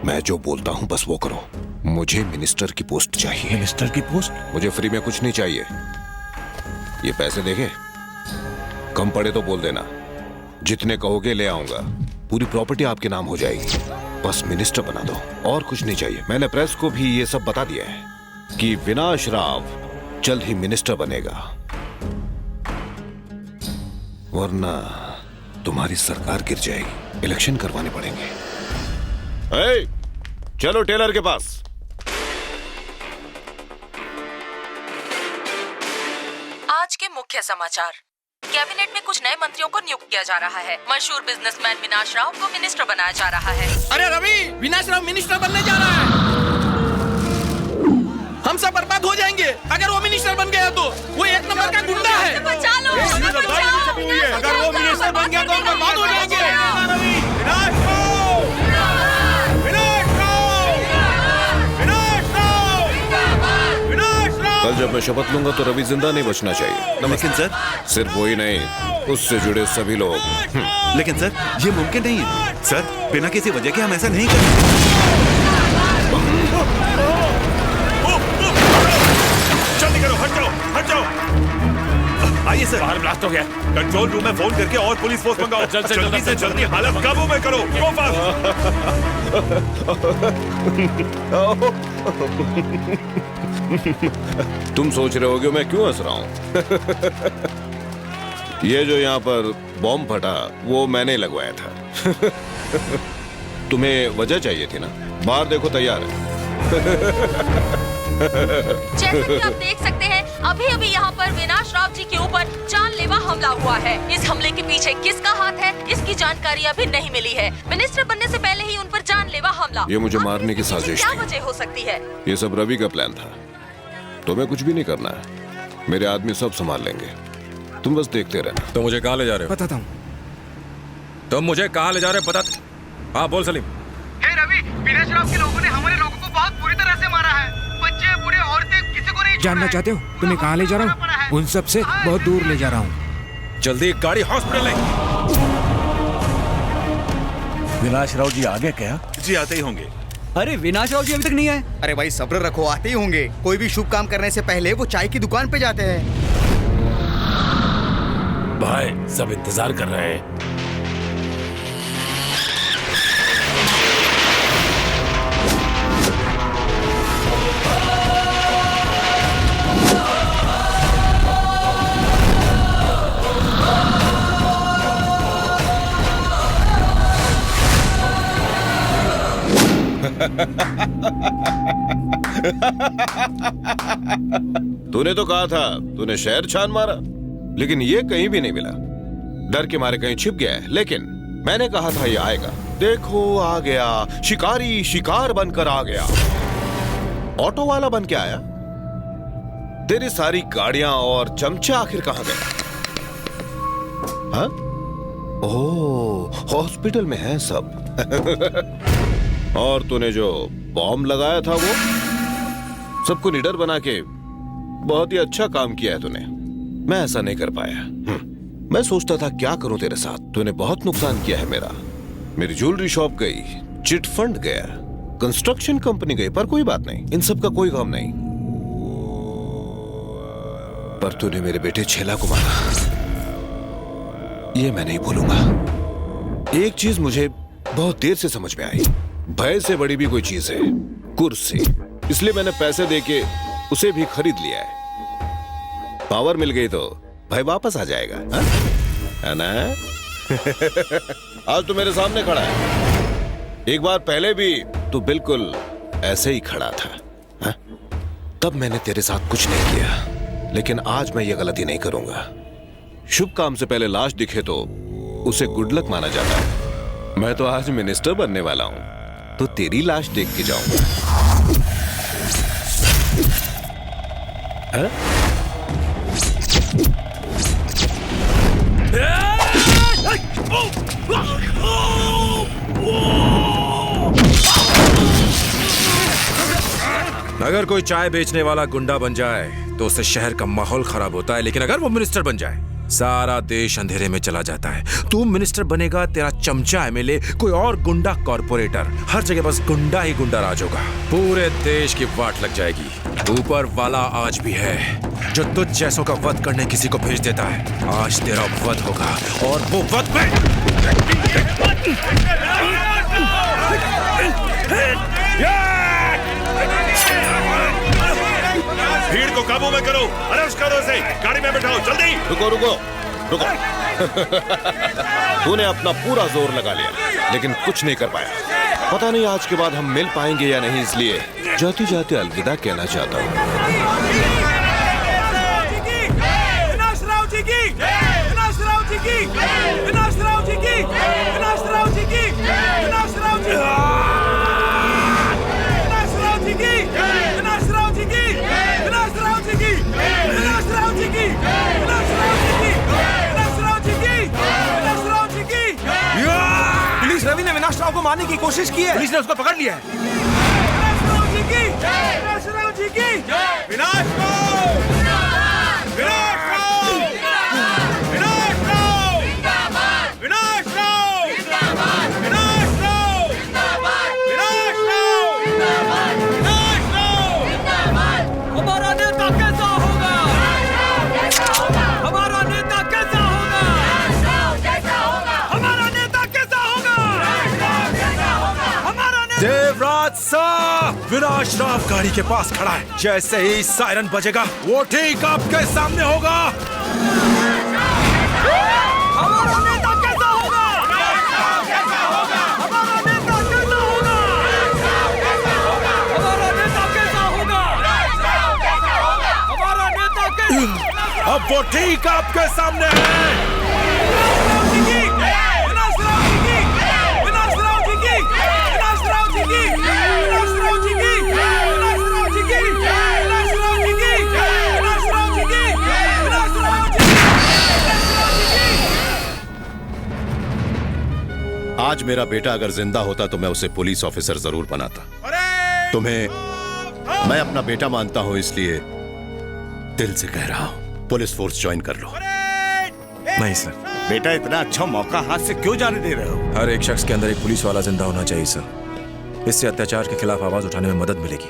मैं जो बोलता हूँ बस वो करो। मुझे मिनिस्टर की पोस्ट चाहिए। मिनिस्टर की पोस्ट? मुझे फ्री में कुछ नहीं चाहिए। ये पैसे देंगे, कम पड़े तो बोल देना, जितने कहोगे ले आऊंगा। पूरी प्रॉपर्टी आपके नाम हो जाएगी, बस मिनिस्टर बना दो, और कुछ नहीं चाहिए। मैंने प्रेस को भी ये सब बता दिया है कि विनाश राव जल्द ही मिनिस्टर बनेगा, वरना तुम्हारी सरकार गिर जाएगी। इलेक्शन करवाने पड़ेंगे। चलो टेलर के पास। आज के मुख्य समाचार। कैबिनेट में कुछ नए मंत्रियों को नियुक्त किया जा रहा है। मशहूर बिजनेसमैन विनाश राव को मिनिस्टर बनाया जा रहा है। अरे रवि, विनाश राव मिनिस्टर बनने जा रहा है। हम सब बर्बाद हो जाएंगे अगर वो मिनिस्टर बन गया तो। वो एक नंबर का गुंडा है। बचा लो, अगर वो मिनिस्टर बन गया तो हम बर्बाद हो जाएंगे। कल जब मैं शपथ लूंगा तो रवि जिंदा नहीं बचना चाहिए। लेकिन सर, सिर्फ वही नहीं, उससे जुड़े सभी लोग। लेकिन सर, ये मुमकिन नहीं है। सर, बिना किसी वजह के हम ऐसा नहीं करेंगे। जल्दी करो, हट जाओ, हट जाओ। आइए सर। बाहर ब्लास्ट हो गया। कंट्रोल रूम में फोन करके और पुलिस फोर्स मंगाओ। जल्दी से जल्दी हालत काबू में करो। गो तुम सोच रहे होगे मैं क्यों हंस रहा हूं? ये जो यहाँ पर बॉम्ब फटा वो मैंने लगवाया था। तुम्हें वजह चाहिए थी ना? बाहर देखो, तैयार है। जैसा कि आप देख सकते हैं, अभी अभी यहाँ पर विनाश राव जी के ऊपर जानलेवा हमला हुआ है। इस हमले के पीछे किसका हाथ है, इसकी जानकारी अभी नहीं मिली है। मिनिस्टर बनने से पहले ही उन पर जानलेवा हमला। ये मुझे मारने की साजिश क्या थी। वजह हो सकती है? ये सब रवि का प्लान था। तुम्हें कुछ भी नहीं करना है, मेरे आदमी सब संभाल लेंगे, तुम बस देखते रहना। तो मुझे कहाँ ले जा रहे हो? बताता हूँ। तुम मुझे कहाँ ले जा रहे हो बता। हाँ बोल सलीम। हे रवि, विनाश राव के लोगों ने हमारे लोगों को बहुत बुरी तरह से मारा है। बच्चे, बूढ़े, औरतें, किसी को नहीं जानना चाहते हो तुम्हें कहाँ ले जा रहा हूँ? उन सब से बहुत दूर ले जा रहा हूँ। जल्दी एक गाड़ी हॉस्पिटल ले। विनाश राव जी आ गए क्या? जी आते ही होंगे। अरे विनाश राव जी अभी तक नहीं आए। अरे भाई सब्र रखो, आते ही होंगे। कोई भी शुभ काम करने से पहले वो चाय की दुकान पे जाते हैं। भाई सब इंतजार कर रहे हैं। तूने तो कहा था, तूने शहर छान मारा, लेकिन ये कहीं भी नहीं मिला। डर के मारे कहीं छिप गया है, लेकिन मैंने कहा था ये आएगा। देखो आ गया, शिकारी शिकार बनकर आ गया। ऑटो वाला बन के आया। तेरी सारी गाड़ियां और चमचा आखिर कहां गए? हाँ? ओह, हॉस्पिटल में है सब। और तूने जो बॉम्ब लगाया था वो सबको निडर बना के बहुत ही अच्छा काम किया है तूने। मैं ऐसा नहीं कर पाया। मैं सोचता था क्या करूं तेरे साथ। तूने बहुत नुकसान किया है मेरा। मेरी ज्वेलरी शॉप गई, चिट फंड गया, कंस्ट्रक्शन कंपनी गई, पर कोई बात नहीं, इन सब का कोई गम नहीं। पर तूने मेरे बेटे छेला को मारा, ये मैं नहीं भूलूंगा। एक चीज मुझे बहुत देर से समझ में आई, भय से बड़ी भी कोई चीज है कुर्सी। इसलिए मैंने पैसे देके उसे भी खरीद लिया है। पावर मिल गई तो भय वापस आ जाएगा, है ना? आज तो मेरे सामने खड़ा है। एक बार पहले भी तू बिल्कुल ऐसे ही खड़ा था, हा? तब मैंने तेरे साथ कुछ नहीं किया, लेकिन आज मैं ये गलती नहीं करूंगा। शुभ काम से पहले लाश दिखे तो उसे गुड लक माना जाता है। मैं तो आज मिनिस्टर बनने वाला हूं, तो तेरी लाश देख के जाऊंगा। अगर कोई चाय बेचने वाला गुंडा बन जाए तो उससे शहर का माहौल खराब होता है, लेकिन अगर वो मिनिस्टर बन जाए सारा देश अंधेरे में चला जाता है। तू मिनिस्टर बनेगा, तेरा चमचा एमएलए, कोई और गुंडा कॉर्पोरेटर, हर जगह बस गुंडा ही गुंडा राज होगा। पूरे देश की वाट लग जाएगी। ऊपर वाला आज भी है जो तुझ जैसों का वध करने किसी को भेज देता है। आज तेरा वध होगा और वो वध में भीड़ को काबू में करो, अरेस्ट करो इसे, गाड़ी में बैठाओ, जल्दी। रुको रुको रुको। तूने अपना पूरा जोर लगा लिया, लेकिन कुछ नहीं कर पाया। पता नहीं आज के बाद हम मिल पाएंगे या नहीं, इसलिए जाते जाते अलविदा कहना चाहता हूँ। पुलिस रवि ने विनाश राव को मारने की कोशिश की है। पुलिस ने उसको पकड़ लिया है। विनाश राव जी की विनाश राव, विनाश राव, विनाश राव, विनाश राव, विनाश राव, विनाश राव। हमारा नेता कैसा होगा? हमारा नेता कैसा होगा? हमारा नेता कैसा होगा? हमारा नेता। देवराज साहब, विनाश राव गाड़ी के पास खड़ा है। जैसे ही सायरन बजेगा वो ठीक आपके सामने होगा। हमारा नेता कैसा होगा? हमारा नेता कैसा होगा? हमारा नेता कैसा होगा? हमारा नेता कैसा? अब वो ठीक आपके सामने है। आज मेरा बेटा अगर जिंदा होता तो मैं उसे पुलिस ऑफिसर जरूर बनाता। तुम्हें मैं अपना बेटा मानता हूं, इसलिए दिल से कह रहा हूं पुलिस फोर्स ज्वाइन कर लो। नहीं सर। बेटा इतना अच्छा मौका हाथ से क्यों जाने दे रहे हो? हर एक शख्स के अंदर एक पुलिस वाला जिंदा होना चाहिए सर। इससे अत्याचार के खिलाफ आवाज उठाने में मदद मिलेगी।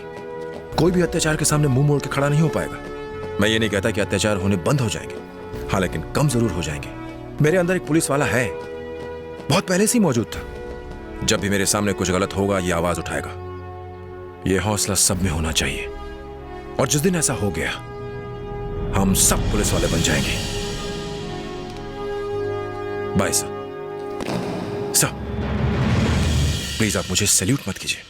कोई भी अत्याचार के सामने मुंह मोड़ के खड़ा नहीं हो पाएगा। मैं ये नहीं कहता कि अत्याचार होने बंद हो जाएंगे, हाँ, लेकिन कम जरूर हो जाएंगे। मेरे अंदर एक पुलिस वाला है, बहुत पहले से ही मौजूद था। जब भी मेरे सामने कुछ गलत होगा ये आवाज उठाएगा। ये हौसला सब में होना चाहिए, और जिस दिन ऐसा हो गया हम सब पुलिस वाले बन जाएंगे। Bye sir. सर प्लीज आप मुझे सैल्यूट मत कीजिए।